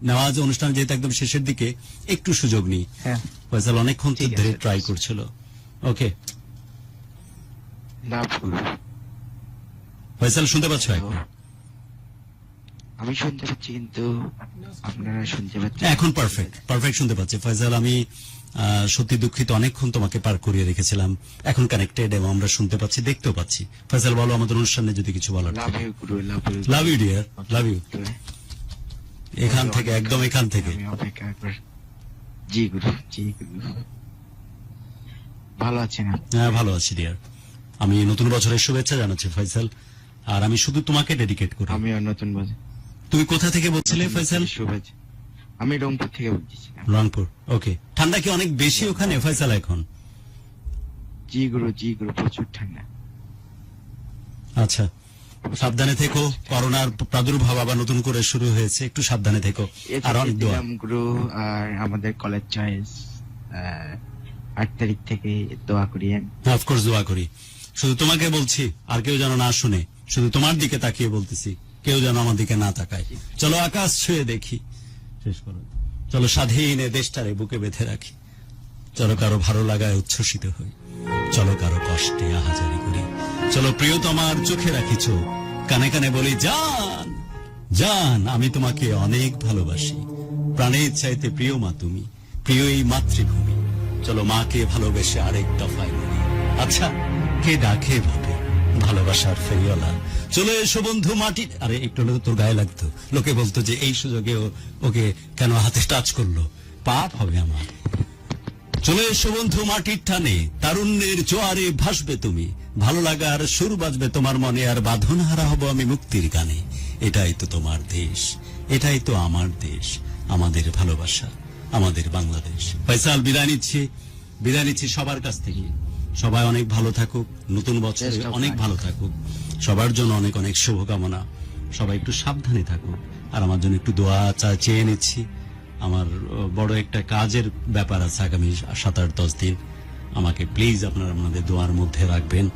[SPEAKER 3] নেওয়াজ অনুষ্ঠান যেহেতু একদম শেষের দিকে, একটু সুযোগ নিই।
[SPEAKER 7] হ্যাঁ,
[SPEAKER 3] ফয়সাল অনেকক্ষণ ধরে ট্রাই করছিল। ওকে ফয়সাল, শুনতে পাচ্ছ এখন?
[SPEAKER 8] আমি শুনতে পাচ্ছি, কিন্তু আপনারা শুনতে পাচ্ছেন?
[SPEAKER 3] এখন পারফেক্ট শুনতে পাচ্ছি। ফয়সাল, আমি সত্যি দুঃখিত, অনেকক্ষণ তোমাকে পার করিয়ে রেখেছিলাম। এখন কানেক্টেড এবং আমরা শুনতে পাচ্ছি, দেখতেও পাচ্ছি। ফয়সাল বলো, আমাদের অনুষ্ঠানে যদি কিছু বলার
[SPEAKER 8] লাভ
[SPEAKER 3] থাকে।
[SPEAKER 8] You guru, love you.
[SPEAKER 3] Love you dear, love you. এখান থেকে, একদম এখান থেকে।
[SPEAKER 8] আমি অপেক্ষা কর। জি গুরু, জি গুরু। ভালো আছেন আপনি?
[SPEAKER 3] হ্যাঁ, ভালো আছি ডিয়ার। আমি নতুন বছরের শুভেচ্ছা জানাচ্ছি ফয়সাল, আর আমি শুধু তোমাকে ডেডিকেট করি।
[SPEAKER 8] আমিও নতুন বছর।
[SPEAKER 3] তুমি কোথা থেকে বলছিলে ফয়সাল?
[SPEAKER 8] শুভেচ্ছা। আমি রংপুর থেকে বলছি।
[SPEAKER 3] রংপুর। ওকে, ঠান্ডা কি অনেক বেশি ওখানে ফয়সাল এখন?
[SPEAKER 8] জি গুরু, জি গুরু, প্রচুর ঠান্ডা।
[SPEAKER 3] আচ্ছা, সাবধানে থেকো। করোনার প্রাদুর্ভাব আবার নতুন করে শুরু হয়েছে, একটু সাবধানে থেকো। আর অনেক দোয়া
[SPEAKER 8] গুরু। আর আমাদের কলেজ চয়েস 8 তারিখ থেকে দোয়া করিয়েন।
[SPEAKER 3] অফকোর্স দোয়া করি। শুধু তোমাকে বলছি, আর কেউ যেন না শুনে, শুধু তোমার দিকে তাকিয়ে বলতেছি, কেউ যেন আমার দিকে না তাকায়। চলো আকাশ ছুঁয়ে দেখি, শেষ করো। চলো স্বাধীনে দেশটারে বুকে বেঁধে রাখি। চলো কারো ভালো লাগায় উচ্ছ্বসিত হই, চলো কারো কষ্টে আহাজারি করি। চলো প্রিয়তমার চোখে রাখি চোখ, কানে কানে বলি জান জান, আমি তোমাকে অনেক ভালোবাসি। প্রাণের চাইতে প্রিয় মা তুমি, প্রিয় এই মাতৃভূমি। চলো মাকে ভালোবেসে আরেক দফায় বলি, আচ্ছা কে ডাকে ভাবে ভালোবাসার ফেরিওয়ালা। চলো এসো বন্ধু মাটি। আরে একটু হলে তোর গায়ে লাগতো, লোকে বলতো যে এই সুযোগে ওকে কেন হাতে টাচ করলো, পাপ হবে আমার। চলে এসো বন্ধু মাটির টানে, তারুণ্যের জোয়ারে ভাসবে তুমি। ভালো লাগার সুর বাজবে তোমার মনে, আর বাঁধন হারা হব আমি মুক্তির গানে। এটাই তো তোমার দেশ, এটাই তো আমার দেশ, আমাদের ভালোবাসা, আমাদের বাংলাদেশ। ফয়সাল, বিদায় নিচ্ছি সবার কাছ থেকে। সবাই অনেক ভালো থাকুক, নতুন বছরে অনেক ভালো থাকুক, সবার জন্য অনেক অনেক শুভকামনা। সবাই একটু সাবধানে থাকুক, আর আমার জন্য একটু দোয়া চেয়ে নিচ্ছি। আমার বড় একটা কাজের ব্যাপার আছে আগামী 7-8-10 দিন। আমাকে প্লিজ আপনারা আপনাদের দোয়ার মধ্যে রাখবেন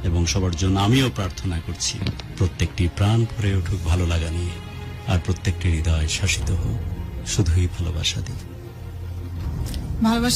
[SPEAKER 3] এবং সবার জন্য আমিও প্রার্থনা করছি প্রত্যেকটি প্রাণ ভরে উঠুক ভালো লাগা নিয়ে, আর প্রত্যেকটি হৃদয় শাসিত হোক শুধুই ভালোবাসা দিয়ে।
[SPEAKER 2] ভালোবাসা